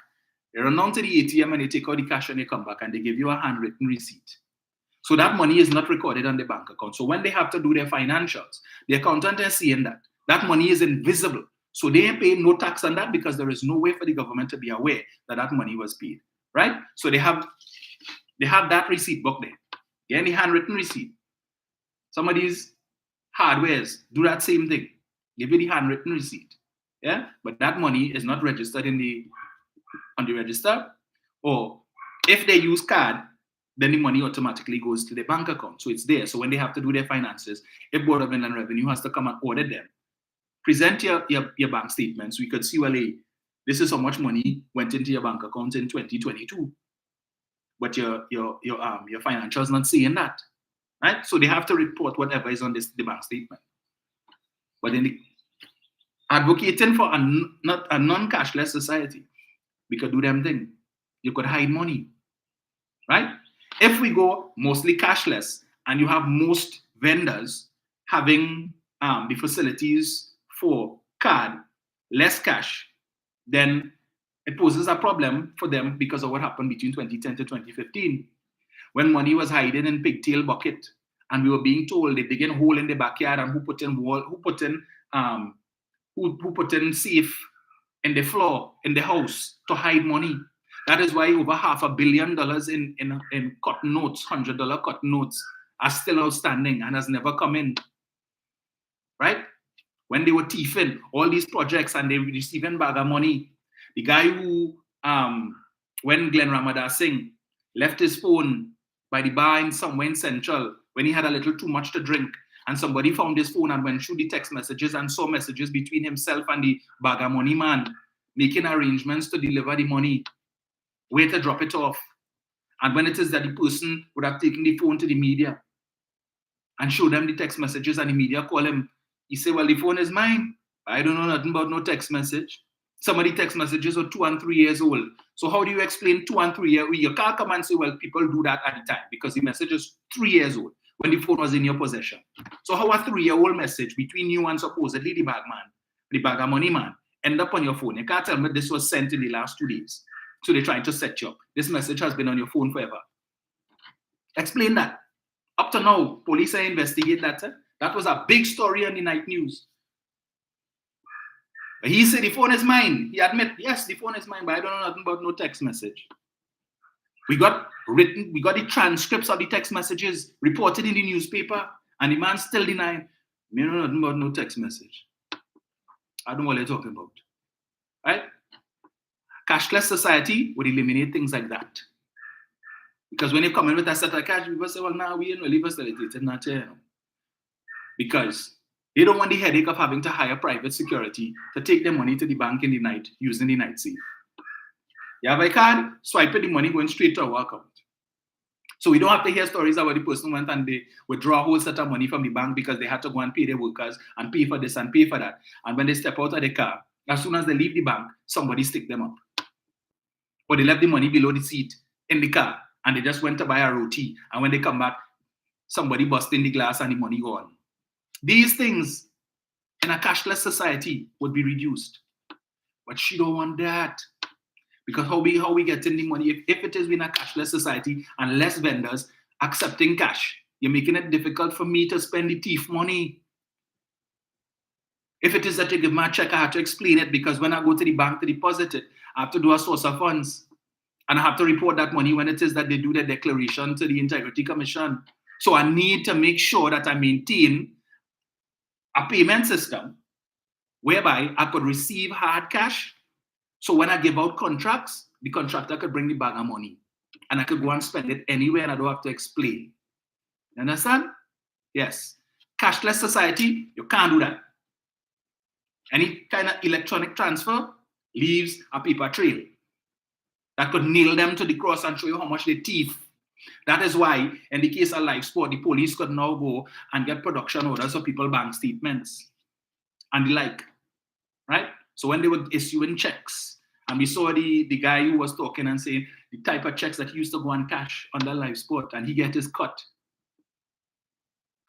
They run down to the ATM and they take out the cash and they come back and they give you a handwritten receipt. So that money is not recorded on the bank account. So when they have to do their financials, the accountant is seeing that. That money is invisible. So they ain't paying no tax on that because there is no way for the government to be aware that that money was paid. Right? So they have that receipt book there. Yeah, the handwritten receipt. Some of these hardwares do that same thing. Give you the handwritten receipt. Yeah, but that money is not registered on the register. Or if they use card, then the money automatically goes to their bank account. So it's there. So when they have to do their finances, if Board of Inland Revenue has to come and audit them, present your bank statements. We could see, well, hey, this is how much money went into your bank account in 2022. But your financials not saying that. Right? So they have to report whatever is on the bank statement. But in the advocating for a non-cashless society, we could do them thing. You could hide money. Right? If we go mostly cashless and you have most vendors having the facilities for card, less cash, then it poses a problem for them because of what happened between 2010 to 2015 when money was hiding in pigtail bucket and we were being told they dig a hole in the backyard and who put in safe in the floor in the house to hide money. That is why over $500 million in cotton notes, $100 cotton notes, are still outstanding and has never come in. Right? When they were thieving all these projects and they were receiving bag of money, the guy who, when Glenn Ramadas Singh left his phone by the bar in somewhere in Central, when he had a little too much to drink, and somebody found his phone and went through the text messages and saw messages between himself and the bag of money man, making arrangements to deliver the money, where to drop it off. And when it is that the person would have taken the phone to the media and showed them the text messages and the media call him, he say, well, the phone is mine. I don't know nothing about no text message. Some of the text messages are 2 and 3 years old. So how do you explain 2 and 3 years? You can't come and say, well, people do that at the time because the message is 3 years old when the phone was in your possession. So how a 3-year-old message between you and supposedly the bag man, the bag of money man, end up on your phone? You can't tell me this was sent in the last 2 days. So they're trying to set you up. This message has been on your phone forever. Explain that. Up to now, police are investigating that. That was a big story on the night news. But he said the phone is mine. He admit, yes, the phone is mine, but I don't know nothing about no text message. We got the transcripts of the text messages reported in the newspaper, and the man still denying, me know nothing about no text message. I don't know what they're talking about. Right? Cashless society would eliminate things like that. Because when you come in with a set of cash, people say, well, now we ain't really facilitated that here. Because they don't want the headache of having to hire private security to take their money to the bank in the night using the night safe. You have a card, swipe it, the money going straight to our account. So we don't have to hear stories about the person went and they withdraw a whole set of money from the bank because they had to go and pay their workers and pay for this and pay for that. And when they step out of the car, as soon as they leave the bank, somebody stick them up. Or they left the money below the seat in the car and they just went to buy a roti. And when they come back, somebody bust in the glass and the money gone. These things in a cashless society would be reduced. But she don't want that. Because how we get in the money, if it is in a cashless society and less vendors accepting cash, you're making it difficult for me to spend the thief money. If it is that you give me a check, I have to explain it because when I go to the bank to deposit it, I have to do a source of funds. And I have to report that money when it is that they do the declaration to the Integrity Commission. So I need to make sure that I maintain a payment system whereby I could receive hard cash. So when I give out contracts, the contractor could bring the bag of money and I could go and spend it anywhere and I don't have to explain. You understand? Yes. Cashless society, you can't do that. Any kind of electronic transfer leaves a paper trail that could nail them to the cross and show you how much they thief. That is why, in the case of live sport, the police could now go and get production orders of people's bank statements and the like, right? So when they were issuing checks, and we saw the guy who was talking and saying the type of checks that he used to go and cash under live sport, and he get his cut.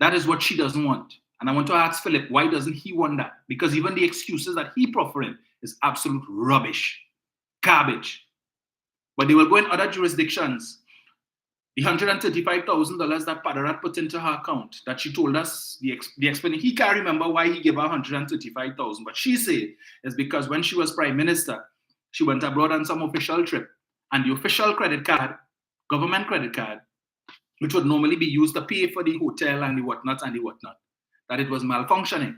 That is what she doesn't want. And I want to ask Philip, why doesn't he want that? Because even the excuses that he proffering is absolute rubbish, garbage. But they will go in other jurisdictions. The $135,000 that Padarat put into her account, that she told us the explanation, he can't remember why he gave her $135,000, but she said it's because when she was prime minister, she went abroad on some official trip, and the official credit card, government credit card, which would normally be used to pay for the hotel and the whatnot, that it was malfunctioning.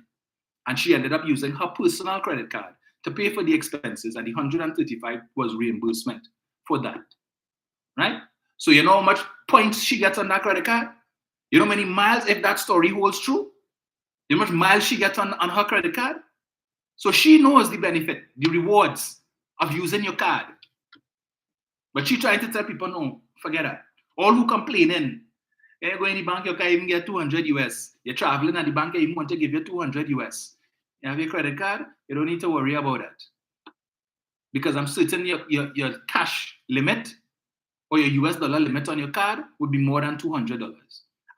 And she ended up using her personal credit card to pay for the expenses, and the $135 was reimbursement for that, right? So you know how much points she gets on that credit card? You know how many miles, if that story holds true? You know how much miles she gets on her credit card? So she knows the benefit, the rewards of using your card. But she trying to tell people, no, forget that. All who complaining, you go in the bank, you can't even get 200 US. You're traveling and the bank even want to give you 200 US. You have your credit card, you don't need to worry about that. Because I'm certain your cash limit or your US dollar limit on your card would be more than $200.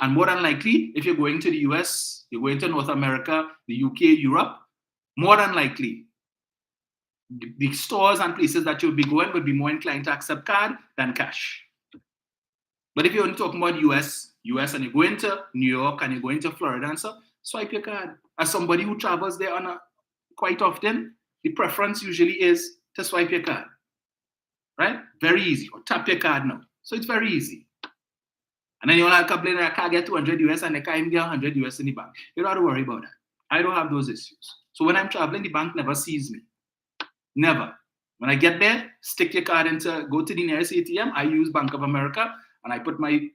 And more than likely, if you're going to the US, you're going to North America, the UK, Europe, more than likely, the stores and places that you'll be going would be more inclined to accept card than cash. But if you're only talking about US and you're going to New York and you're going to Florida and so, swipe your card. As somebody who travels there quite often, the preference usually is to swipe your card. Right? Very easy. Or tap your card now. So it's very easy. And then you want to complain that I can't get 200 US and I can't even get 100 US in the bank. You don't have to worry about that. I don't have those issues. So when I'm traveling, the bank never sees me. Never. When I get there, stick your card go to the nearest ATM. I use Bank of America and I put my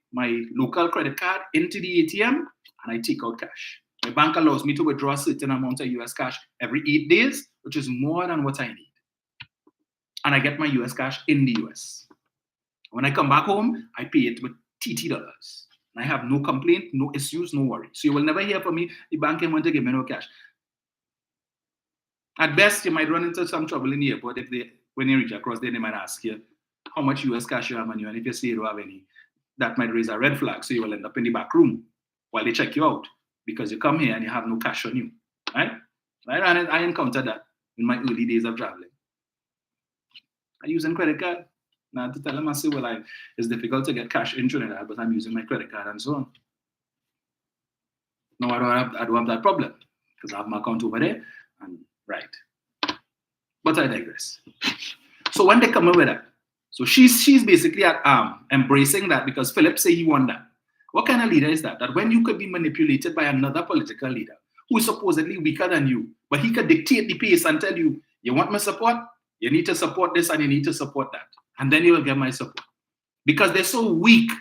local credit card into the ATM and I take out cash. My bank allows me to withdraw a certain amount of US cash every 8 days, which is more than what I need. And I get my US cash in the US. When I come back home, I pay it with TT dollars. And I have no complaint, no issues, no worry. So you will never hear from me, the bank ain't want to give me no cash. At best, you might run into some trouble in the airport when you reach across there, they might ask you how much US cash you have on you. And if you say you don't have any, that might raise a red flag. So you will end up in the back room while they check you out because you come here and you have no cash on you. Right? I encountered that in my early days of traveling. I use a credit card. Now to tell them, I say, well, it's difficult to get cash in Trinidad, but I'm using my credit card and so on. No, I don't have that problem because I have my account over there. And right. But I digress. So when they come in with that, so she's basically embracing that because Philip say he won that. What kind of leader is that? That when you could be manipulated by another political leader who is supposedly weaker than you, but he could dictate the pace and tell you, you want my support? You need to support this and you need to support that. And then you will get my support. Because they're so weak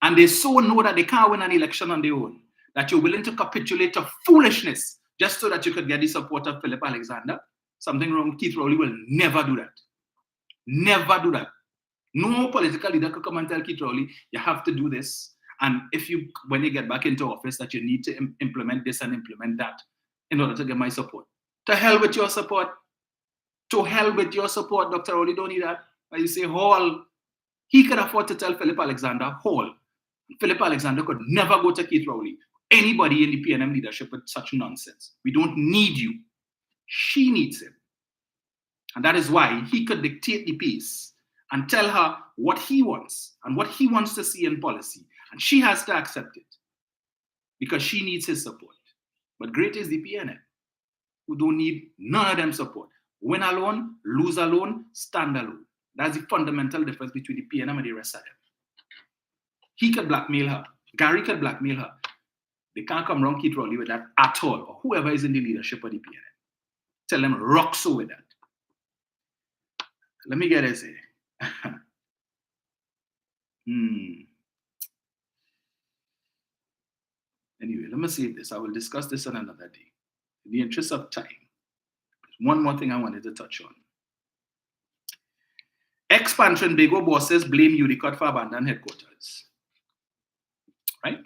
and they so know that they can't win an election on their own, that you're willing to capitulate to foolishness just so that you could get the support of Philip Alexander. Something wrong. Keith Rowley will never do that. Never do that. No political leader could come and tell Keith Rowley, you have to do this. And when you get back into office, that you need to implement this and implement that in order to get my support. To hell with your support. To hell with your support, Dr. Rowley, don't need that. But you say, Hall, he could afford to tell Philip Alexander, Hall. Philip Alexander could never go to Keith Rowley. Anybody in the PNM leadership with such nonsense. We don't need you. She needs him. And that is why he could dictate the pace and tell her what he wants and what he wants to see in policy. And she has to accept it because she needs his support. But great is the PNM, who don't need none of them support. Win alone, lose alone, stand alone. That's the fundamental difference between the PNM and the rest of them. He could blackmail her. Gary could blackmail her. They can't come around Keith Rowley with that at all, or whoever is in the leadership of the PNM. Tell them rock so with that. Let me get this here. Anyway, let me see this. I will discuss this on another day. In the interest of time. One more thing I wanted to touch on. Ex-Pan Trinbago bosses blame UDCOT for abandoned headquarters. Right?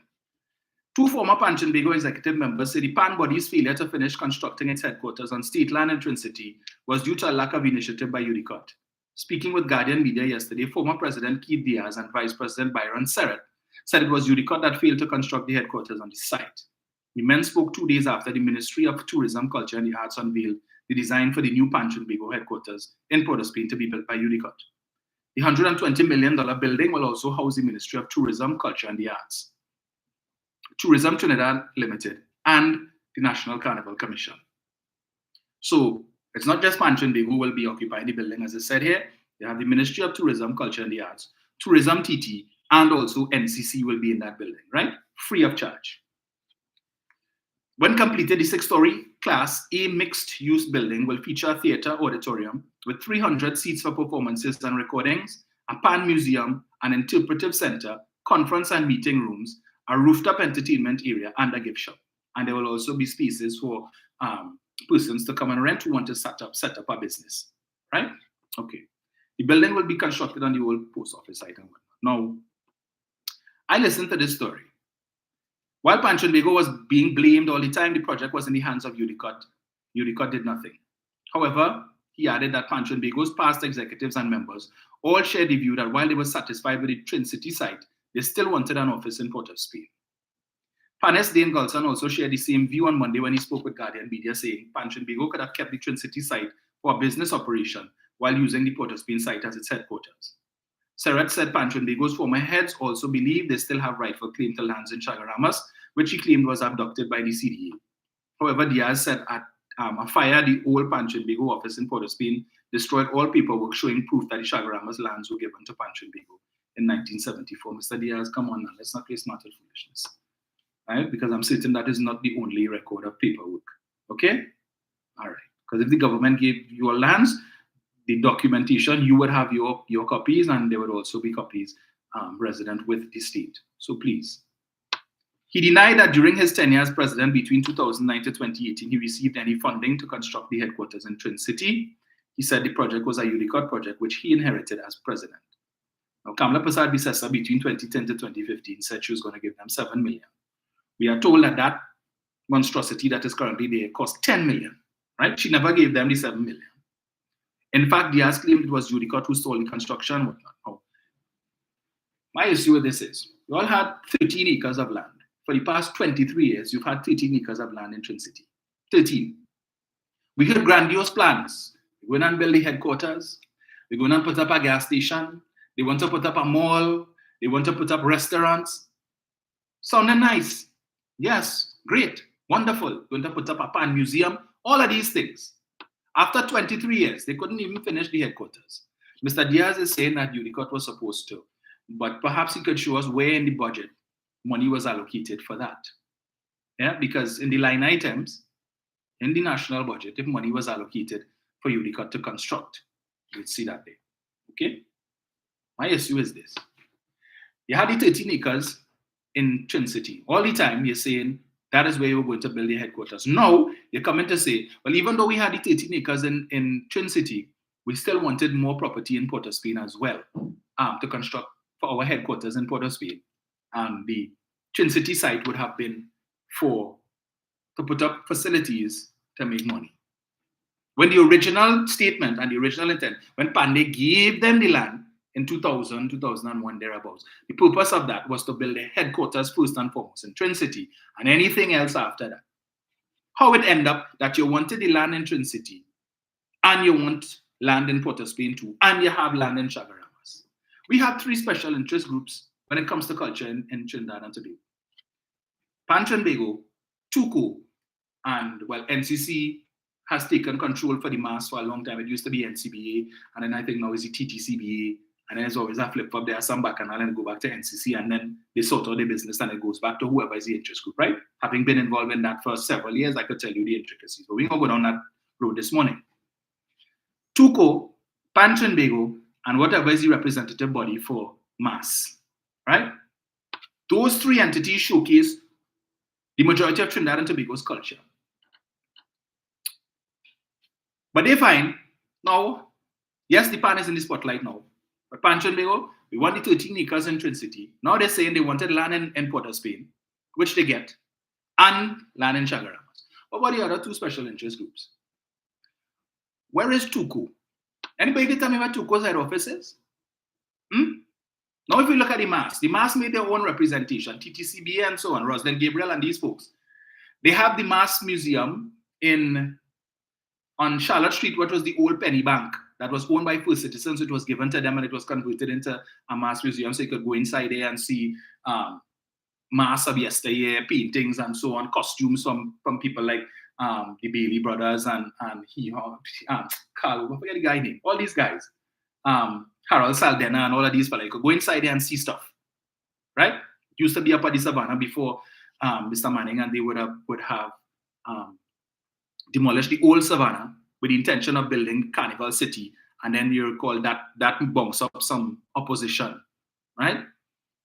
2 former Pan Trinbago executive members say the PAN body's failure to finish constructing its headquarters on state land in Trincity was due to a lack of initiative by UDCOT. Speaking with Guardian Media yesterday, former President Keith Diaz and Vice President Byron Serrett said it was UDCOT that failed to construct the headquarters on the site. The men spoke 2 days after the Ministry of Tourism, Culture and the Arts unveiled the design for the new Pan Trinbago headquarters in Port of Spain to be built by UDCOT. The $120 million building will also house the Ministry of Tourism, Culture and the Arts, Tourism Trinidad Limited, and the National Carnival Commission. So it's not just Pan Trinbago who will be occupying the building. As I said here, you have the Ministry of Tourism, Culture and the Arts, Tourism TT, and also NCC will be in that building, right? Free of charge. When completed, the 6-story Class A mixed-use building will feature a theater auditorium with 300 seats for performances and recordings, a Pan museum, an interpretive center, conference and meeting rooms, a rooftop entertainment area, and a gift shop. And there will also be spaces for persons to come and rent who want to set up a business, right? Okay. The building will be constructed on the old post office site and whatnot. Now, I listened to this story. While Pan Trinbago was being blamed all the time, the project was in the hands of UDCOT. UDCOT did nothing. However, he added that Pan Trinbago's past executives and members all shared the view that while they were satisfied with the Trincity site, they still wanted an office in Port of Spain. Panes Dane Gulson also shared the same view on Monday when he spoke with Guardian Media, saying Pan Trinbago could have kept the Trincity site for a business operation while using the Port of Spain site as its headquarters. Serrett said Pan Trinbago's former heads also believe they still have rightful claim to lands in Chaguaramas, which he claimed was abducted by the CDA. However, Diaz said a fire at the old Pan Trinbago office in Port of Spain destroyed all paperwork showing proof that the Chaguaramas lands were given to Pan Trinbago in 1974. Mr. Diaz, come on now, let's not play smart with foolishness. Right? Because I'm certain that is not the only record of paperwork. Okay? All right. Because if the government gave your lands, the documentation, you would have your copies, and there would also be copies resident with the state. So please. He denied that during his tenure as president between 2009 to 2018, he received any funding to construct the headquarters in Trincity. He said the project was a UDCOT project, which he inherited as president. Now, Kamla Persad-Bissessar between 2010 to 2015 said she was going to give them $7 million. We are told that that monstrosity that is currently there cost $10 million, right? She never gave them the $7 million. In fact, Diaz claimed it was UDCOT who stole the construction and whatnot. Now, my issue with this is, you all had 13 acres of land. For the past 23 years, you've had 13 acres of land in Trincity. 13. We had grandiose plans. We're going to build the headquarters. We're going to put up a gas station. They want to put up a mall. They want to put up restaurants. Sounding nice. Yes, great, wonderful. Going to put up a Pan museum. All of these things. After 23 years, they couldn't even finish the headquarters. Mr. Diaz is saying that UDCOT was supposed to, but perhaps he could show us where in the budget money was allocated for that. Yeah, because in the line items, in the national budget, if money was allocated for UDCOT to construct, you'd see that there. Okay? My issue is this. You had the 13 acres in Trincity. All the time, you're saying that is where you're going to build the headquarters. Now, you're coming to say, well, even though we had the 13 acres in Trincity, we still wanted more property in Port of Spain as well to construct for our headquarters in Port of Spain. And the Trincity site would have been to put up facilities to make money. When the original statement and the original intent, when Pandey gave them the land in 2000, 2001, thereabouts, the purpose of that was to build the headquarters first and foremost in Trincity and anything else after that. How it ended up that you wanted the land in Trincity and you want land in Port of Spain too, and you have land in Chaguaramas. We have 3 special interest groups when it comes to culture in Trinidad and Tobago. Pan Trinbago, TUCO, and well, NCC has taken control for the mass for a long time. It used to be NCBA, and then I think now it's the TTCBA, and then there's always a flip-flop there, some bacchanal, and go back to NCC, and then they sort out their business, and it goes back to whoever is the interest group, right? Having been involved in that for several years, I could tell you the intricacies, but we're going to go down that road this morning. TUCO, Pan Trinbago, and whatever is the representative body for mass, right? Those 3 entities showcase the majority of Trinidad and Tobago's culture. But they find now, yes, the pan is in the spotlight now. But Pancho and Bego, we want the 13 acres in Twin City. Now they're saying they wanted land in Port of Spain, which they get, and land in Chagaramas. What about the other two special interest groups? Where is TUCO? Anybody can tell me where TUCO's head office is? Now, if you look at the MAS made their own representation, TTCBA and so on, Roslyn Gabriel and these folks. They have the MAS Museum on Charlotte Street, what was the old penny bank that was owned by First Citizens. It was given to them and it was converted into a MAS Museum, so you could go inside there and see MAS of yesteryear, paintings and so on, costumes from people like the Bailey brothers and Carl, I forget the guy name, all these guys. Harold Saldana and all of these, but you could go inside there and see stuff, right? It used to be up at the Savannah before Mr. Manning, and they would have demolished the old Savannah with the intention of building Carnival City, and then you recall that bunks up some opposition, right?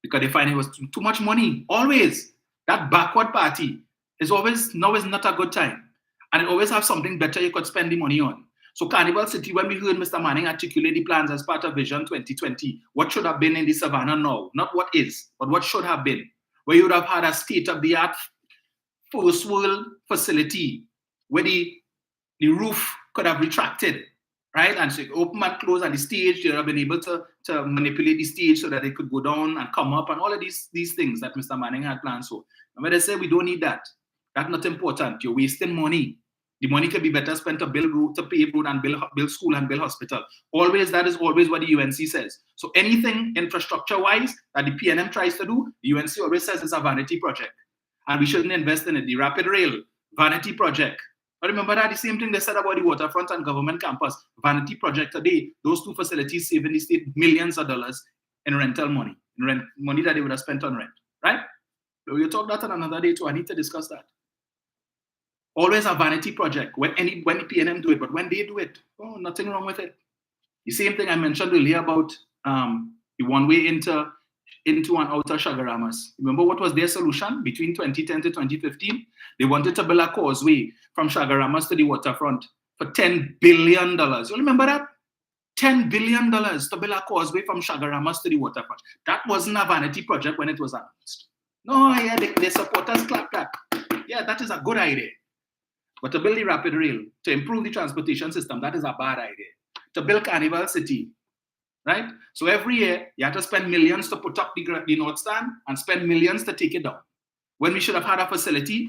Because they find it was too much money. Always that backward party is always not a good time, and it always have something better you could spend the money on. So Carnival City, when we heard Mr. Manning articulate the plans as part of Vision 2020, what should have been in the Savannah now, not what is, but what should have been, where you would have had a state-of-the-art first world facility where the roof could have retracted, right? And so open and close, and the stage, you would have been able to manipulate the stage so that it could go down and come up, and all of these things that Mr. Manning had planned. So remember, they say we don't need that. That's not important. You're wasting money. The money could be better spent to build road, to pave road, and build school and build hospital. That is always what the UNC says. So anything infrastructure-wise that the PNM tries to do, the UNC always says it's a vanity project, and we shouldn't invest in it. The Rapid Rail, vanity project. But remember that the same thing they said about the waterfront and government campus, vanity project. Today, those two facilities saving the state millions of dollars in rental money, money that they would have spent on rent, right? So we'll talk that on another day too. I need to discuss that. Always a vanity project when the PNM do it, but when they do it, oh, nothing wrong with it. The same thing I mentioned earlier about the one way into and out of Chagaramas. Remember what was their solution between 2010 to 2015? They wanted to build a causeway from Chagaramas to the waterfront for $10 billion. You remember that? $10 billion to build a causeway from Chagaramas to the waterfront. That wasn't a vanity project when it was announced. No, yeah, the supporters clap. Yeah, that is a good idea. But to build the Rapid Rail, to improve the transportation system, that is a bad idea. To build Carnival City, right? So every year, you have to spend millions to put up the North Stand and spend millions to take it down. When we should have had a facility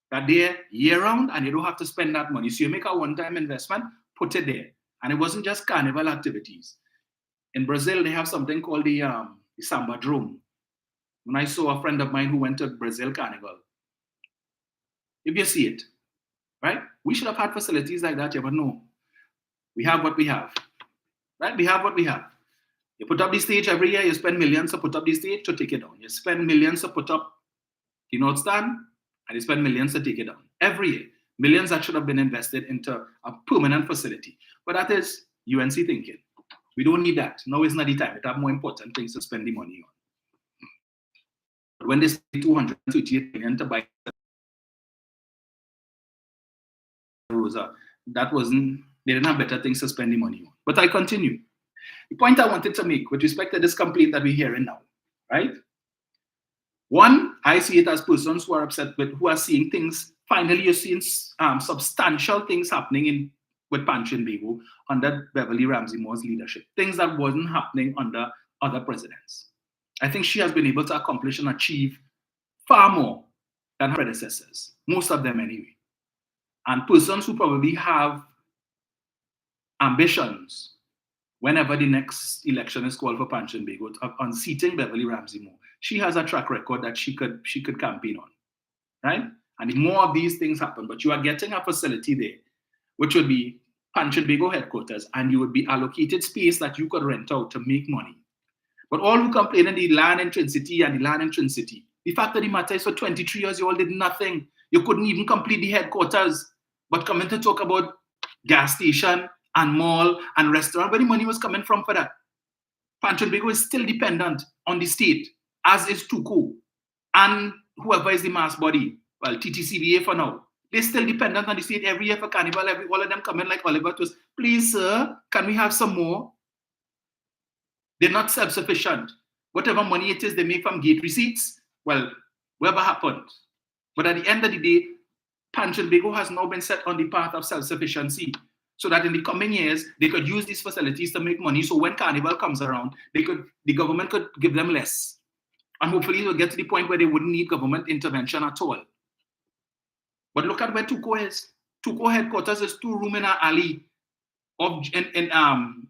that there year-round and you don't have to spend that money. So you make a one-time investment, put it there. And it wasn't just carnival activities. In Brazil, they have something called the Samba Drome. When I saw a friend of mine who went to Brazil Carnival, if you see it, right? We should have had facilities like that, but no. We have what we have, right? We have what we have. You put up the stage every year, you spend millions to put up the stage to take it down. You spend millions to put up the North Stand, and you spend millions to take it down. Every year, millions that should have been invested into a permanent facility. But that is UNC thinking. We don't need that. Now is not the time. We have more important things to spend the money on. But when they say $238 million to buy Rosa, that wasn't, they didn't have better things to spend the money on. But I continue. The point I wanted to make with respect to this complaint that we're hearing now, right? One, I see it as persons who are upset with, who are seeing things, finally you're seeing substantial things happening with Pancho and Bego under Beverly Ramsey Moore's leadership, things that wasn't happening under other presidents. I think she has been able to accomplish and achieve far more than her predecessors, most of them anyway. And persons who probably have ambitions whenever the next election is called for Pancho and Bego on seating Beverly Ramsey Moore, she has a track record that she could campaign on, right? And if more of these things happen, but you are getting a facility there, which would be Pancho and Bego headquarters, and you would be allocated space that you could rent out to make money. But all who complain in the land in Twin City and the land in Twin City, the fact of the matter is for 23 years, you all did nothing. You couldn't even complete the headquarters, but coming to talk about gas station and mall and restaurant, where the money was coming from for that. Pancho and Bego is still dependent on the state, as is TUCO, and whoever is the mass body. Well, TTCBA for now. They're still dependent on the state every year for carnival. All of them come in like Oliver Twist. Please, sir, can we have some more? They're not self-sufficient. Whatever money it is they make from gate receipts, well, whatever happened. But at the end of the day, Panch and Bago has now been set on the path of self-sufficiency, so that in the coming years, they could use these facilities to make money. So when carnival comes around, the government could give them less. And hopefully it will get to the point where they wouldn't need government intervention at all. But look at where Tuco is. Tuco headquarters is 2 rooms in an alley of Jerningham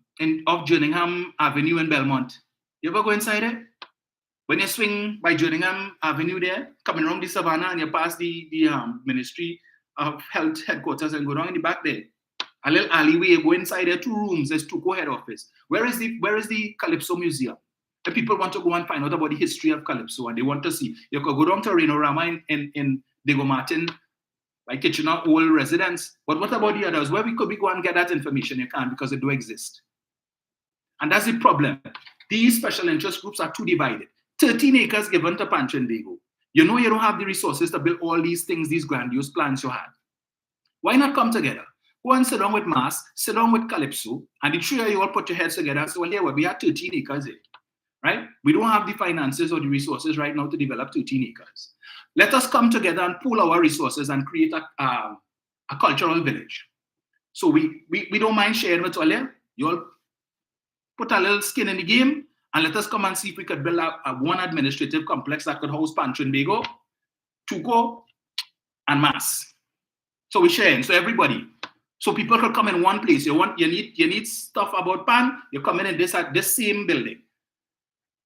Avenue in Belmont. You ever go inside it? When you swing by Jerningham Avenue there, coming around the Savannah, and you pass the Ministry of Health headquarters and go down in the back there. A little alleyway, you go inside there, 2 rooms, there's Tuco head office. Where is the Calypso Museum? The people want to go and find out about the history of Calypso, and they want to see. You could go down to Reno-Rama in Diego Martin, like Kitchener old residence. But what about the others? Where we could go and get that information? You can't, because it do exist. And that's the problem. These special interest groups are too divided. 13 acres given to Panch and Bago. You know you don't have the resources to build all these things, these grandiose plans you had. Why not come together? Go and sit down with Mas, sit down with Calypso, and the 3 of you all put your heads together and say, well, here, we have 13 acres here, right? We don't have the finances or the resources right now to develop 13 acres. Let us come together and pool our resources and create a cultural village. So we don't mind sharing with all you. You all put a little skin in the game, and let us come and see if we could build one administrative complex that could house Panch and Bago, Tuco, and Mas. So we're sharing, so everybody. So people could come in one place. You need stuff about Pan, you're coming in this same building.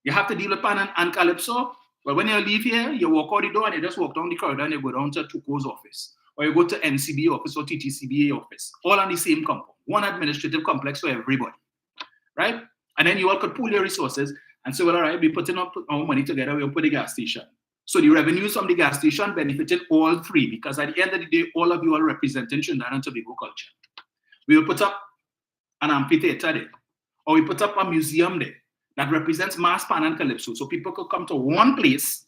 You have to deal with Pan and Calypso. But when you leave here, you walk out the door and you just walk down the corridor and you go down to Tuco's office. Or you go to NCB office or TTCBA office. All on the same compound. One administrative complex for everybody. Right? And then you all could pool your resources and say, well, all right, we're putting up our money together, we'll put a gas station. So the revenues from the gas station benefited all 3, because at the end of the day, all of you are representing Trinidad and Tobago culture. We will put up an amphitheater there. Or we put up a museum there that represents Mas, Pan, and Calypso. So people could come to one place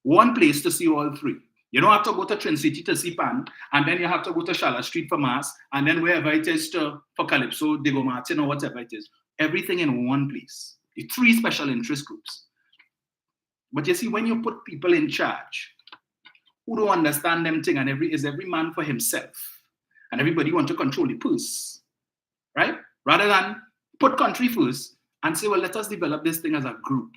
to see all 3. You don't have to go to Trin City to see Pan, and then you have to go to Charlotte Street for Mas, and then wherever it is for Calypso, Diego Martin, or whatever it is. Everything in one place. The 3 special interest groups. But you see, when you put people in charge who don't understand them thing, and every man for himself, and everybody want to control the purse, right? Rather than put country first and say, well, let us develop this thing as a group.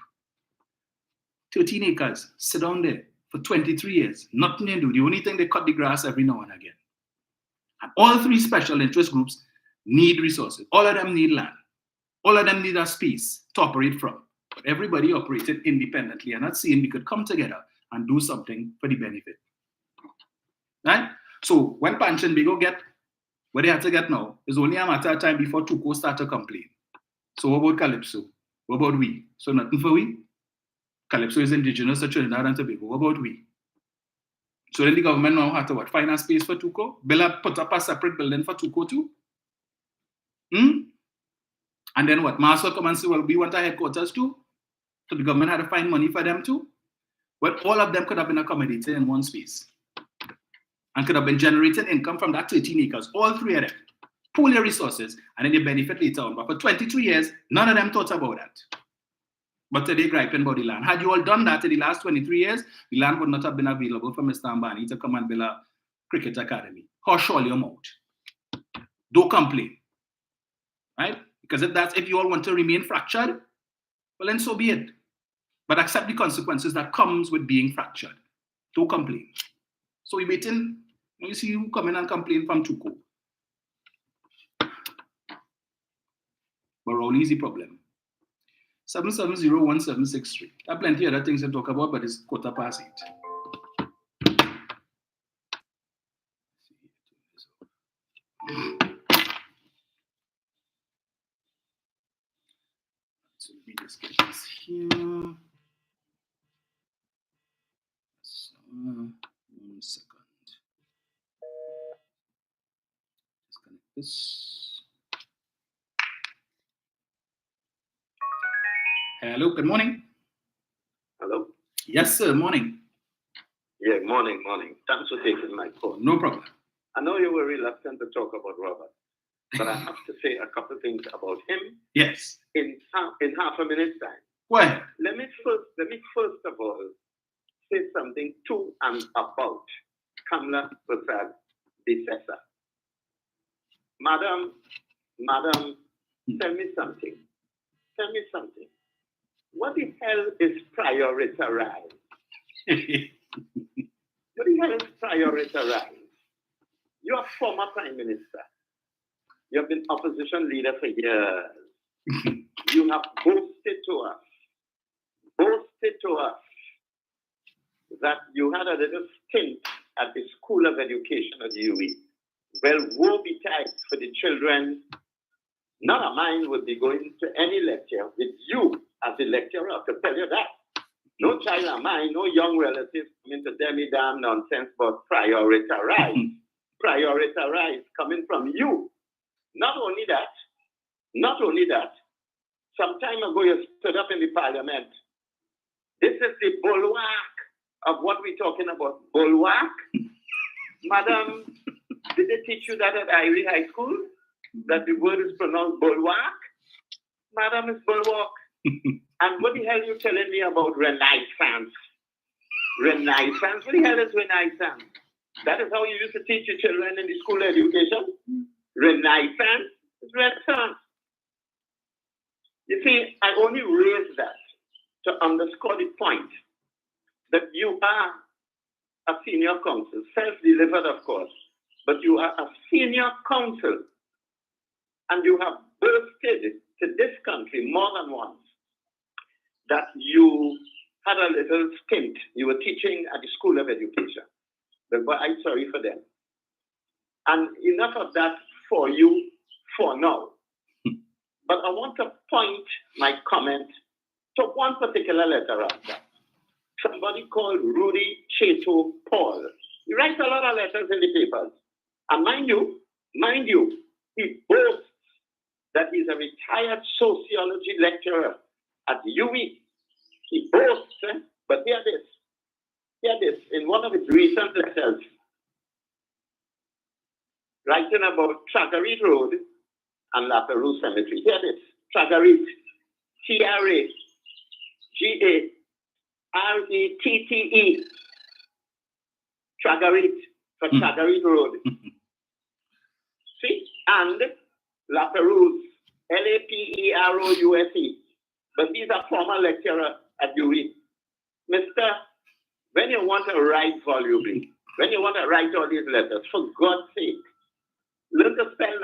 13 acres, sit down there for 23 years, nothing to do. The only thing, they cut the grass every now and again. And all 3 special interest groups need resources. All of them need land. All of them need a space to operate from. But everybody operated independently, and not saying we could come together and do something for the benefit. Right? So when Panch and Bago get what they have to get now, it's only a matter of time before Tuco start to complain. So what about Calypso? What about we? So nothing for we? Calypso is indigenous to Trinidad and Tobago. What about we? So then the government now have to find a space for Tuco? Put up a separate building for Tuco too? And then what? Mas will come and say, well, we want our headquarters too. So the government had to find money for them too. Well, all of them could have been accommodated in one space. And could have been generating income from that 13 acres. All 3 of them. Pool your resources, and then you benefit later on. But for 23 years, none of them thought about that. But today, griping about the land. Had you all done that in the last 23 years, the land would not have been available for Mr. Ambani to come and build a cricket academy. Hush all your mouth. Don't complain. Right? Because if you all want to remain fractured, well, then so be it. But accept the consequences that comes with being fractured. Don't complain. So we're waiting. You see who come in and complain from Tuco. But Rowley is the problem. 7701763. There are plenty of other things to talk about, but it's 8:15. So let me just get this here. So, 1 second. Disconnect this. Hello, good morning. Hello? Yes, sir, morning. Yeah, morning. Thanks for taking my call. No problem. I know you were reluctant to talk about Robert, but I have to say a couple things about him Yes. in half a minute's time. Well, Let me first of all say something to and about Kamla Prasad Desesa. Madam, tell me something. What the hell is prioritarize? What the hell is prioritarize? You're a former prime minister. You have been opposition leader for years. You have boasted to us that you had a little stint at the School of Education at UWI. Well, woe betide for the children. None of mine would be going to any lecture with you as the lecturer. I can tell you that. No child of mine, no young relatives coming to tell me damn nonsense about prioritize. Prioritize coming from you. Not only that, some time ago you stood up in the parliament. This is the bulwark of what we're talking about. Bulwark? Madam, did they teach you that at Ivy High School? That the word is pronounced bulwark? Madam, it's bulwark. And what the hell are you telling me about renaissance? Renaissance? What the hell is renaissance? That is how you used to teach your children in the school education? Renaissance? It's renaissance. You see, I only raise that to underscore the point that you are a senior counsel, self-delivered of course, but you are a senior counsel and you have boasted to this country more than once that you had a little stint. You were teaching at the School of Education. But I'm sorry for them. And enough of that for you for now. But I want to point my comment to one particular letter after. Somebody called Rudy Cheto Paul. He writes a lot of letters in the papers. And mind you, he boasts that he's a retired sociology lecturer at UWI. He boasts, but hear this, in one of his recent letters, writing about Tragarit Road and La Perouse Cemetery. Hear this, Tragarit, Tragaretete, Tragarit, for Tragarit Road. See? And La Perouse, Laperouse. But he's a former lecturer at UWI. Mister, when you want to write volubly, when you want to write all these letters, for God's sake, learn to spell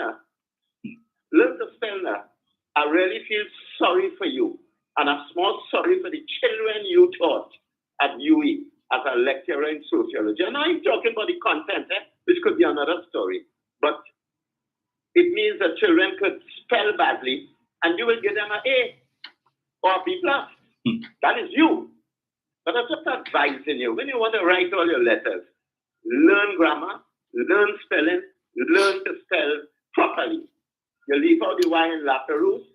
now. I really feel sorry for you, and a small sorry for the children you taught at UWI as a lecturer in sociology. And I'm talking about the content, which could be another story. But it means that children could spell badly, and you will give them an A or a B+. That is you. But I'm just advising you, when you want to write all your letters, learn grammar, learn spelling, learn to spell properly. You leave out the Y in La Perouse,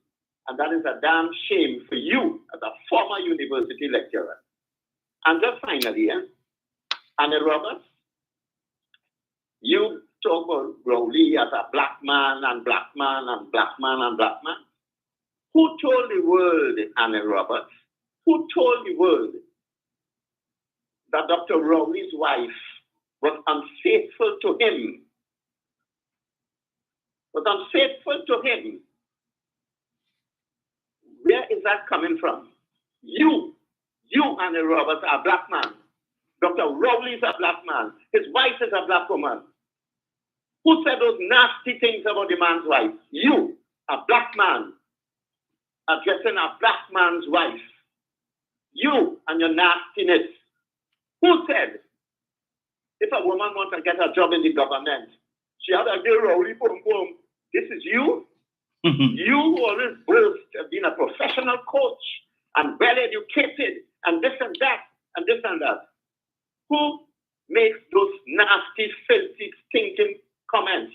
and that is a damn shame for you as a former university lecturer. And just finally, Annie Roberts, you talk about Rowley as a black man and black man and black man and black man. Who told the world, Annie Roberts, who told the world that Dr. Rowley's wife was unfaithful to him? Where is that coming from? You, Annie Roberts, are a black man. Dr. Rowley is a black man. His wife is a black woman. Who said those nasty things about the man's wife? You, a black man, addressing a black man's wife. You and your nastiness. Who said if a woman wants to get a job in the government, she had to get Rowley boom boom? This is you? You who always boast of being a professional coach and well educated and this and that and this and that. Who makes those nasty, filthy, stinking comments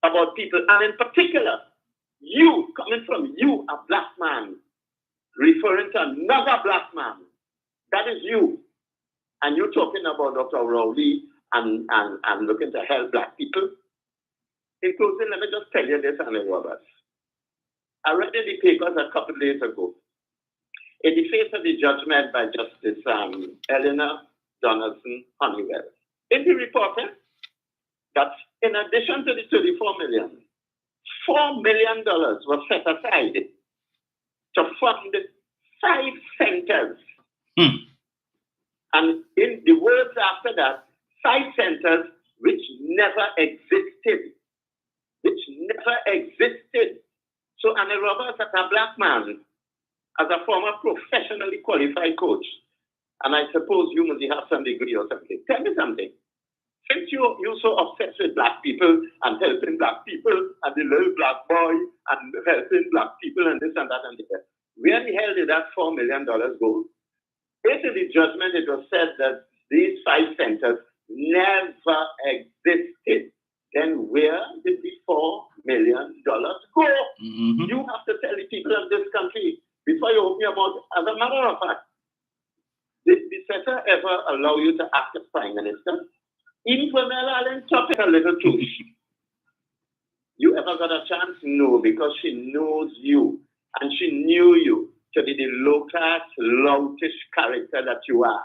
about people? And in particular, you, coming from you, a black man, referring to another black man. That is you. And you're talking about Dr. Rowley and looking to help black people. In closing, let me just tell you this, Annie Roberts. I read in the papers a couple of days ago, in the face of the judgment by Justice Eleanor Donaldson Honeywell, in the reporting that in addition to the $34 million, $4 million was set aside to fund 5 centers. And in the words after that, 5 centers which never existed. So Annie Roberts, as a black man, as a former professionally qualified coach, and I suppose you must have some degree or something. Tell me something. Since you're so obsessed with black people and helping black people and the little black boy and helping black people and this and that and that, where the hell did that $4 million go? In the judgment, it was said that these 5 centers never existed. Then where did the $4 million go? Mm-hmm. You have to tell the people of this country before you open your mouth. As a matter of fact, did the center ever allow you to act as prime minister? Even Pamela Allen topic a little too. You ever got a chance? No, because she knows you and she knew you to be the low-class, loutish character that you are.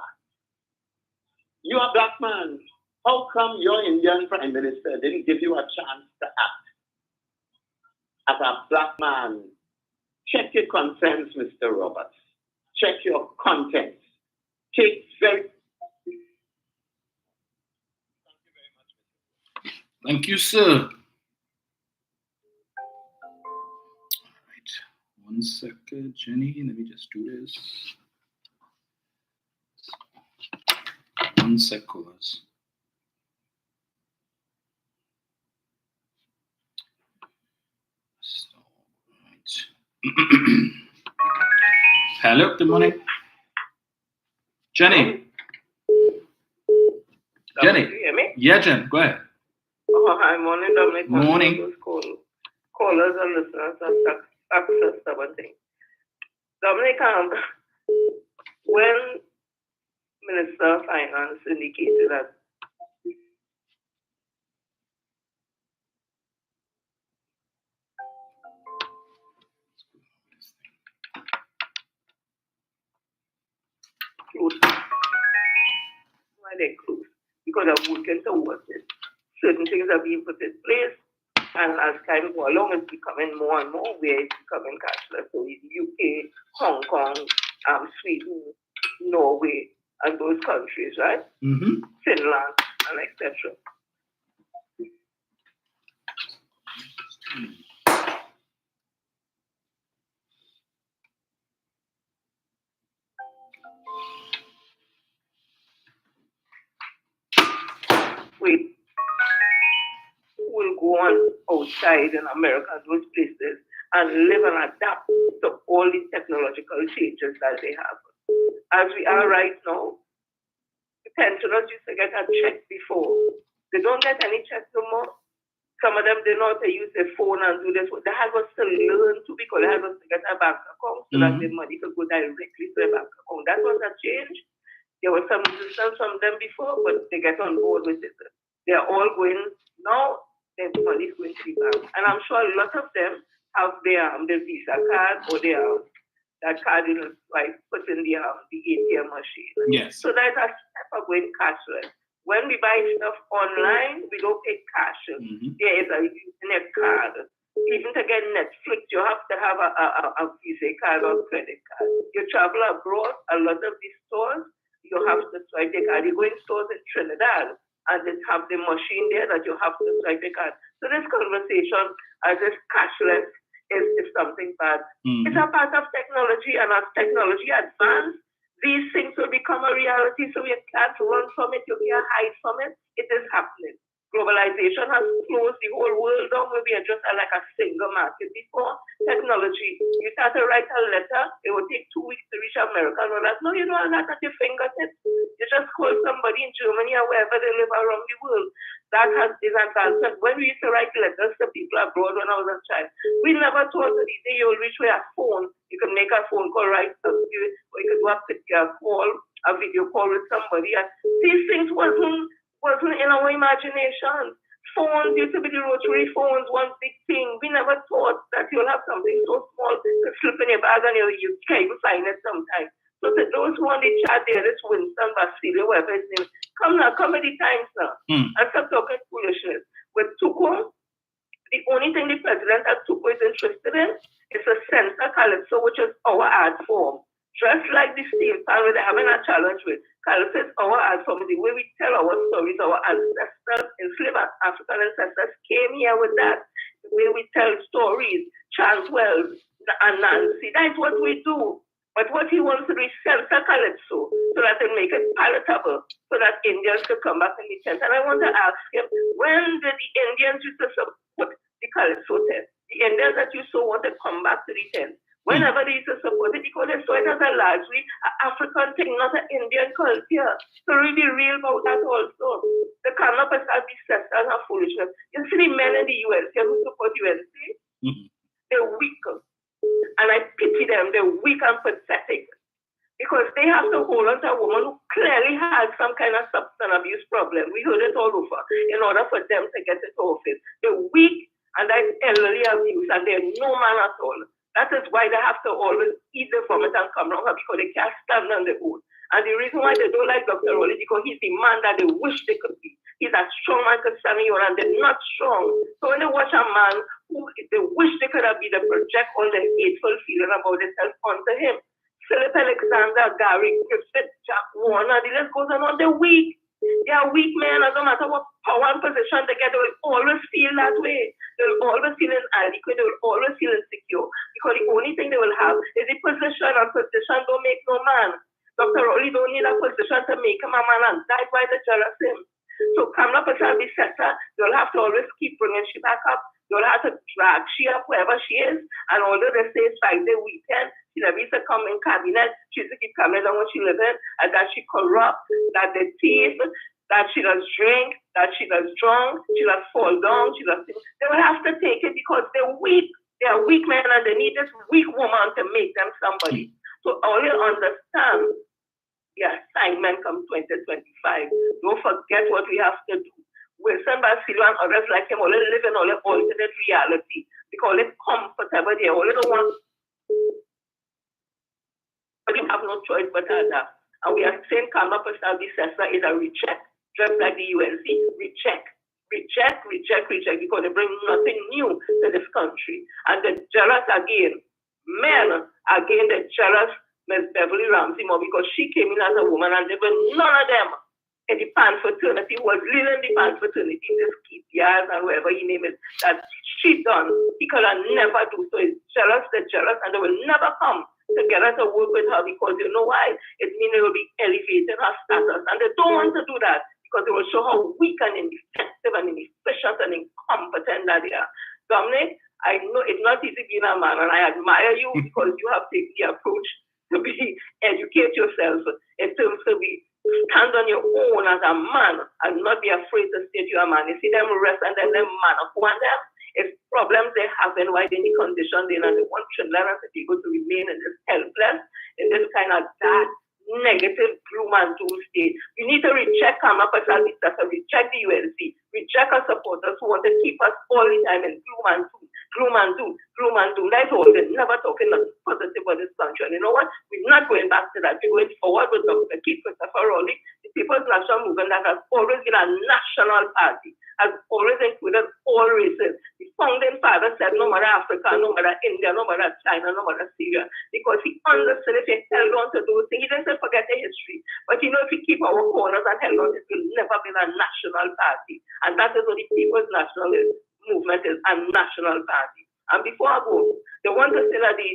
You are a black man. How come your Indian prime minister didn't give you a chance to act? As a black man, check your conscience, Mr. Roberts. Check your contents. Take very... Thank you, sir. All right. 1 second, Jenny. Let me just do this. 1 sec, callers. Hello, good morning. Jenny. Jenny. You hear me? Yeah, Jen, go ahead. Oh, hi, morning, Dominic. Morning. Those callers and listeners and access to one thing. Dominic, when Minister of Finance indicated that why they close? Because I'm working towards it. Certain things are being put in place, and as time goes along, it's becoming more and more where it's becoming cashless. So in the UK, Hong Kong, Sweden, Norway, and those countries, right? Mm-hmm. Finland, and etc. Wait, will go on outside in America, those places, and live and adapt to all the technological changes that they have. As we are right now, the pensioners used to get a check before. They don't get any checks no more. Some of them, they know how to use their phone and do this. They have us to learn to because they have us to get a bank account so that their money could go directly to a bank account. That was a change. There was some resistance from them before, but they get on board with it. They're all going, now their money is going to the bank. And I'm sure a lot of them have their Visa card or that card is like put in the ATM machine. Yes. So there's a step of going cashless. When we buy stuff online, we don't pay cash. Mm-hmm. There is a Usenet card. Even to get Netflix, you have to have a Visa card or credit card. You travel abroad, a lot of these stores, you have to swipe your card. You go in stores in Trinidad, and they have the machine there that you have to swipe your card. So this conversation, as if cashless is something bad. Mm-hmm. It's a part of technology, and as technology advances, these things will become a reality, so you can't run from it, you can't hide from it. It is happening. Globalization has closed the whole world down. We are just like a single market. Before technology, you start to write a letter, it would take 2 weeks to reach America. No, you don't have that at your fingertips. You just call somebody in Germany or wherever they live around the world. That is advancement. When we used to write letters to people abroad when I was a child, we never thought that the day you'll reach with a phone, you can make a phone call, or you could do a video call with somebody. And these things wasn't in our imagination. Phones used to be the rotary phones, one big thing. We never thought that you'll have something so small to slip in your bag and you can't even find it sometimes. So to those who want to chat there, this Winston, Basilio, whatever his name, come at the times now. And stop talking foolishness. With Tuko, the only thing the president at Tuko is interested in is a sensor calypso, which is our art form. Just like the steel pan where they're having a challenge with. Calypso is our art form, the way we tell our stories, our ancestors, enslaved African ancestors came here with that. The way we tell stories, Charles Wells and Nancy, that's what we do. But what he wants to do is sensor calypso so that it make it palatable, so that Indians could come back in the tent. And I want to ask him, when did the Indians used to support the calypso tent? The Indians that used to want to come back to the tent. Whenever they used to support it, because they saw it as a largely African thing, not an Indian culture. So really real about that also. They cannot start these sectors of foolishness. You see the men in the US who support UNC, they're weak. And I pity them, they're weak and pathetic. Because they have to hold on to a woman who clearly has some kind of substance abuse problem. We heard it all over. In order for them to get into office, they're weak and that's elderly abuse, and they're no man at all. That is why they have to always eat the vomit and come around her, because they can't stand on their own. And the reason why they don't like Dr. Rowley is because he's the man that they wish they could be. He's a strong man could stand here, and they're not strong. So when they watch a man who they wish they could have been, they project all their hateful feeling about themselves onto him. Philip Alexander, Gary Griffith, Jack Warner, the list goes on. They're weak. They are weak men. No matter what power and position they get, they will always feel that way. They will always feel inadequate. They will always feel insecure. Because the only thing they will have is a position, and position don't make no man. Dr. Rowley don't need a position to make him a man, and that's why they jealous him. So Kamala Patel be center, you'll have to always keep bringing she back up. You'll have to drag she up wherever she is. And although they say it's Friday weekend, she never used to come in cabinet. She used to keep coming down when she live in, and that she corrupt, that they thief, that she does drink, that she does drunk, she does fall down, she does. They will have to take it because they're weak. They are weak men, and they need this weak woman to make them somebody. So all you understand, the assignment come 2025. Don't forget what we have to do. Wilson Basilio and others like him all live in all the alternate reality. They call it comfortable. They all don't want. But you have no choice but to adapt. And we are saying Kamala Patel-Bissessar is a reject, just like the UNC. Reject, because they bring nothing new to this country. And the jealous again, men again, the jealous Ms. Beverly Ramsey more because she came in as a woman, and there were none of them in the pan fraternity who was leading the pan fraternity, this Keith Yaz and whoever you name it, that she done. He could have never do. So it's jealous, they're jealous, and they will never come together to work with her, because you know why? It means they will be elevating her status, and they don't want to do that because they will show how weak and ineffective and inefficient and incompetent that they are. Dominic, I know it's not easy being a man, and I admire you because you have taken the approach to be educate yourself in terms of be stand on your own as a man and not be afraid to state you're a man. You see them rest and then them man up one them. It's problems they have and why they need condition they and they want children and people to remain in this helpless, in this kind of dark, negative gloom and doom state. You need to reject Kamala Patel-Bissessar, reject the UNC, reject our supporters who want to keep us all the time in gloom and doom. That's all. They're never talking nothing positive about this country. And you know what? We're not going back to that. We're going forward with Dr. Keith Christopher Rowley, the People's National Movement that has always been a national party, has always included all races. The founding father said no matter Africa, no matter India, no matter China, no matter Syria, because he understood if he held on to those things, he didn't say forget the history. But you know, if we keep our corners and held on, it will never be a national party. And that is what the People's National Movement is, a national party. And before I go, they want to say that the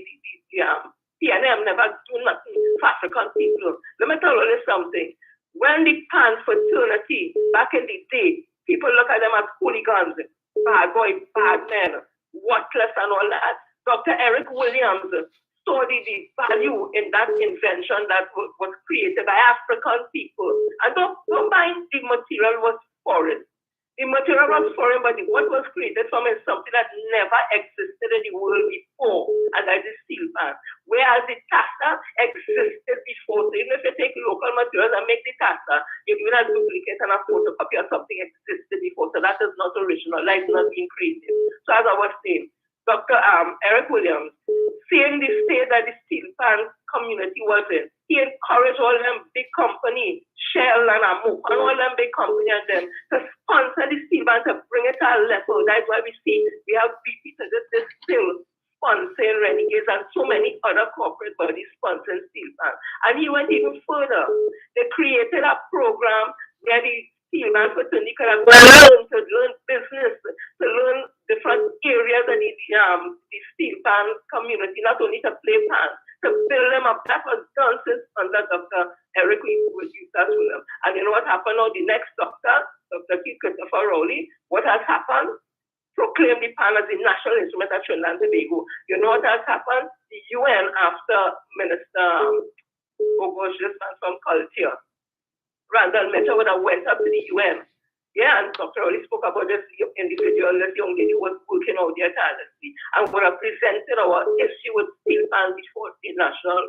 PNM never do nothing for African people. Let me tell you something. When the pan fraternity back in the day People look at them as hooligans, bad boy, bad men, worthless and all that. Dr. Eric Williams saw the value in that invention that was created by African people. And don't mind the material was foreign. The material was foreign, but what was created from is something that never existed in the world before, and that is steel pan. Whereas the tassa existed before. So even if you take local materials and make the tassa, you're doing a duplicate and a photocopy of something existed before. So that is not original. That is not being created. So as I was saying, Dr. Eric Williams, seeing the state that the steel pan community was in, he encouraged all them big companies, Shell and Amuk, and all them big companies and them to sponsor the steel pan to bring it to a level. That's why we see we have BP to this still sponsoring Renegades and so many other corporate bodies sponsoring steel pan. And he went even further. They created a program where the steel man fraternity could have learned to learn business, to learn different areas of the steel pan community, not only to play pan, to build them up. That was done since under Dr. Eric Williams. And you know what happened now? The next doctor, Dr. Christopher Rowley, what has happened? Proclaimed the pan as the national instrument of Trinidad and Tobago. You know what has happened? The UN, after Minister from Culture, Randall Mitchell would have went up to the UN. Yeah, and Dr. Rowley spoke about this individual, this young lady who was working out there tirelessly, and would have presented our issue with steel pan before the National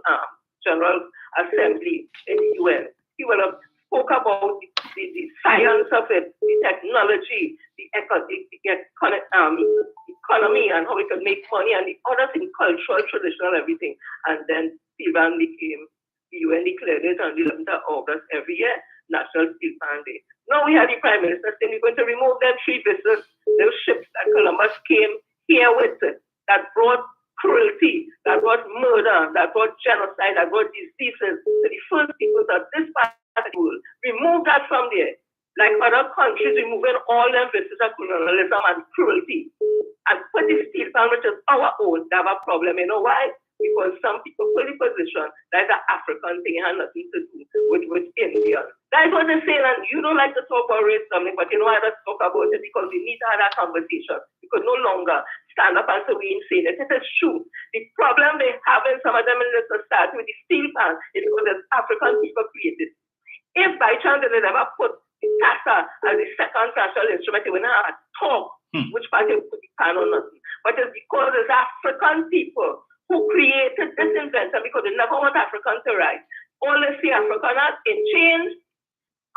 General Assembly in the UN. He would have spoke about the science of it, the technology, the economy, and how we could make money, and the other thing, cultural, traditional, everything. And then steel pan became, the UN declared it on the 11th of August every year, National Steel Pan Day. Now we had the Prime Minister saying we're going to remove them 3 vessels, those ships that Columbus came here with, that brought cruelty, that brought murder, that brought genocide, that brought diseases to the first people of this part of the world. Remove that from there. Like other countries, removing all them vessels of colonialism and cruelty, and put the steel pan, which is our own, they have a problem. You know why? Because some people put the position that the African thing had nothing to do with India. That's what they're saying, and you don't like to talk about race something, but you know I just talk about it because we need to have that conversation. Because no longer stand up and say we ain't saying it. It is true. The problem they have in some of them in the society with the steel pan is because the African people created. If by chance they never put the tassa as the second national instrument, they would not have talk which party would put the pan or nothing. But it's because it's African people who created this invention because they never want Africans to rise. All they see Africans in chains,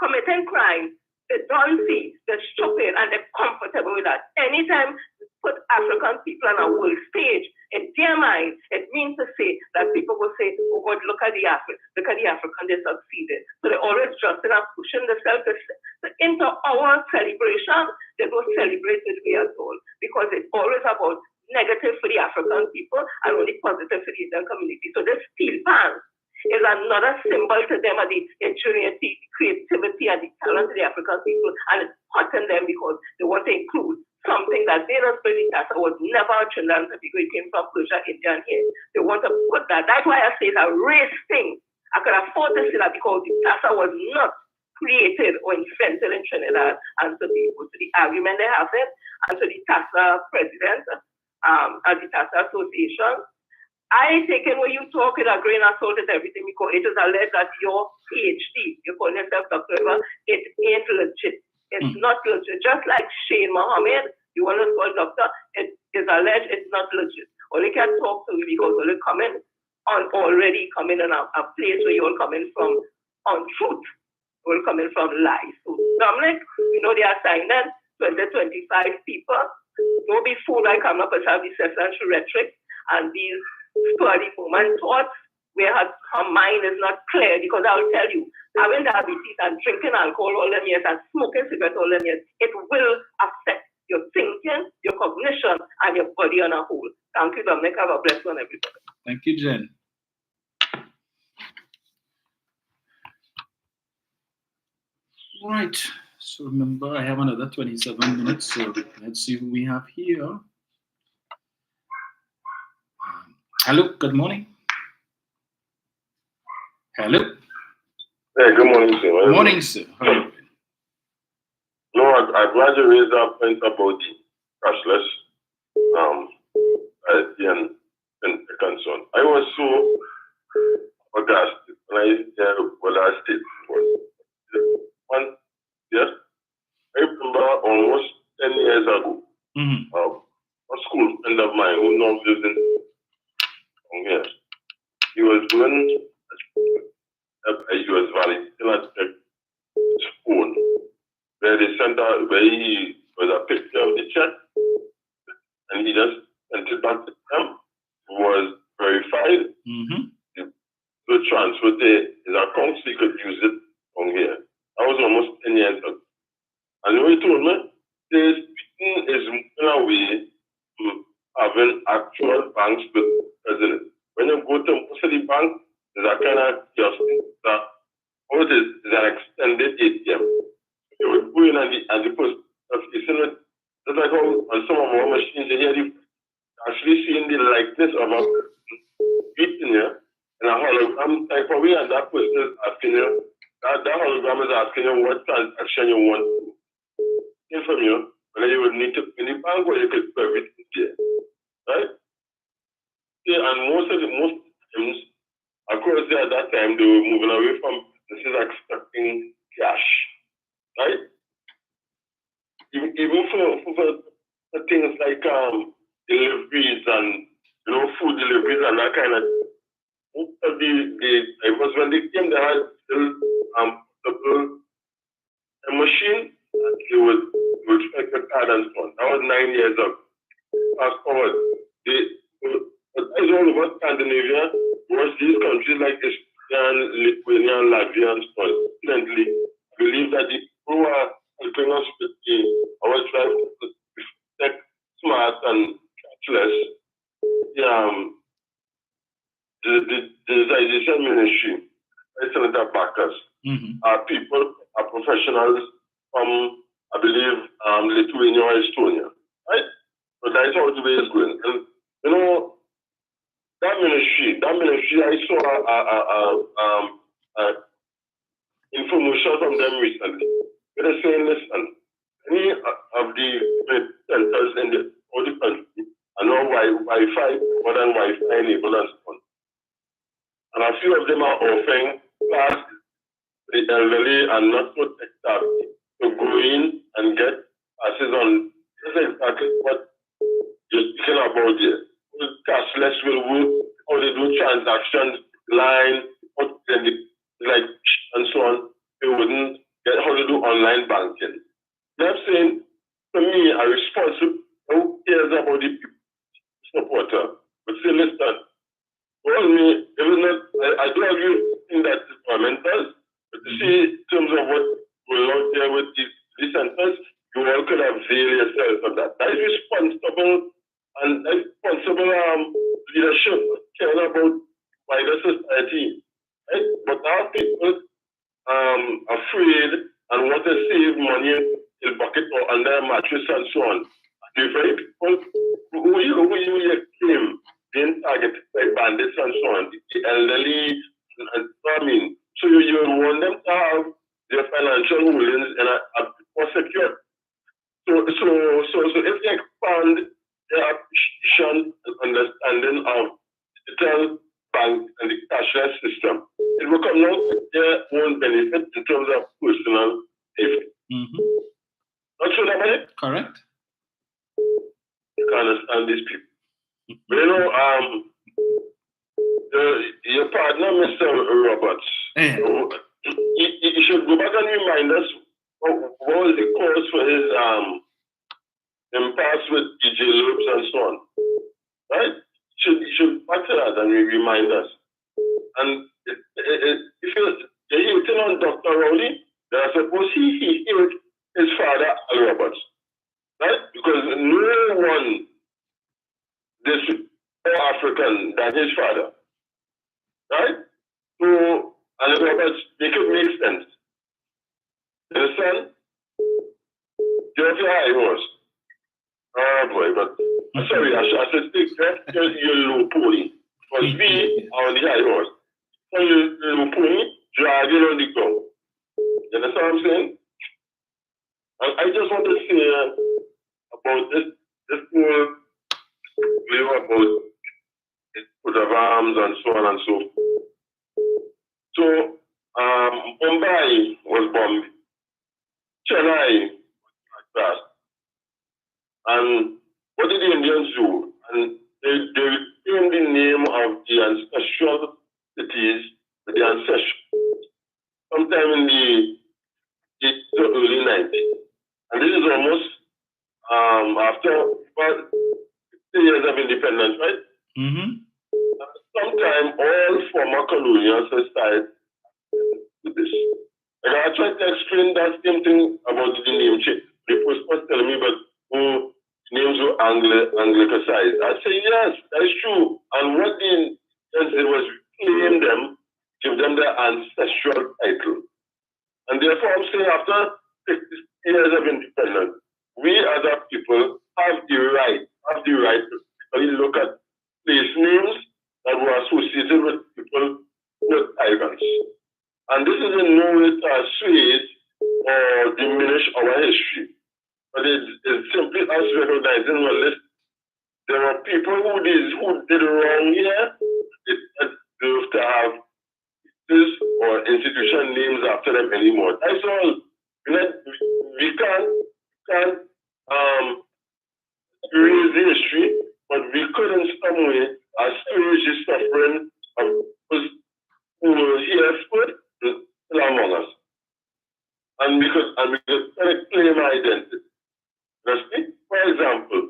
committing crime. They don't see, they're stupid, and they're comfortable with that. Anytime you put African people on a world stage, in their mind, it means to say that people will say, oh God, look at the African, they succeeded. So they're always dressing up, pushing themselves into our celebration. They don't celebrate it at all because it's always about negative for the African people and only positive for the Indian community. So this steel pan is another symbol to them of the ingenuity, creativity, and the talent of the African people, and it's hurting them because they want to include something that they don't believe that was never a Trinidad and Tobago. It came from Persia, India, and here. They want to put that. That's why I say it's a race thing. I could afford to say that because the tassa was not created or invented in Trinidad and Tobago. So the argument they have it, and so the tassa president, at the Tassa Association, I take it when you talk with a grain of salt and everything because it is alleged that your PhD, you call yourself Dr. Eva, it ain't legit. It's not legit. Just like Shane Mohammed, you want to call doctor, it is alleged it's not legit. Or they can talk to you because they already coming in a place where you're coming from untruth, you're coming from lies. So Dominic, you know they are signing 20-25 people. Don't be fooled like I'm not going to have this essential rhetoric and these sturdy woman thoughts where her mind is not clear, because I will tell you, having diabetes and drinking alcohol all them years and smoking cigarettes all them years, it will affect your thinking, your cognition, and your body on a whole. Thank you, Dominic. Have a blessed one, everybody. Thank you, Jen. Right. So remember, I have another 27 minutes, so let's see who we have here. Hello, good morning. Hello. Hey, good morning, sir. Good morning, sir. How are you? No, I'm glad you raised that point about the cashless and concern. I was so aghast when I heard what I stated was. One, yes, I remember almost 10 years ago, a school friend of mine who now lives in here, he was doing, he was validating his phone, where they sent out, where he was a picture of the check, and he just sent it back to them. It was verified. So transferred his account so he could use it on here. That was almost 10 years ago. And he told me, this is moving away from having actual banks with president. When you go to most of the bank, there's a kind of kiosk that what is an extended ATM. You would go in and the post office, just like how on some of our machines, you actually seeing the likeness of a person here in a hologram type of way, and that person is asking you, that hologram is asking you what transaction you want from you, whether you would need to pay the bank or you could put everything there. Right? Yeah, and most times across there at that time they were moving away from businesses accepting cash. Right? Even for things like deliveries and food deliveries and that kind of thing. It was when they came, they had still a machine that they would check the card and so on. That was 9 years ago. Fast forward, as all over Scandinavia, was these countries like Estonia, Lithuania, Latvia, and so on. Recently, I believe that the people are helping us with our drive to tech smart and cashless. The digitization ministry, Senator Bacchus, are people, are professionals from, I believe, Lithuania or Estonia, right? So that's how the way it's going. And, that ministry, I saw information from them recently. They're saying, listen, any of the centers in all the country are now Wi-Fi, more than Wi-Fi enabled and so on. And a few of them are offering classes to the elderly and not so tech savvy to go in and get classes on. This is exactly what you're speaking about here. Cashless will work, how they do transactions, line, and so on. They wouldn't get how to do online banking. I'm saying, to me, a responsible who cares about the supporter, but say, listen, well, me, it was not, I do agree with that the government does, but you see, in terms of what we're out there with these centers, you all could avail yourself of that. That is responsible leadership, caring about wider society. Right? But now people afraid and want to save money in a bucket or under a mattress and so on. The very people who you claim being targeted by bandits and so on, the elderly and farming. So you want them to have their financial holdings in a more secure. So if they expand their appreciation and understanding of digital bank and the cashless system, it will come out with their own benefit in terms of personal safety. Not sure about it? Correct. You can understand these people. But your partner, Mr. Roberts, he should go back and remind us what was the cause for his impasse with DJ Lopes and so on. Right? He should back to that and remind us. And if you're hitting on Dr. Rowley, then I suppose he hit his father, Al Roberts. Right? Because no one is more African than his father. Right? So, and Roberts, they could make sense. You understand? Just how it was. Oh boy, but sorry, I should take that your low pony. Because we are on the high horse. So your low pony dragging on the ground. You understand what I'm saying? And I just want to say about this whole view about the coat of arms and so on and so forth. So, Mumbai was bombed, Chennai was crashed. And what did the Indians do? And they retained the name of the ancestral cities, the ancestral, sometime in the early 90s. And this is almost after about 60 years of independence, right? Mm-hmm. Sometime all former colonial societies do this. And I tried to explain that same thing about the name change. The person was telling me, but names were Anglicized. I say, yes, that is true. And what the Indians did was reclaim them, give them their ancestral title. And therefore, I'm saying after 60 years of independence, we other people have the right to really look at place names that were associated with people who were tyrants. And this is in no way to assuage or diminish our history. But it's simply us recognizing, well, there are people who did wrong here. They deserve to have this or institution names after them anymore. That's all. We can't erase the history, but we could in some way assuage the suffering of those who were here first among us. And we could claim identity. For example,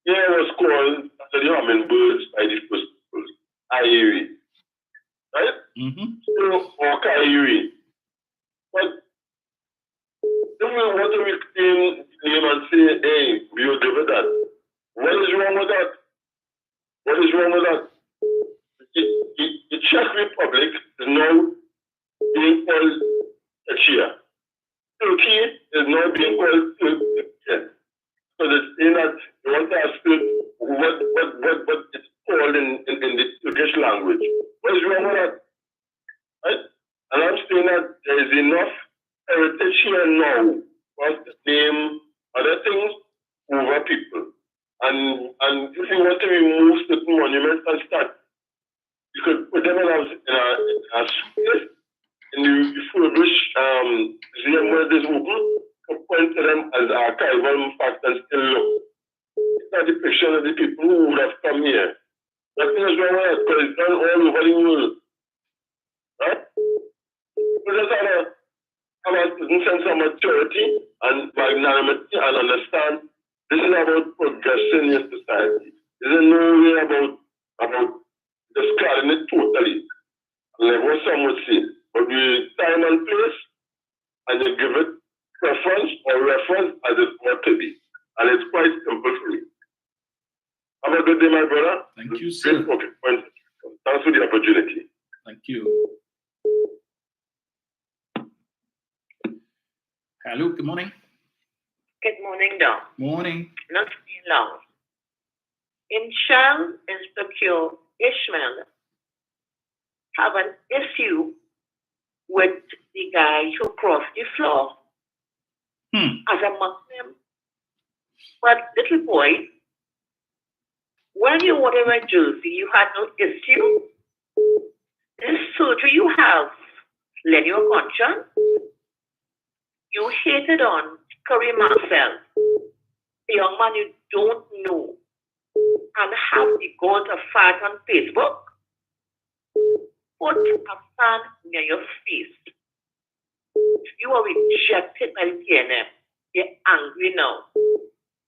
here was called after the hummingbirds by the first people, Airi. Right? Mm-hmm. Or Kairi. But if we want to reclaim the name and say, hey, we will give it that. What is wrong with that? What is wrong with that? The Czech Republic is now being called Czechia. Turkey is now being called Turkey. So it's saying that you want to ask what it's called in the Turkish language. What is wrong with that? Right? And I'm saying that there is enough heritage here now for us to name other things over people. And if you want to remove certain monuments and stuff, you could put them in a space in the refurbished museum where there's open, to point to them as archival facts and still look. It's not a depiction of the people who would have come here. Nothing is wrong with it because it's done all over the world. Right? We just have a certain sense of maturity and magnanimity and understand this is about progressing in society. This is no way about discarding it totally. Like what some would say. But you time and place and you give it preference or reference as it ought to be. And it's quite simple for me. Have a good day, my brother. Thank you, sir. Okay. Thanks for the opportunity. Thank you. Hello, good morning. Good morning, Doc. Morning. Not being long. In Shell Inspector Ishmael have an issue with the guy who crossed the floor as a Muslim. But little boy, when you were in Jersey, you had no issue. This surgery you have led your conscience. You hated on Kareem Marcel, the young man you don't know, and have the gall to fight on Facebook. Put a fan near your face. You are rejected by the TNM. You're angry now.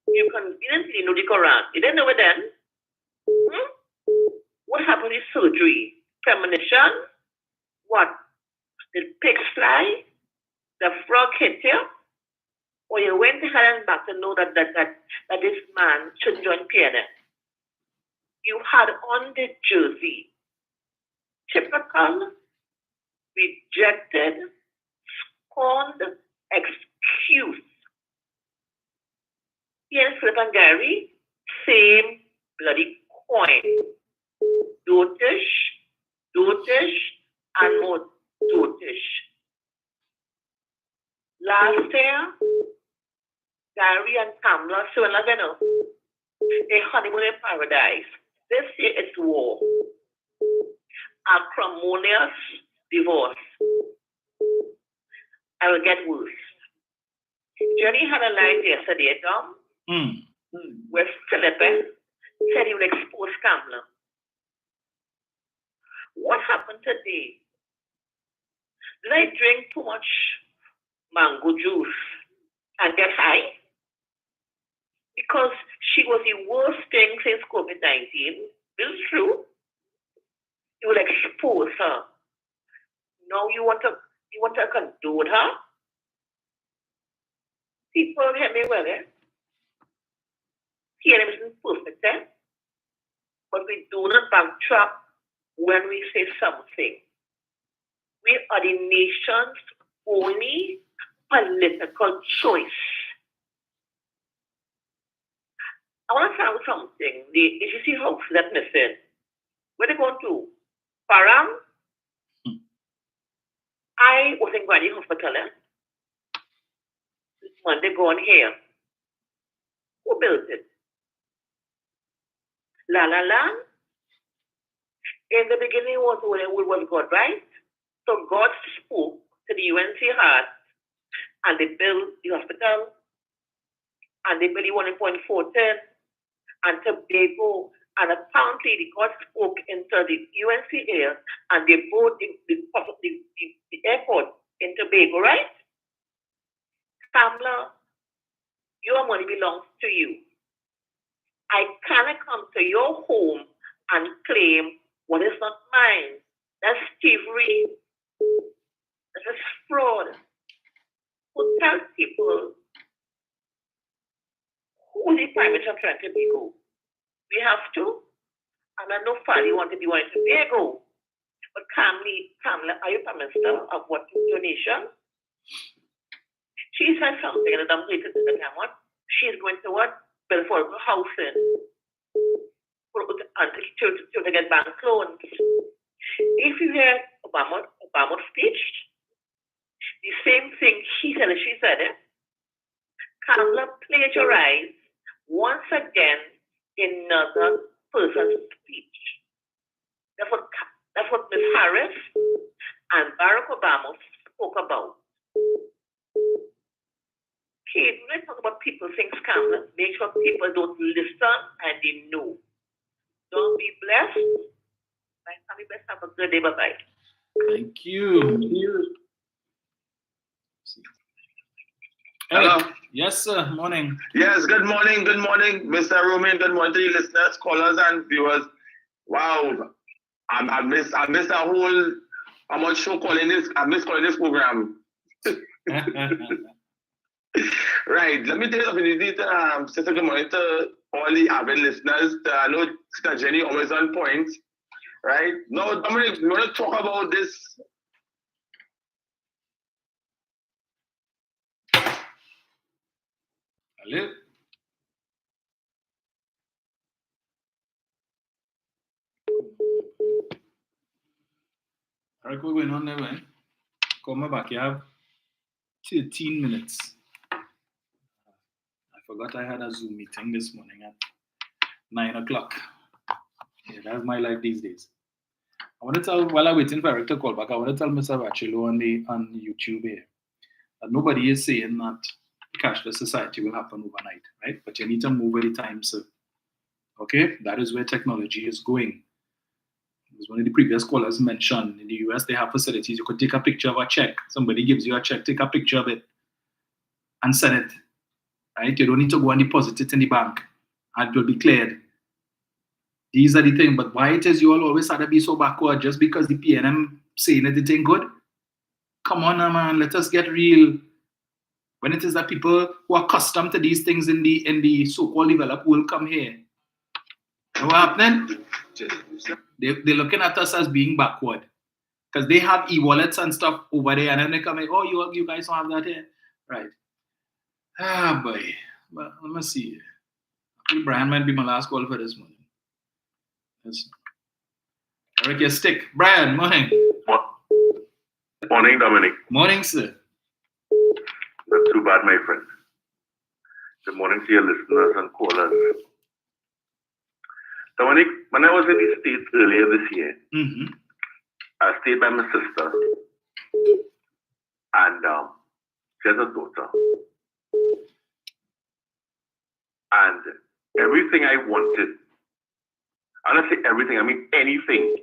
You conveniently know the Quran. You didn't know it then? What happened with surgery? Premonition? What? Did pigs fly? The frog hit you? Or you went to hell and back to know that this man should join PNM? You had on the jersey. Typical, rejected, scorned excuse. Ian Philip and Gary, same bloody coin. Dotish, and more dotish. Last year, Gary and Kamla Suelaveno, a honeymoon in paradise. This year it's war. Acrimonious divorce. I will get worse. Jenny had a line yesterday, Tom, where Philippe said he would expose Kamla. What happened today? Did I drink too much mango juice and get high? Because she was the worst thing since COVID-19. This is true. You will expose her. Now you want to condone her? People hear me well, eh? Hearing isn't perfect, eh? But we do not backtrack when we say something. We are the nation's only political choice. I want to tell you something. The HCC house that missing. Where they going to? Param? I was in Granny Hospital. When they go on here. Who built it? La La Land? In the beginning was God, right? So God spoke to the UNC Heart and they built the hospital and they built the 1.410 and Tobago, and apparently the God spoke into the UNC air and they bought the airport in Tobago, right? Kamla, your money belongs to you. I cannot come to your home and claim what is not mine. That's thievery. That's fraud. Who tells people who is the Prime Minister of Tobago? We have to. And I know Fadi want to be one in Tobago. But Kamla, are you Prime Minister of what donation? She said something and I'm waiting to the time. She's going to what? Build for housing. To get bank loans. If you hear Obama's speech, the same thing she said, Kamla plagiarized once again another person's speech. That's what Ms. Harris and Barack Obama spoke about. Okay, when I talk about people think Kamla, make sure people don't listen and they know. Don't be blessed. My family best have a good day. Bye-bye. Thank you. Hello. Yes, sir. Morning. Yes, good morning, Mr. Roman. Good morning to you listeners, callers, and viewers. Wow, I missed a whole. I'm not sure calling this. I missed calling this program. Right. Let me take the opportunity to say good morning to all the avid listeners. I know Sister Jenny always on point. Right. Now, Dominic, we want to talk about this. Hello. All right, we're going on there, man. Come back. You have 13 minutes. I forgot I had a Zoom meeting this morning at 9 o'clock. Yeah, that's my life these days. I want to tell, while I'm waiting for Eric to call back, I want to tell Mr. Bachilo on YouTube here that nobody is saying that cashless society will happen overnight, right? But you need to move with the times. So, okay, that is where technology is going. As one of the previous callers mentioned, in the US, they have facilities. You could take a picture of a check. Somebody gives you a check, take a picture of it and send it, right? You don't need to go and deposit it in the bank and it will be cleared. These are the things, but why it is you all always had to be so backward just because the PNM saying that it ain't good? Come on now, man, let us get real. When it is that people who are accustomed to these things in the so-called developed world come here. And what happening? They're looking at us as being backward. Because they have e-wallets and stuff over there, and then they come like, oh, you guys don't have that here. Right. Ah, boy. Well, let me see. I think Brian might be my last call for this morning. Yes. Eric, your stick. Brian, morning. Morning, Dominic. Morning, sir. Not too bad, my friend. Good morning to your listeners and callers. Dominic, when I was in the States earlier this year, I stayed by my sister, and she has a daughter. And everything I wanted, and I say everything, I mean anything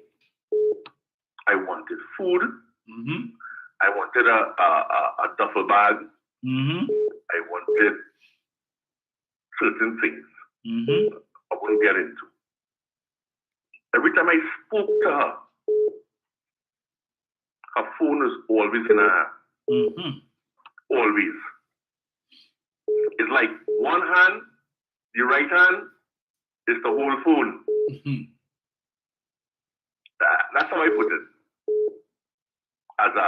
I wanted. Food, I wanted a duffel bag, I wanted certain things I wouldn't get into. Every time I spoke to her, her phone was always in her hand. Always. It's like one hand, the right hand is the whole phone. That's how I put it. As a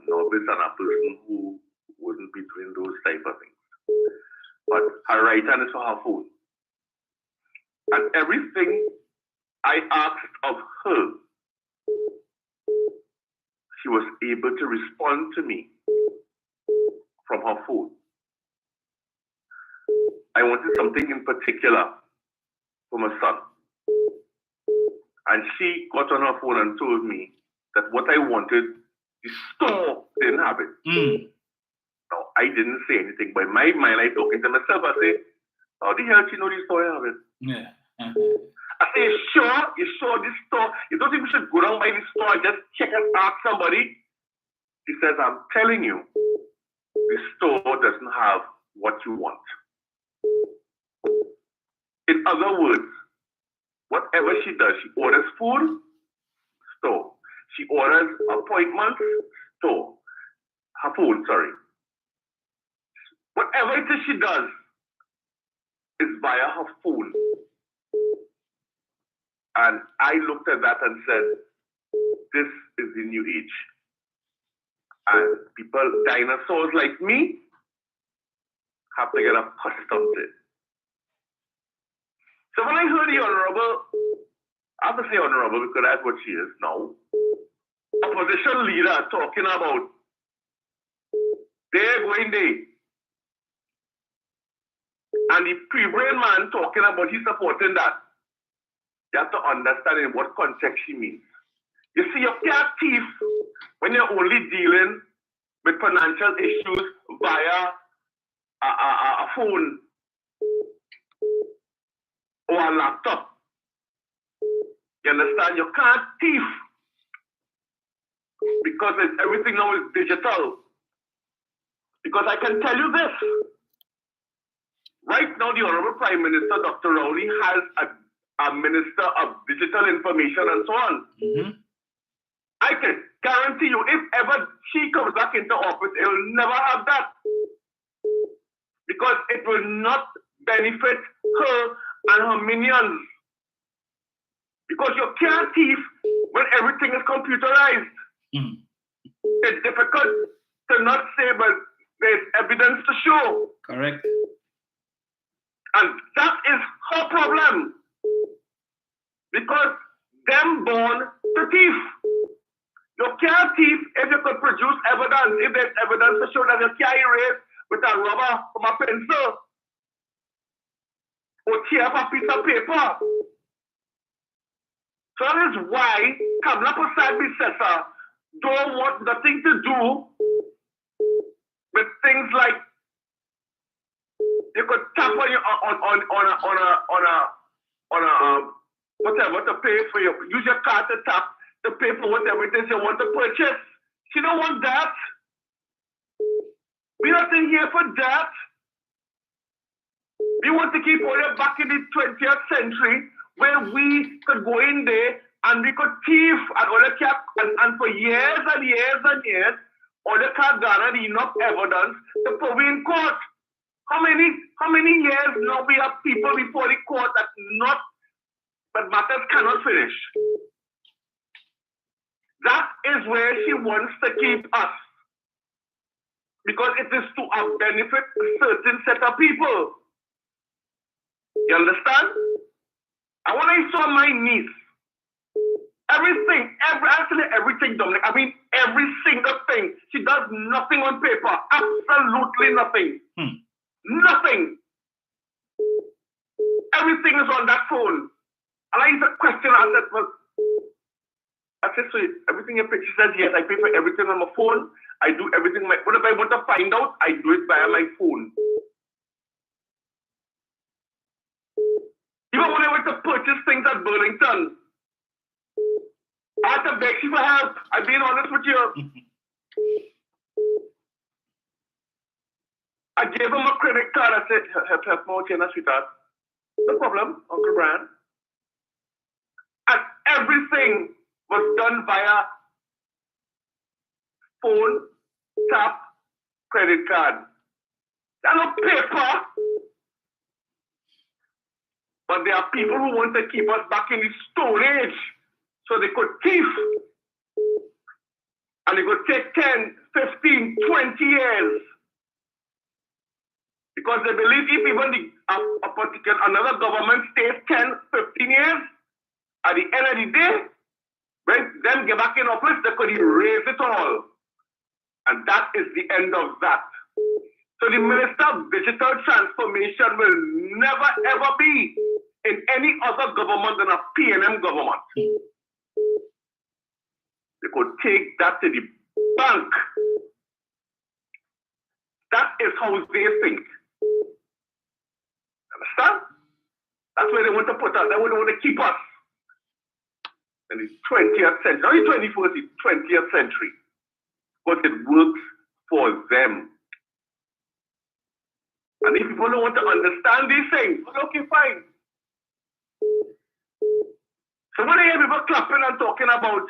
novice and a person who wouldn't be doing those type of things. But her right hand is for her phone. And everything I asked of her, she was able to respond to me from her phone. I wanted something in particular for my son. And she got on her phone and told me that what I wanted, the store didn't have it. Now, I didn't say anything, but in my mind, I talking to myself, I say, how the hell she know the store have it? Yeah. I say, you sure this store? You don't think we should go down by the store and just check and ask somebody? She says, I'm telling you, the store doesn't have what you want. In other words, whatever she does, she orders food, store. She orders appointments, store. Her phone, sorry. Whatever it is she does is via her phone. And I looked at that and said, this is the new age. And people, dinosaurs like me, have to get accustomed to it. So when I heard the Honorable, I have to say Honorable because that's what she is now, opposition leader talking about they're going there. And the pre-brain man talking about he's supporting that. You have to understand in what context she means. You see, you can't thief when you're only dealing with financial issues via a phone or a laptop. You understand? You can't thief because everything now is digital. Because I can tell you this. Right now, the Honorable Prime Minister, Dr. Rowley, has a Minister of Digital Information and so on. I can guarantee you, if ever she comes back into office, it will never have that. Because it will not benefit her and her minions. Because you can't thief when everything is computerized. It's difficult to not say, but there's evidence to show. Correct. And that is her problem. Because them born to thief. You can't thief if you could produce evidence. If there's evidence to show that you can't erase with a rubber from a pencil or tear up a piece of paper. So that is why Kamla Persad-Bissessar don't want nothing to do with things like you could tap on your whatever to pay for your use your card to tap to pay for whatever it is you want to purchase. She don't want that. We're not in here for that. We want to keep all back in the 20th century where we could go in there and we could thief and all the cap and for years and years and years, all the can't garner enough evidence to put me in court. How many years now we have people before the court that matters cannot finish? That is where she wants to keep us. Because it is to benefit a certain set of people. You understand? And when I saw my niece Everything, actually everything, Dominic. I mean, every single thing. She does nothing on paper. Absolutely nothing. Nothing. Everything is on that phone. And I used to question her. I said, well, so everything you pay? She says, yes, I pay for everything on my phone. I do everything. Whatever I want to find out, I do it via my phone. Even when I went to purchase things at Burlington, I had to beg you for help. I'm being honest with you. I gave him a credit card. I said, help me out here, sweetheart. No problem, Uncle Brian. And everything was done via phone, tap, credit card. There's no paper. But there are people who want to keep us back in the Stone Age so they could thief. And it could take 10, 15, 20 years. Because they believe if even another government stays 10, 15 years, at the end of the day, when them get back in office, they could erase it all. And that is the end of that. So the Minister of Digital Transformation will never ever be in any other government than a PNM government. They could take that to the bank. That is how they think. Understand? That's where they want to put us. That's where they want to keep us. In the 20th century, not the 21st, the 20th century. But it works for them. And if people don't want to understand these things, well, okay, fine. So when I hear people clapping and talking about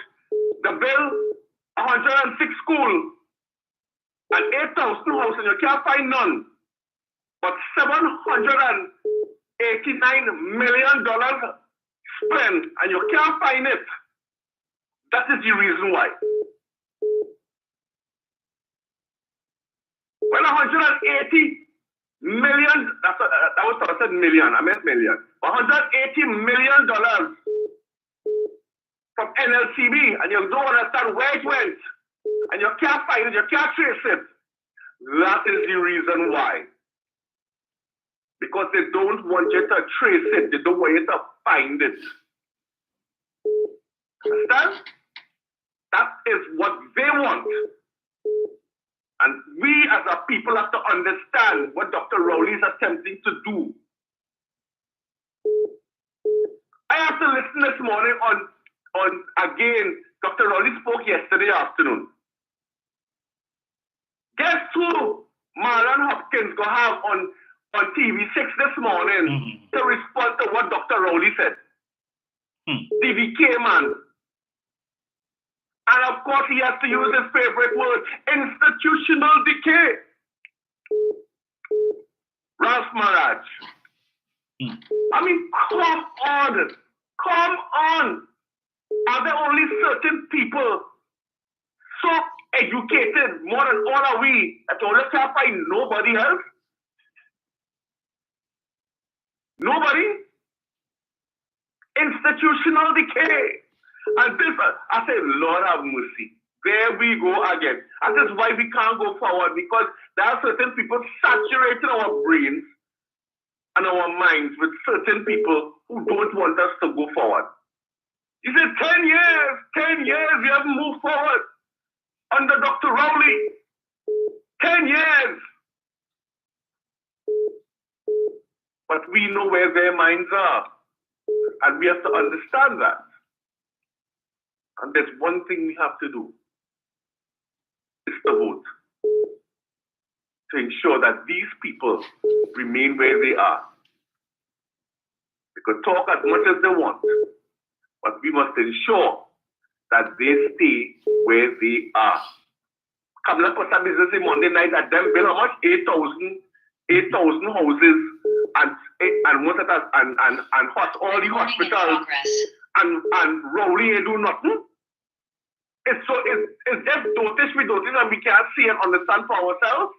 the bill, 106 school, and 8,000 house, and you can't find none, but $789 million spent, and you can't find it, that is the reason why. Well, 180 million, that was what I said million, I meant million. $180 million from NLCB, and you don't understand where it went, and you can't find it, you can't trace it. That is the reason why. Because they don't want you to trace it, they don't want you to find it. Understand? That is what they want. And we as a people have to understand what Dr. Rowley is attempting to do. I have to listen this morning on again, Dr. Rowley spoke yesterday afternoon. Guess who Marlon Hopkins go have on TV6 this morning to respond to what Dr. Rowley said? DVK man. And of course, he has to use his favorite word, institutional decay. Ralph Maraj. I mean, come on. Come on. Are there only certain people so educated, more than all are we, that only can't find nobody else? Nobody? Institutional decay. And this, I say, Lord have mercy. There we go again. And that's why we can't go forward, because there are certain people saturating our brains and our minds with certain people who don't want us to go forward. You said 10 years, we haven't moved forward under Dr. Rowley. 10 years. But we know where their minds are. And we have to understand that. And there's one thing we have to do. It's to vote. To ensure that these people remain where they are. They could talk as much as they want, but we must ensure that they stay where they are. Kamala put some business in Monday night at them build how much? 8,000 houses and most of that and all the hospitals and Rowley ain't do nothing. It's just dotish and we can't see and understand for ourselves.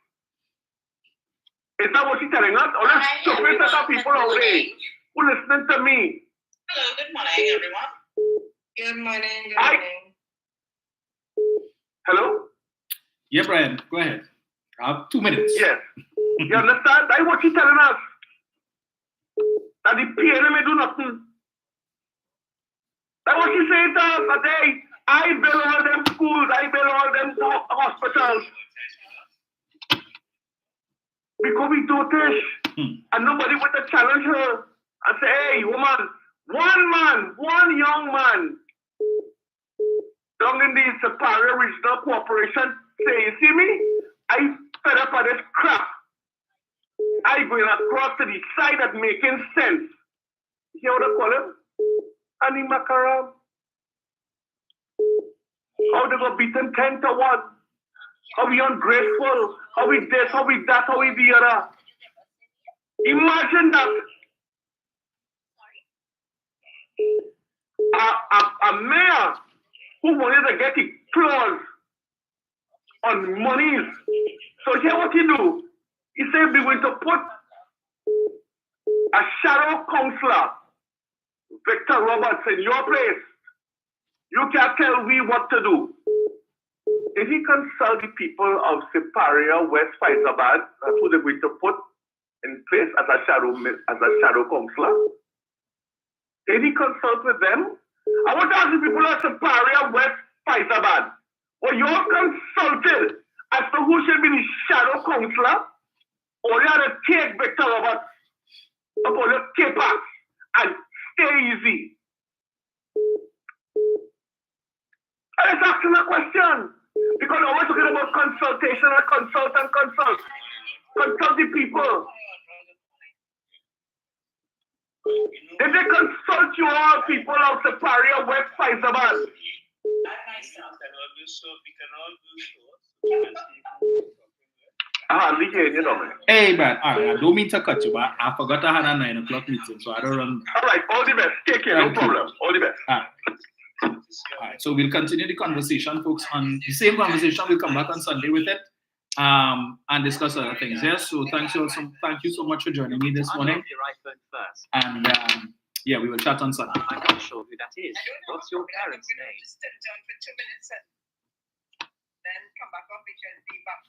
Is that what she's telling us? All these stupid set of people out there who listening to me. Hello, good morning, everyone. Good morning. Good Hi. morning. Hello? Yeah, Brian, go ahead. I have 2 minutes. Yes. You understand? That's what she's telling us. That the PNM may do nothing. That's what she saying to us today. I build all them schools, I build all them hospitals. Because we dotish. And nobody would challenge her and say, hey, woman, one young man down in the Superior Regional Corporation say, you see me? I fed up of this crap. I going across to the side that making sense. You hear what I call him? Annie Makaram. How they go beat him 10-1? How we ungrateful? How we this? How we that? How we the other? Imagine that. A mayor who wanted to get the clause on monies. So here what he do? He said we're going to put a shadow councillor, Victor Roberts, in your place. You can't tell we what to do. Did he consult the people of Superior West Faizabad? That's who they're going to put in place as a shadow councillor? Did he consult with them? I want to ask the people of Superior West Faizabad. Were you consulted as to who should be the shadow councillor? Or you had to take Victor Roberts upon your paper and stay easy? I was asking a question. Because I'm always talking about consultation and consult. Consult the people. Did they consult you all people of Superior West Faizabad? Hey, Brad, all right, I don't mean to cut you, but I forgot I had a 9 o'clock meeting, so I don't run. All right, all the best. Take care, no problem. All the best. All right, so we'll continue the conversation, folks. On the same conversation, we'll come back on Sunday with it and discuss other things. Yes, so thank you so much for joining me this morning. Your iPhone first. And yeah, we will chat on Sunday. I'm not sure who that is. What's your parents' name? Just step down for 2 minutes and then come back up because the back.